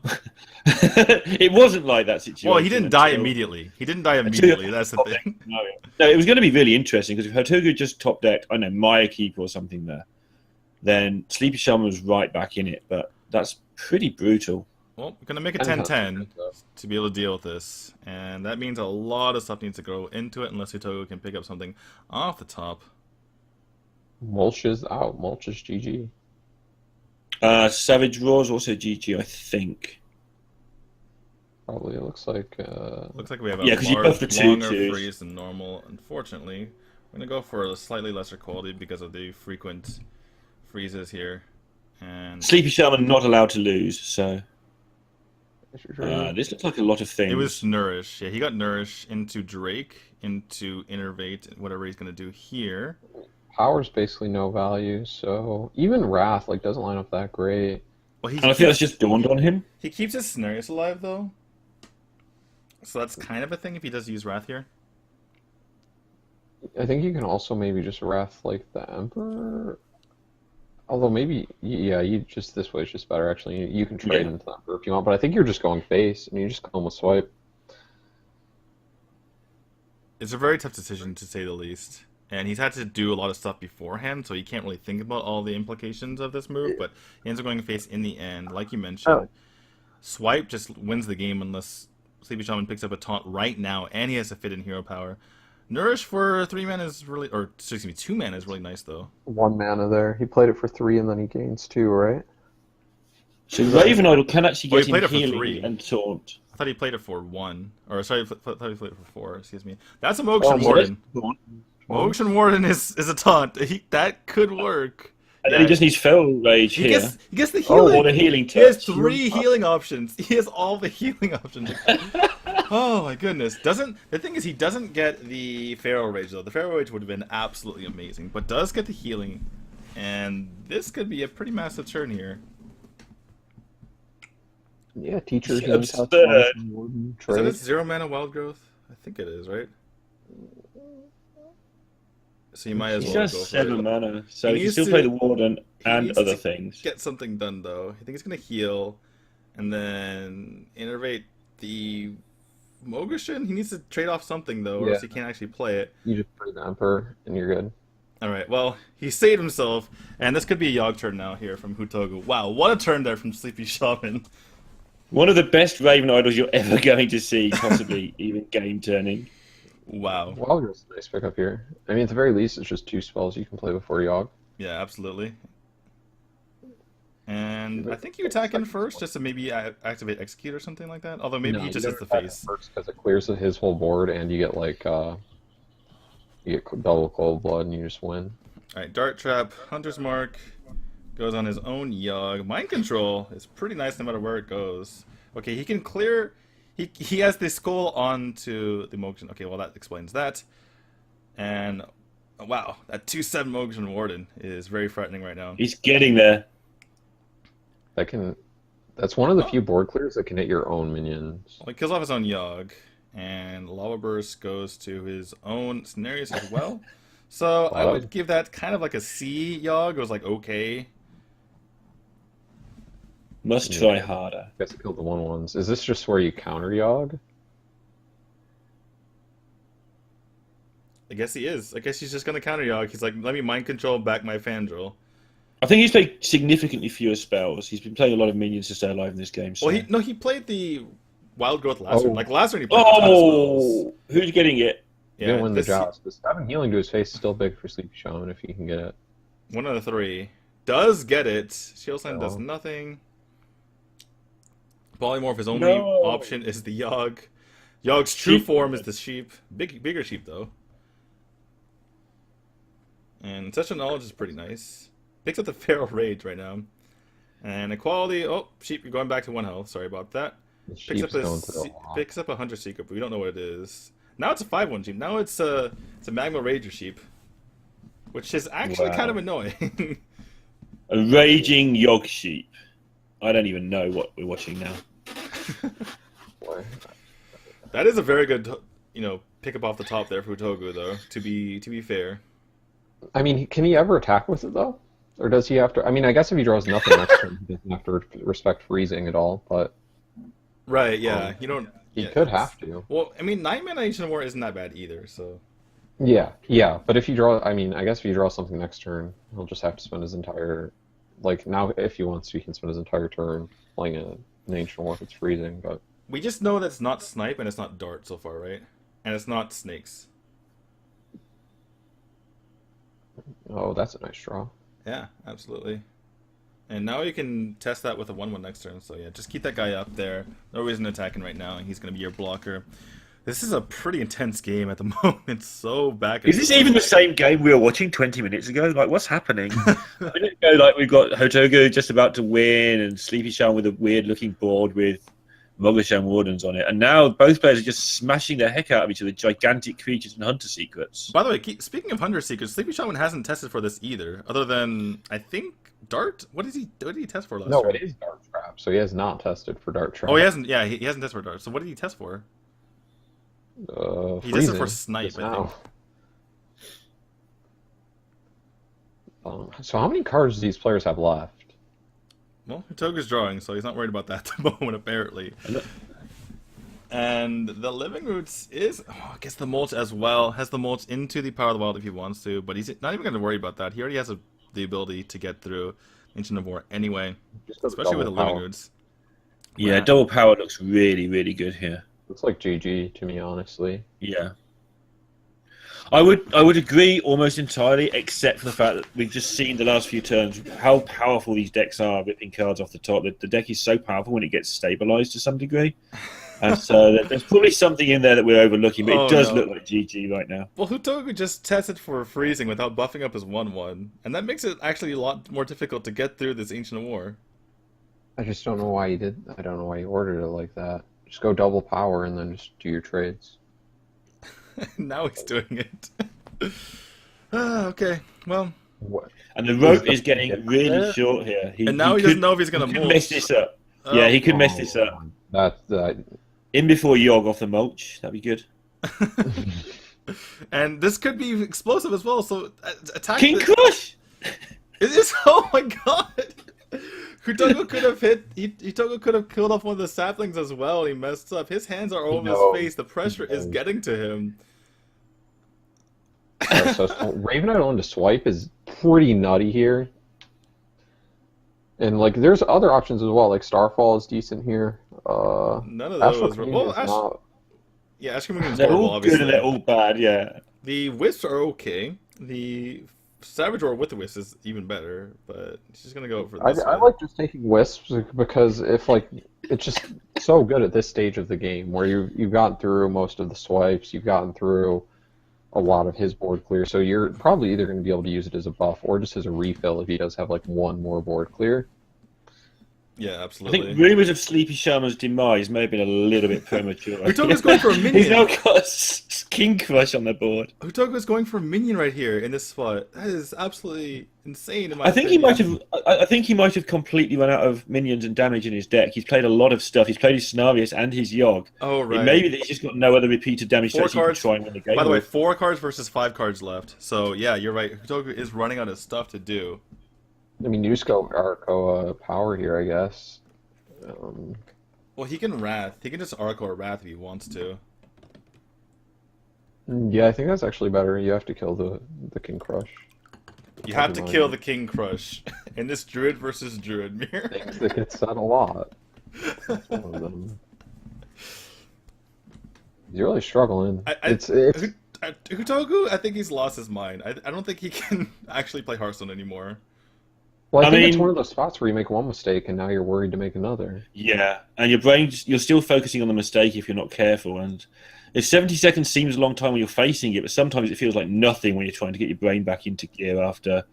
it wasn't like that situation. Well, he didn't die immediately. He didn't die immediately. That's the thing. No, it was going to be really interesting because if Hutoga just top decked, I don't know, Maya Keeper or something there, then Sleepy Shaman was right back in it. But that's pretty brutal. Well, we're going to make a 10-10 to be able to deal with this. And that means a lot of stuff needs to go into it unless Hutoga can pick up something off the top. Mulch is out. Mulch is GG. Savage Raw's also GG, I think. Probably. It looks like... Looks like we have a longer freeze than normal. Unfortunately, we're going to go for a slightly lesser quality because of the frequent freezes here. And Sleepy Shaman not allowed to lose, so... this looks like a lot of things. It was Nourish. Yeah, he got Nourish into Drake, into Innervate, whatever he's going to do here. Power's basically no value, so even Wrath like doesn't line up that great. Well, and I think that's just dawned on him. He keeps his scenarios alive, though. So that's kind of a thing if he does use Wrath here. I think you can also maybe just Wrath like the Emperor. Although maybe, yeah, you just this way is just better actually. You can trade into the Emperor if you want, but I think you're just going face and you just come with swipe. It's a very tough decision to say the least. And he's had to do a lot of stuff beforehand, so he can't really think about all the implications of this move, but he ends up going face in the end. Like you mentioned, Swipe just wins the game unless Sleepy Shaman picks up a taunt right now, and he has to fit in hero power. Nourish for 3 mana is really, or excuse me, 2 mana is really nice, though. 1 mana there. He played it for 3, and then he gains 2, right? So Raven Idol can actually get him healing 3 and taunt. I thought he played it for 1. Or, sorry, I thought he played it for 4, excuse me. That's a Motion Warden. Motion Warden is a taunt. That could work. And then he just needs Feral Rage here. He gets the healing. Or the healing touch. He has 3 healing options. He has all the healing options. Oh my goodness. The thing is, he doesn't get the Feral Rage, though. The Feral Rage would have been absolutely amazing, but does get the healing. And this could be a pretty massive turn here. Yeah, Teacher's Is that a 0 mana Wild Growth? I think it is, right? So you might as well go for 7 mana, so he he can needs still to- play the Warden He and needs other to things. Get something done, though. I think he's going to heal and then innervate the Mogushin. He needs to trade off something, though, or else he can't actually play it. You just play the Emperor, and you're good. Alright, well, he saved himself, and this could be a Yogg turn now here from Hutoga. Wow, what a turn there from Sleepy Shaman. One of the best Raven Idols you're ever going to see, possibly even game turning. Wow. Wildgrowth's a nice pickup here. I mean, at the very least, it's just 2 spells you can play before Yogg. Yeah, absolutely. And I think you attack in first just to maybe activate execute or something like that. Although maybe No, he just you hits the don't attack face. first because it clears his whole board, and you get like you get double cold blood, and you just win. Alright, Dart Trap, Hunter's Mark, goes on his own Yogg. Mind Control is pretty nice no matter where it goes. Okay, he can clear... He has the skull onto the Motion. Okay, well that explains that. And, wow, that 2/7 Motion Warden is very frightening right now. He's getting there. That's one of the few board clears that can hit your own minions. Well, he kills off his own Yogg. And Lava Burst goes to his own scenarios as well. So I would give that kind of like a C Yogg. It was like okay. Must try harder. Guess it killed the 1/1s. Is this just where you counter Yogg? I guess he is. I guess he's just gonna counter Yogg. He's like, let me mind control back my Fandral. I think he's played significantly fewer spells. He's been playing a lot of minions to stay alive in this game. So. Well, he played the Wild Growth last turn. Like last turn he played a ton of spells. Who's getting it? He didn't win the joust. But 7 healing to his face is still big for Sleepy Shaman if he can get it. One of the 3 does get it. Shield Slam does nothing. Polymorph, his only option is the Yogg. Yogg's true form is the sheep. Bigger sheep though. And Session Knowledge is pretty nice. Picks up the Feral Rage right now. And Equality, oh, sheep, you're going back to 1 health. Sorry about that. Picks up a Hunter Secret, but we don't know what it is. Now it's a 5/1 sheep. Now it's a Magma Rager sheep. Which is actually kind of annoying. A raging Yogg sheep. I don't even know what we're watching now. That is a very good, pick up off the top there for Utogu, though. To be fair. I mean, can he ever attack with it though, or does he have to? I mean, I guess if he draws nothing next turn, he doesn't have to respect freezing at all. But right, yeah, you don't. He could have to. Well, I mean, 9-mana Ancient War isn't that bad either, so. Yeah. But if you draw, I mean, I guess if you draw something next turn, he'll just have to spend his entire, like now, if he wants to, he can spend his entire turn playing an Ancient War if it's freezing. But we just know that it's not Snipe and it's not Dart so far, right? And it's not Snakes. Oh, that's a nice draw. Yeah, absolutely. And now you can test that with a 1/1 next turn. So yeah, just keep that guy up there. No reason attacking right now, and he's going to be your blocker. This is a pretty intense game at the moment. So back. Is this even the same game we were watching 20 minutes ago? Like, what's happening? A minute ago, like we've got Hotogo just about to win, and Sleepy Shaman with a weird-looking board with Mogashan Wardens on it, and now both players are just smashing the heck out of each other, gigantic creatures and Hunter Secrets. By the way, speaking of Hunter Secrets, Sleepy Shaman hasn't tested for this either, other than I think Dart. What did he test for last? No, turn? it is Dart Trap, so he has not tested for Dart Trap. Oh, he hasn't. Yeah, he hasn't tested for Dart. So what did he test for? He tested for Snipe, I think. So how many cards do these players have left? Well, Toga's drawing, so he's not worried about that at the moment, apparently. And the Living Roots is... Oh, gets the Mulch as well. Has the Mulch into the Power of the Wild if he wants to, but he's not even going to worry about that. He already has the ability to get through Ancient of War anyway, especially with the Living Roots. Yeah, double power looks really, really good here. Looks like GG to me, honestly. Yeah. I would agree almost entirely, except for the fact that we've just seen the last few turns how powerful these decks are, ripping cards off the top. The deck is so powerful when it gets stabilized to some degree. And so there's probably something in there that we're overlooking, but it does look like GG right now. Well, Hutogu just tested for freezing without buffing up his 1/1, and that makes it actually a lot more difficult to get through this Ancient War. I just don't know why he did. I don't know why he ordered it like that. Just go double power and then just do your trades. Now he's doing it. Okay, well. What? And the rope is getting really short here. And now he doesn't know if he's going to mulch. Mess this up. Yeah, he could mess this up. That's in before Yogg off the mulch. That'd be good. And this could be explosive as well. So attack. King Crush. It is. Oh my god. Hutogo could have hit. Hutogo could have killed off one of the saplings as well. He messed up. His hands are over his face. The pressure is getting to him. So Ravenite on to swipe is pretty nutty here. And like, there's other options as well. Like Starfall is decent here. None of those. Yeah, Ash Communion is horrible. They're all obviously. good and they're all bad. Yeah. The Wisps are okay. The Savage Roar with the Wisp is even better, but he's just gonna go for this I way. like just taking wisps because if like it's just so good at this stage of the game where you've gotten through most of the swipes, you've gotten through a lot of his board clear, so you're probably either going to be able to use it as a buff or just as a refill if he does have like one more board clear. Yeah, I absolutely. think rumors of Sleepy Shaman's demise may have been a little bit premature. Hutoga's going for a minion. He's now got a King Crush on the board. Hutoga's going for a minion right here in this spot. That is absolutely insane. In my I think he opinion. might have. I think he might have completely run out of minions and damage in his deck. He's played a lot of stuff. He's played his Scenarios and his Yogg. Oh right. It may be that he's just got no other repeated damage Four threats he can cards. try and win the game. By the way, with. 4 cards versus 5 cards left. So yeah, you're right. Hutoga is running out of stuff to do. I mean, you just go Arakoa power here, I guess. Well, he can Wrath. He can just Oracle or Wrath if he wants to. Yeah, I think that's actually better. You have to kill the King Crush. You have to kill the King Crush in this Druid versus Druid mirror. Things that get said a lot. That's one of them. He's really struggling. It's Hutogu, I think he's lost his mind. I don't think he can actually play Hearthstone anymore. Well, I think mean, it's one of those spots where you make one mistake and now you're worried to make another. Yeah, and your brain, you're still focusing on the mistake if you're not careful. And if 70 seconds seems a long time when you're facing it, but sometimes it feels like nothing when you're trying to get your brain back into gear after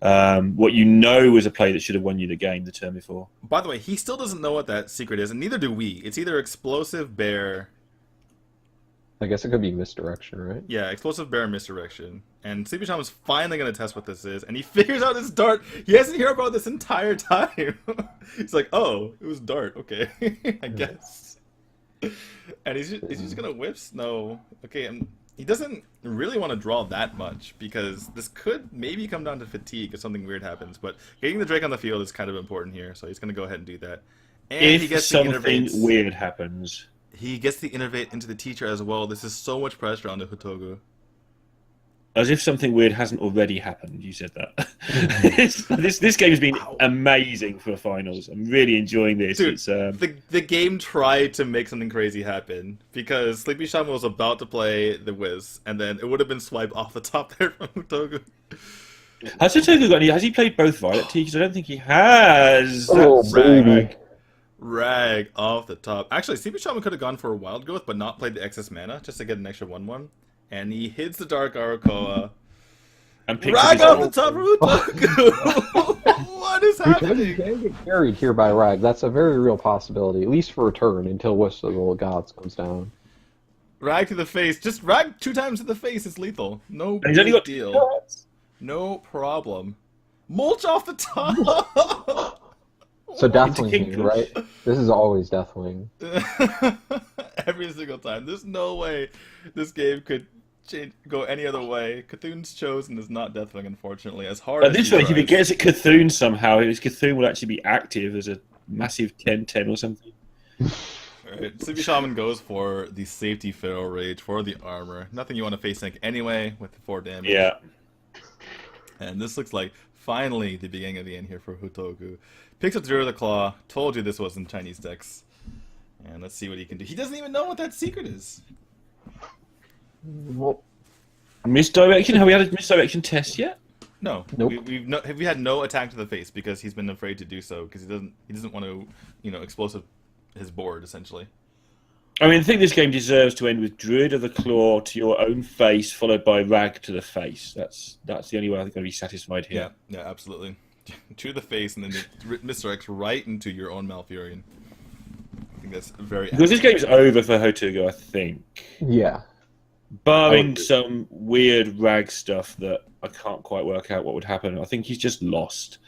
what you know was a play that should have won you the game the turn before. By the way, he still doesn't know what that secret is, and neither do we. It's either Explosive Bear. I guess it could be misdirection, right? Yeah, Explosive Bear and Misdirection. And Sleepy Shaman's finally going to test what this is, and he figures out it's Dart. He hasn't heard about this entire time. He's like, oh, it was Dart. Okay, I guess. And he's just going to Whips? No. Okay, and he doesn't really want to draw that much, because this could maybe come down to fatigue if something weird happens, but getting the Drake on the field is kind of important here, so he's going to go ahead and do that. And If he gets something the Innervates. weird happens. He gets the Innervate into the teacher as well. This is so much pressure on the Hutogu. As if something weird hasn't already happened, you said that. this game has been amazing for finals. I'm really enjoying this. Dude, It's, the game tried to make something crazy happen because Sleepy Shaman was about to play the Wiz, and then it would have been swiped off the top there from Hutogu. has Hutogu got any? Has he played both Violet Teachers? I don't think he has. Oh, That's baby. Rag off the top. Actually, Sleepy Shaman could have gone for a Wild Growth, but not played the excess mana just to get an extra 1/1. And he hits the Dark Arakoa. And picks Rag up off his the top of Hutogu! What is You happening? can get carried here by Rag. That's a very real possibility, at least for a turn, until Wisp of the Gods comes down. Rag to the face. Just rag 2 times to the face is lethal. No And he's only big got deal. 2 cards. No problem. Mulch off the top! So Deathwing King here, right? This is always Deathwing. Every single time. There's no way this game could go any other way. Cthulhu's chosen is not Deathwing, unfortunately. As hard At as this he rate, if he tries. gets at Cthulhu somehow, his Cthulhu will actually be active as a massive 10-10 or something. Alright, Sleepy Shaman goes for the safety Feral Rage for the armor. Nothing you want to face tank anyway with the 4 damage. Yeah. And this looks like finally the beginning of the end here for Hutogu. Picks up Zero the Claw. Told you this wasn't Chinese decks. And let's see what he can do. He doesn't even know what that secret is. Well, Misdirection? Have we had a misdirection test yet? No, Nope. we had no attack to the face because he's been afraid to do so because he doesn't want to explosive his board essentially. I mean, I think this game deserves to end with Druid of the Claw to your own face, followed by Rag to the face. That's the only way I'm going to be satisfied here. Yeah, absolutely. To the face and then misdirects right into your own Malfurion. I think that's very. Because this game's over for Hotugo, I think. yeah. Barring some weird Rag stuff that I can't quite work out what would happen, I think he's just lost.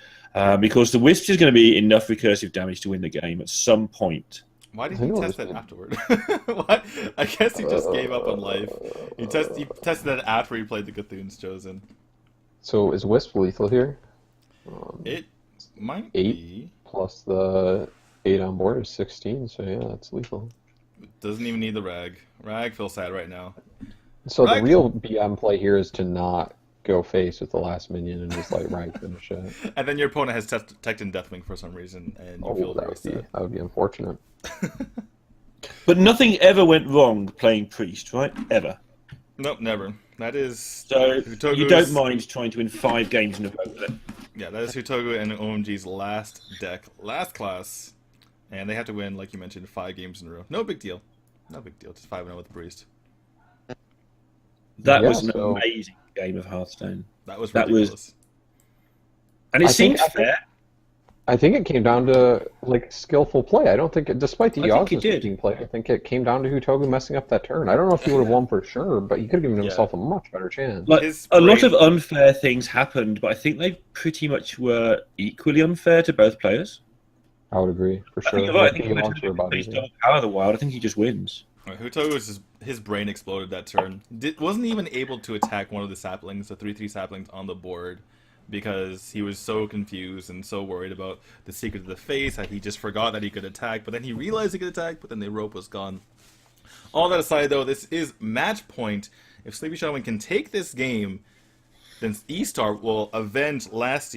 Because the Wisp is going to be enough recursive damage to win the game at some point. Why did I he think test that it was- afterward? What? I guess he just gave up on life. He tested that after he played the Cthulhu's Chosen. So is Wisp lethal here? It might 8 be. plus the 8 on board is 16, so yeah, that's lethal. Doesn't even need the Rag. Rag feels sad right now. So Rag- the real BM play here is to not go face with the last minion and just let Rag finish it. And then your opponent has Tecton Deathwing for some reason, and you feel very sad. that would be unfortunate. But nothing ever went wrong playing Priest, right? Ever. Nope, never. That is So Hutogu's, you don't mind trying to win 5 games in a row with it. Yeah, that is Hutogu and OMG's last deck, last class. And they have to win, like you mentioned, 5 games in a row. No big deal. No big deal. Just 5-0 with the Priest. That Yeah, was an so- amazing game of Hearthstone. That was That ridiculous. was- And it I think- seemed fair. I think it came down to like skillful play. I don't think, despite the I think odds it of did. being play, I think it came down to Hutogu messing up that turn. I don't know if he would have won for sure, but he could have given himself a much better chance. Like, His a lot of brain- unfair things happened, but I think they pretty much were equally unfair to both players. I would agree for I sure. think you're right. I Like, think the if odds were about he's even. double power the wild, I think he just wins. Right, Hutogu his brain exploded that turn. Wasn't even able to attack one of the saplings, the 3/3 saplings on the board, because he was so confused and so worried about the secret of the face that he just forgot that he could attack. But then he realized he could attack, but then the rope was gone. All that aside, though, this is match point. If Sleepy Shaman can take this game, then E-Star will avenge last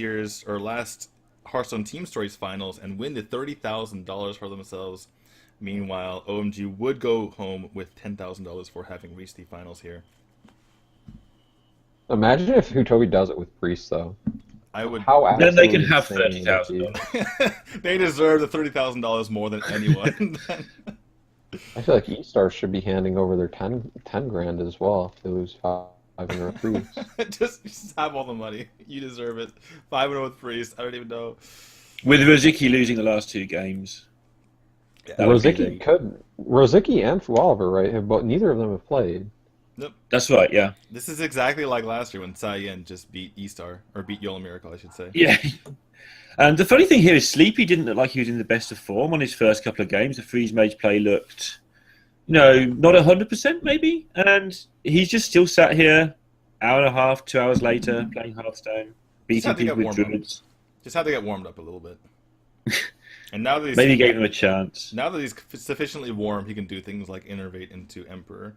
Hearthstone Team Stories finals and win the $30,000 for themselves. Meanwhile, OMG would go home with $10,000 for having reached the finals here. Imagine if Hutobi does it with Priest, though. I would. How Then they can absolutely have insane would it be? $30,000. They deserve the $30,000 more than anyone. I feel like E-Star should be handing over their 10 grand as well if they lose 5 in a Priest. just have all the money. You deserve it. 5-0 with Priest. I don't even know. With Rosicky losing the last 2 games. That would be Rosicky and Fualver, right? But neither of them have played. That's right, yeah. This is exactly like last year when Cyan just beat E-Star. Or beat Yola Miracle, I should say. Yeah. And the funny thing here is Sleepy didn't look like he was in the best of form on his first couple of games. The Freeze Mage play looked, not 100% maybe. And he's just still sat here, hour and a half, 2 hours later, playing Hearthstone, beating had to people get with warmed up. druids. Just had to get warmed up a little bit. And now that he's Maybe gave him a chance. Now that he's sufficiently warm, he can do things like innervate into Emperor.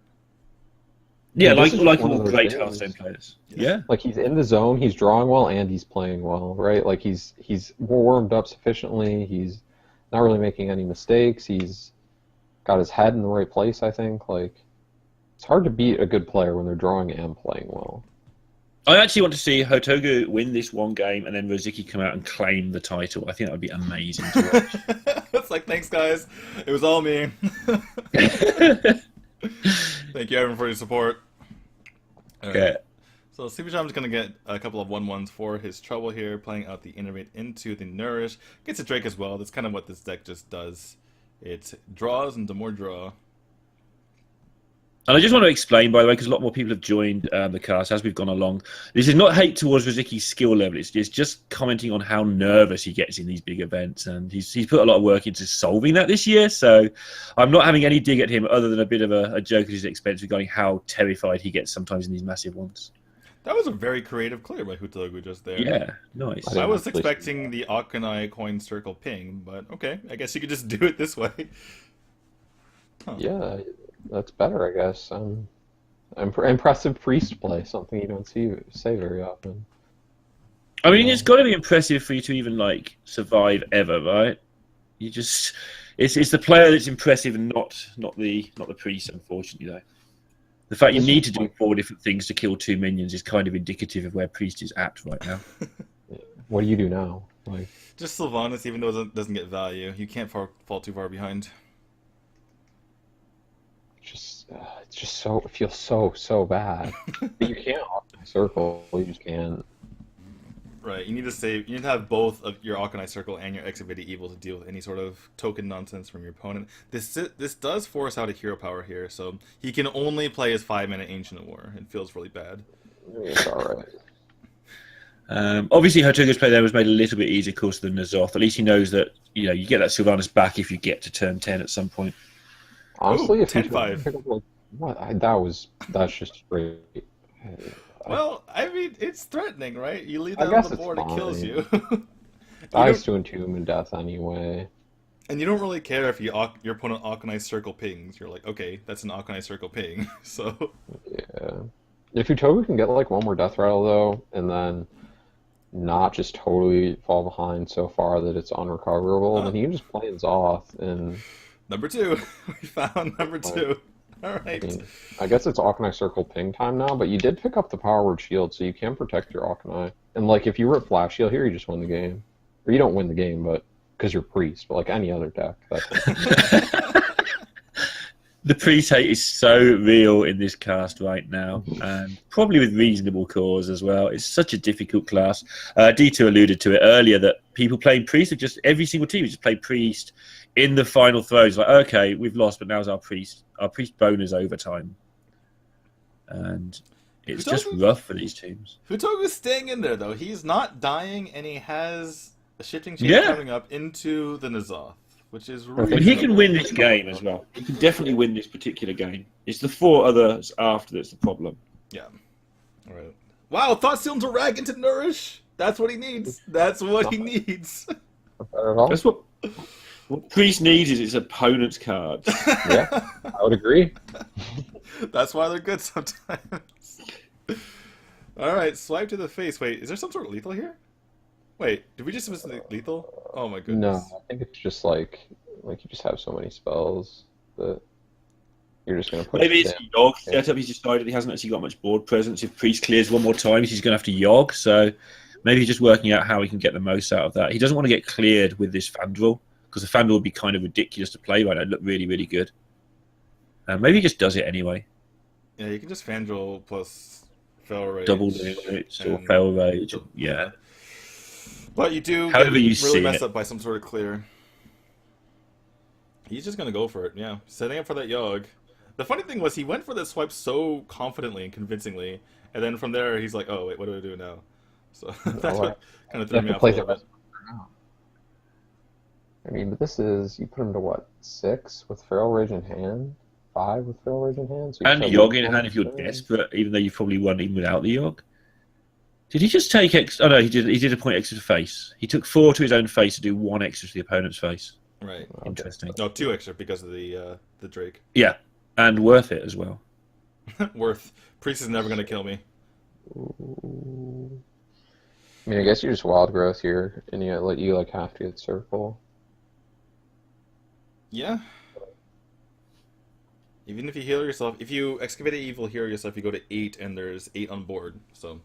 Yeah, This is like one of all those great days. Hearthstone players. Yeah. Like he's in the zone, he's drawing well, and he's playing well, right? Like he's warmed up sufficiently. He's not really making any mistakes. He's got his head in the right place. I think. Like it's hard to beat a good player when they're drawing and playing well. I actually want to see Hotogu win this one game and then Rosicky come out and claim the title. I think that would be amazing to watch. It's like, thanks guys, it was all me. Thank you everyone for your support. Okay. Alright. So Sleepy Shaman's gonna get a couple of 1/1s for his trouble here, playing out the Innervate into the Nourish. Gets a Drake as well. That's kind of what this deck just does. It draws into more draw. And I just want to explain, by the way, because a lot more people have joined the cast as we've gone along. This is not hate towards Rosicky's skill level. It's just commenting on how nervous he gets in these big events. And he's put a lot of work into solving that this year. So I'm not having any dig at him other than a bit of a joke at his expense regarding how terrified he gets sometimes in these massive ones. That was a very creative clear by Hutogu just there. Yeah, nice. I was expecting the Akanai coin circle ping, but okay, I guess you could just do it this way. Huh. Yeah, that's better, I guess. Impressive Priest play, something you don't say very often. I mean, it's got to be impressive for you to even survive ever, right? You just it's the player that's impressive and not the priest, unfortunately, though. The fact you need to do 4 different things to kill 2 minions is kind of indicative of where priest is at right now. What do you do now? Like, Just Sylvanas, even though it doesn't get value, you can't fall too far behind. it's just so it feels so bad. But you can't circle. You just can't. Right, you need to save. You need to have both of your Akanai Circle and your Excavated Evil to deal with any sort of token nonsense from your opponent. This does force out a hero power here, so he can only play his 5-mana Ancient of War. It feels really bad. It's all right. Obviously, Hotogu's play there was made a little bit easier, of course, than Nazoth. At least he knows that you get that Sylvanas back if you get to turn 10 at some point. Honestly, Ooh, if you 10-5. pick up that's just great. Well, I mean, it's threatening, right? You leave I that on guess the it's board, it kills fine. you. Dies to Entomb and Death anyway. And you don't really care if your opponent Akanai Circle pings. You're like, okay, that's an Akanai Circle ping. So Yeah. If Utobu can get one more Death Rattle though, and then not just totally fall behind so far that it's unrecoverable, then he can just play in Zoth and number 2, we found number 2. All right. I mean, I guess it's Arcanine Circle ping time now, but you did pick up the Power Word Shield, so you can protect your Arcanine. And like, if you rip Flash Shield here, you just win the game. Or you don't win the game, but because you're Priest, but like any other deck. The Priest hate is so real in this cast right now, and probably with reasonable cause as well. It's such a difficult class. DTwo alluded to it earlier that people playing Priest are just every single team just play Priest in the final throws. Like, okay, we've lost, but now's our Priest. Our Priest bonus overtime, and it's just rough for these teams. Futogu's staying in there though. He's not dying, and he has a shifting change coming up into the N'Zoth, which is really. But he can win this game as well. He can definitely win this particular game. It's the 4 others after that's the problem. Yeah. All right. Wow, Thought Seal into Rag into Nourish. That's what he needs. That's what he needs. That's what Priest needs is his opponent's cards. Yeah, I would agree. That's why they're good sometimes. All right, swipe to the face. Wait, is there some sort of lethal here? Wait, did we just miss the lethal? Oh my goodness. No, I think it's just like you just have so many spells that you're just going to put. Maybe it's a Yogg setup. He's decided he hasn't actually got much board presence. If Priest clears one more time, he's going to have to Yogg. So maybe he's just working out how he can get the most out of that. He doesn't want to get cleared with this Fandral, because the Fandral would be kind of ridiculous to play right now. It'd look really, really good. Maybe he just does it anyway. Yeah, you can just Fandral plus Fel Rage. Double Limits or Fel Rage. Yeah. But you do However you really see mess it. up by some sort of clear. He's just going to go for it, yeah. Setting up for that Yogg. The funny thing was he went for the swipe so confidently and convincingly, and then from there he's like, oh, wait, what do I do now? So that's what kind of threw me off a little bit. I mean, but this is, you put him to what, 6 with Feral Rage in hand? 5 with Feral Rage in hand? So And Yogg in hand if you're desperate, even though you've probably won even without the Yogg. Did he just take X? Oh no, he did a point extra to face. He took 4 to his own face to do 1 extra to the opponent's face. Right. Interesting. No, 2 extra because of the Drake. Yeah, and worth it as well. Worth. Priest is never going to kill me. Ooh. I mean, I guess you're just Wild Growth here, and you have to get Circle. Yeah. Even if you heal yourself, if you excavate an evil, heal yourself, you go to 8, and there's 8 on board. So.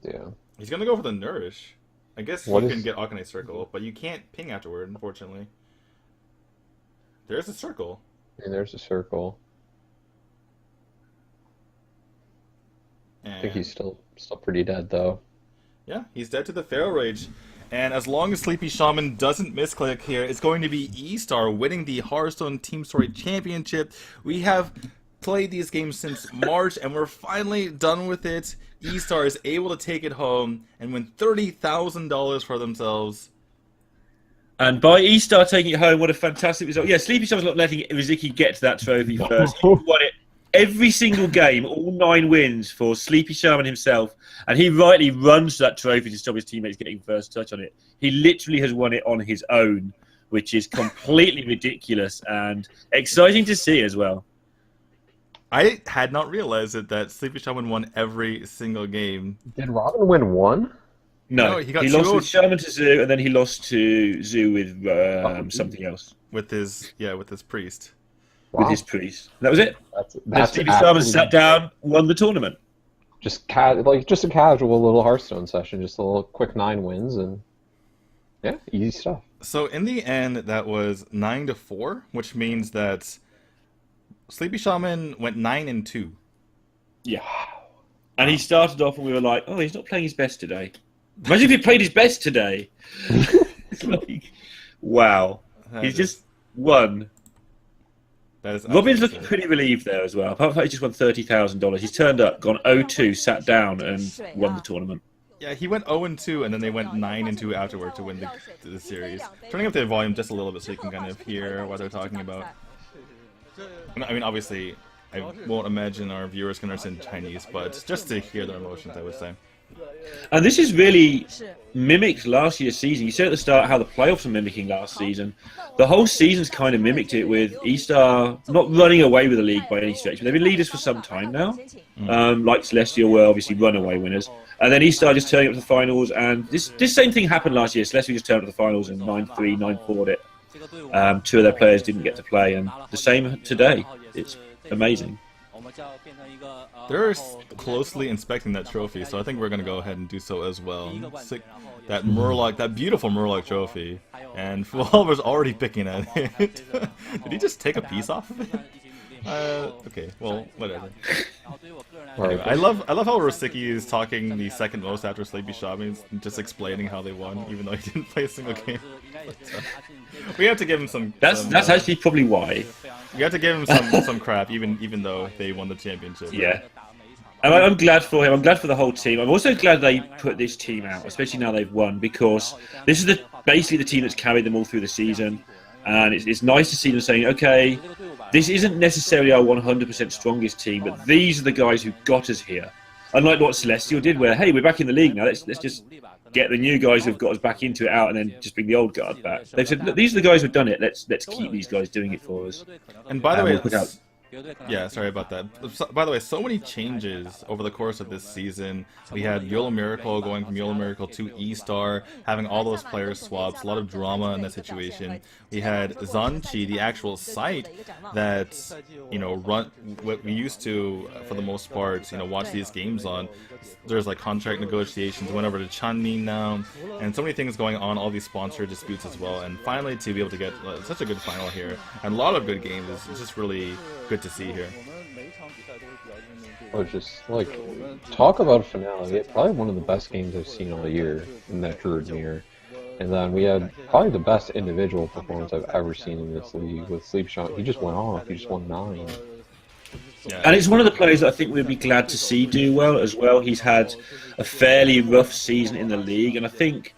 Yeah. He's gonna go for the Nourish. I guess you can get Arcanine Circle, but you can't ping afterward, unfortunately. There's a circle. And there's a Circle. And I think he's still pretty dead, though. yeah, he's dead to the Feral Rage. And as long as Sleepy Shaman doesn't misclick here, it's going to be E-Star winning the Hearthstone Team Story Championship. We have played these games since March, and we're finally done with it. E-Star is able to take it home and win $30,000 for themselves. And by E-Star taking it home, what a fantastic result. Yeah, Sleepy Shaman's not letting Riziki get to that trophy first. He won it every single game, all 9 wins for Sleepy Shaman himself. And he rightly runs to that trophy to stop his teammates getting first touch on it. He literally has won it on his own, which is completely ridiculous and exciting to see as well. I had not realized that Sleepy Shaman won every single game. Did Robin win 1? No, he got lost 2-0. with Shaman to Zoo, and then he lost to Zoo with something else. With his priest. Wow. With his priest. That was it. That's Sleepy Shaman sat down, won the tournament. Just just a casual little Hearthstone session, just a little quick 9 wins, and yeah, easy stuff. So in the end, that was 9-4, which means that Sleepy Shaman went 9-2. Yeah. And he started off and we were like, oh, he's not playing his best today. Imagine if he played his best today. It's like, wow. He's just won. That is Robin's looking pretty relieved there as well. Apart from that, he just won $30,000. He's turned up, gone 0-2, sat down, and won the tournament. Yeah, he went 0-2, and then they went 9-2 afterward to win the series. Turning up the volume just a little bit so you can kind of hear what they're talking about. I mean, obviously, I won't imagine our viewers can understand Chinese, but just to hear their emotions, I would say. And this is really mimicked last year's season. You said at the start how the playoffs are mimicking last season. The whole season's kind of mimicked it with E-Star not running away with the league by any stretch. But they've been leaders for some time now. Like Celestial were obviously runaway winners. And then E-Star just turning up to the finals. And this same thing happened last year. Celestial just turned up to the finals and 9-3, 9-4'd it. 2 of their players didn't get to play. And the same today. It's amazing. They're closely inspecting that trophy, so I think we're gonna go ahead and do so as well. That Murloc, that beautiful Murloc trophy, and Fualver's already picking at it. Did he just take a piece off of it? Okay, well, whatever. Anyway, I love how Rosicki is talking the second most after Sleepy Shaman, just explaining how they won, even though he didn't play a single game. But, we have to give him some. That's actually probably why. We have to give him some crap, even though they won the championship. Yeah. And I'm glad for him. I'm glad for the whole team. I'm also glad they put this team out, especially now they've won, because this is basically the team that's carried them all through the season. And it's nice to see them saying, okay, this isn't necessarily our 100% strongest team, but these are the guys who got us here. Unlike what Celestial did, where, hey, we're back in the league now, let's just get the new guys who've got us back into it out and then just bring the old guard back. They've said, look, these are the guys who've done it, let's keep these guys doing it for us. And by the way, yeah, sorry about that. By the way, so many changes over the course of this season. We had YOLO Miracle going from YOLO Miracle to E-Star, having all those players swaps, a lot of drama in that situation. We had Zanchi, the actual site that, run what we used to, for the most part, watch these games on. There's like contract negotiations, went over to Chanmin now, and so many things going on, all these sponsor disputes as well. And finally, to be able to get such a good final here, and a lot of good games, is just really good to see here. Oh, just like, talk about a finale. It's probably one of the best games I've seen all year in that Druid Mirror. And then we had probably the best individual performance I've ever seen in this league with Sleep Shot. He just went off. He just won 9. Yeah. And it's one of the players that I think we'd be glad to see do well as well. He's had a fairly rough season in the league, and I think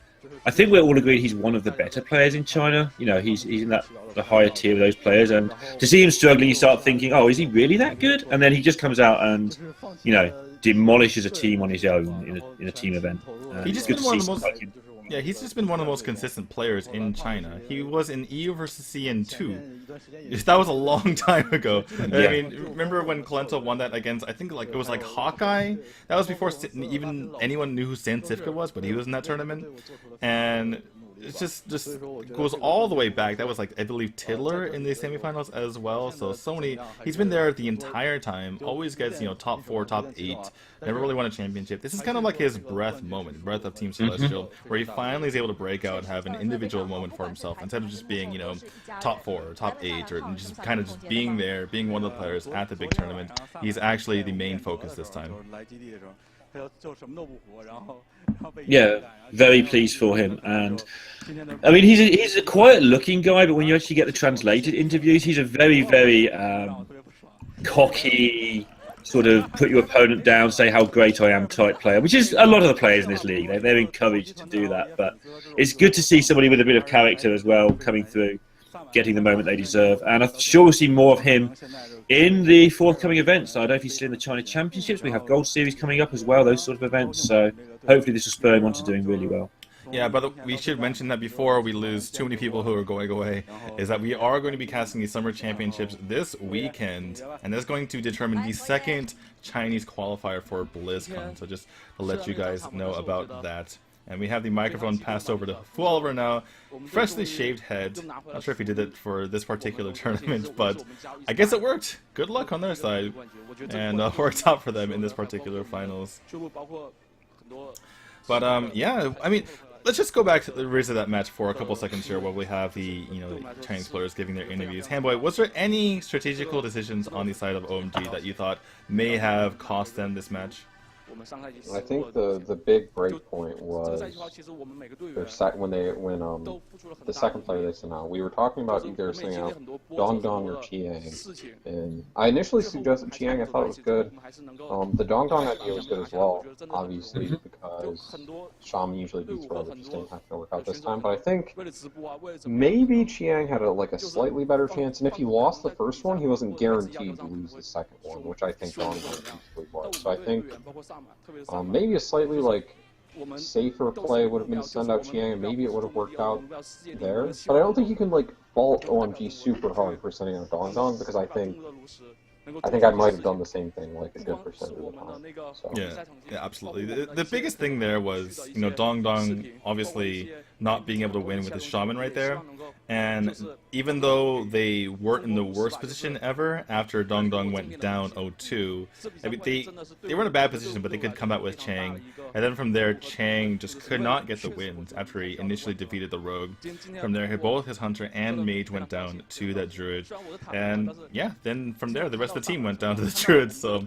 we're all agreed he's one of the better players in China. He's in the higher tier of those players, and to see him struggling, you start thinking, oh, is he really that good? And then he just comes out and, demolishes a team on his own in a team event. He just been one of the most. Yeah, he's just been one of the most consistent players in China. He was in EU versus CN 2. That was a long time ago. Yeah. I mean, remember when Kalento won that against, I think it was like Hawkeye? That was before even anyone knew who San Sifka was, but he was in that tournament. And it just goes all the way back. That was like, I believe, Tiddler in the semifinals as well. So many. He's been there the entire time. Always gets top 4, top 8. Never really won a championship. This is kind of like his breath of Team Celestial, where he finally is able to break out and have an individual moment for himself instead of just being top 4 or top 8 or just kind of just being there, being one of the players at the big tournament. He's actually the main focus this time. Yeah, very pleased for him. And I mean, he's a quiet-looking guy, but when you actually get the translated interviews, he's a very, very cocky, sort of put your opponent down, say how great I am type player, which is a lot of the players in this league. They're encouraged to do that, but it's good to see somebody with a bit of character as well coming through, getting the moment they deserve. And I'm sure we'll see more of him in the forthcoming events. I don't know if he's still in the China Championships. We have Gold Series coming up as well, those sort of events. So hopefully this will spur him on to doing really well. Yeah, but we should mention that before we lose too many people who are going away, is that we are going to be casting the Summer Championships this weekend, and that's going to determine the second Chinese qualifier for BlizzCon. So just to let you guys know about that. And we have the microphone passed over to Fualver now. Freshly shaved head. Not sure if he did it for this particular tournament, but I guess it worked. Good luck on their side. And worked out for them in this particular finals. But yeah, I mean, let's just go back to the reason of that match for a couple seconds here while we have the Chinese players giving their interviews. Hamboy, was there any strategical decisions on the side of OMG that you thought may have cost them this match? I think the big break point was when the second player they sent out. We were talking about either sending out Dong Dong or Chiang, and I initially suggested Chiang. I thought it was good. The Dong Dong idea was good as well, obviously, because Shaman usually beats Rover. Just didn't have to work out this time. But I think maybe Chiang had a slightly better chance, and if he lost the first one, he wasn't guaranteed to lose the second one, which I think Dong Dong usually was. So I think maybe a slightly safer play would have been to send out Chiang, and maybe it would have worked out there. But I don't think you can fault OMG super hard for sending out Dong Dong, because I think I might have done the same thing a good percent of the time. So. Yeah, absolutely. The biggest thing there was, Dong Dong obviously not being able to win with the Shaman right there. And even though they weren't in the worst position ever after Dong Dong went down 0-2, I mean, they were in a bad position, but they could come out with Chang. And then from there, Chang just could not get the wins after he initially defeated the Rogue. From there, both his Hunter and Mage went down to that Druid. And yeah, then from there, the rest of the team went down to the Druid. So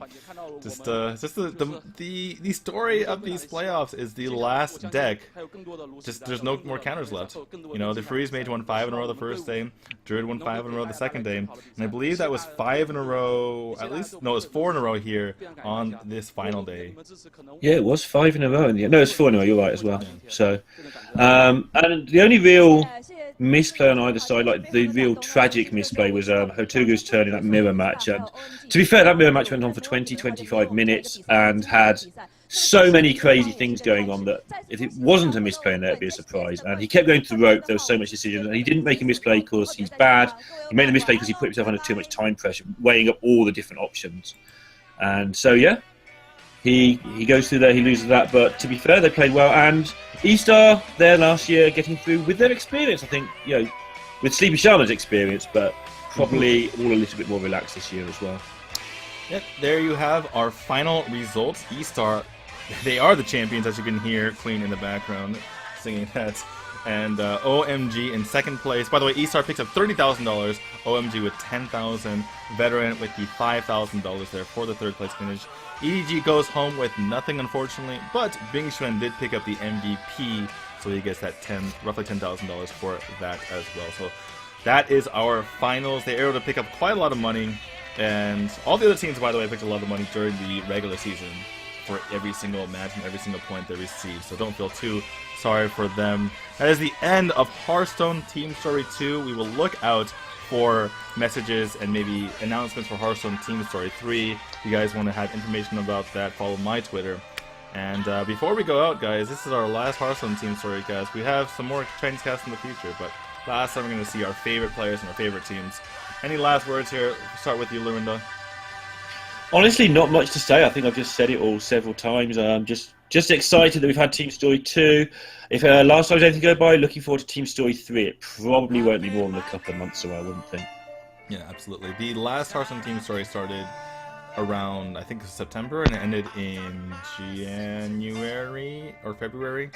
just the story of these playoffs is the last deck. Just there's no more counters left. You know, the Freeze Mage won 5 in a row the first day, Druid won 5 in a row the second day, and I believe that was 5 in a row, at least, no, it was 4 in a row here on this final day. Yeah, it was 5 in a row. No, it's 4 in a row, you're right as well. So, and the only real misplay on either side, like the real tragic misplay, was Hotugu's turn in that mirror match. And to be fair, that mirror match went on for 20-25 minutes and had so many crazy things going on that if it wasn't a misplay in there, it'd be a surprise. And he kept going to the rope. There was so much decision, and he didn't make a misplay because he's bad. He made a misplay because he put himself under too much time pressure, weighing up all the different options. And so, yeah, he goes through there, he loses that. But to be fair, they played well. And E-Star there last year, getting through with their experience. I think, you know, with Sleepy Shaman's experience, but probably all a little bit more relaxed this year as well. Yep, there you have our final results. E-Star, they are the champions, as you can hear Queen in the background singing that. And OMG in second place. By the way, E-Star picks up $30,000. OMG with $10,000. Veteran with the $5,000 there for the third place finish. EDG goes home with nothing, unfortunately, but Bing Xuan did pick up the MVP, so he gets that roughly $10,000 for that as well. So that is our finals. They were able to pick up quite a lot of money, and all the other teams, by the way, picked a lot of money during the regular season for every single match and every single point they received, so don't feel too sorry for them. That is the end of Hearthstone Team Story 2. We will look out for messages and maybe announcements for Hearthstone Team Story 3. If you guys want to have information about that, follow my Twitter. And before we go out, guys, this is our last Hearthstone Team Story cast. We have some more Chinese casts in the future, but last time we're going to see our favorite players and our favorite teams. Any last words here? We'll start with you, Lorinda. Honestly, not much to say. I think I've just said it all several times. Just excited that we've had Team Story 2. If last time was anything to go by, looking forward to Team Story 3. It probably won't be more than a couple of months away, I wouldn't think. Yeah, absolutely. The last Hearthstone Team Story started around, I think, September, and it ended in January or February?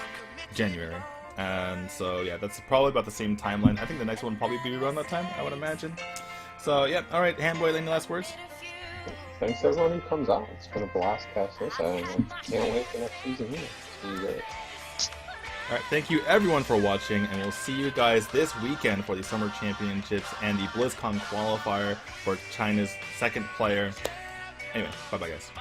January. And so, yeah, that's probably about the same timeline. I think the next one will probably be around that time, I would imagine. So, yeah, alright, Hamboy, any last words? Thanks to everyone who comes out. It's been a blast cast this. I can't wait for next season here. See you guys. Alright, thank you everyone for watching, and we'll see you guys this weekend for the Summer Championships and the BlizzCon qualifier for China's second player. Anyway, bye-bye guys.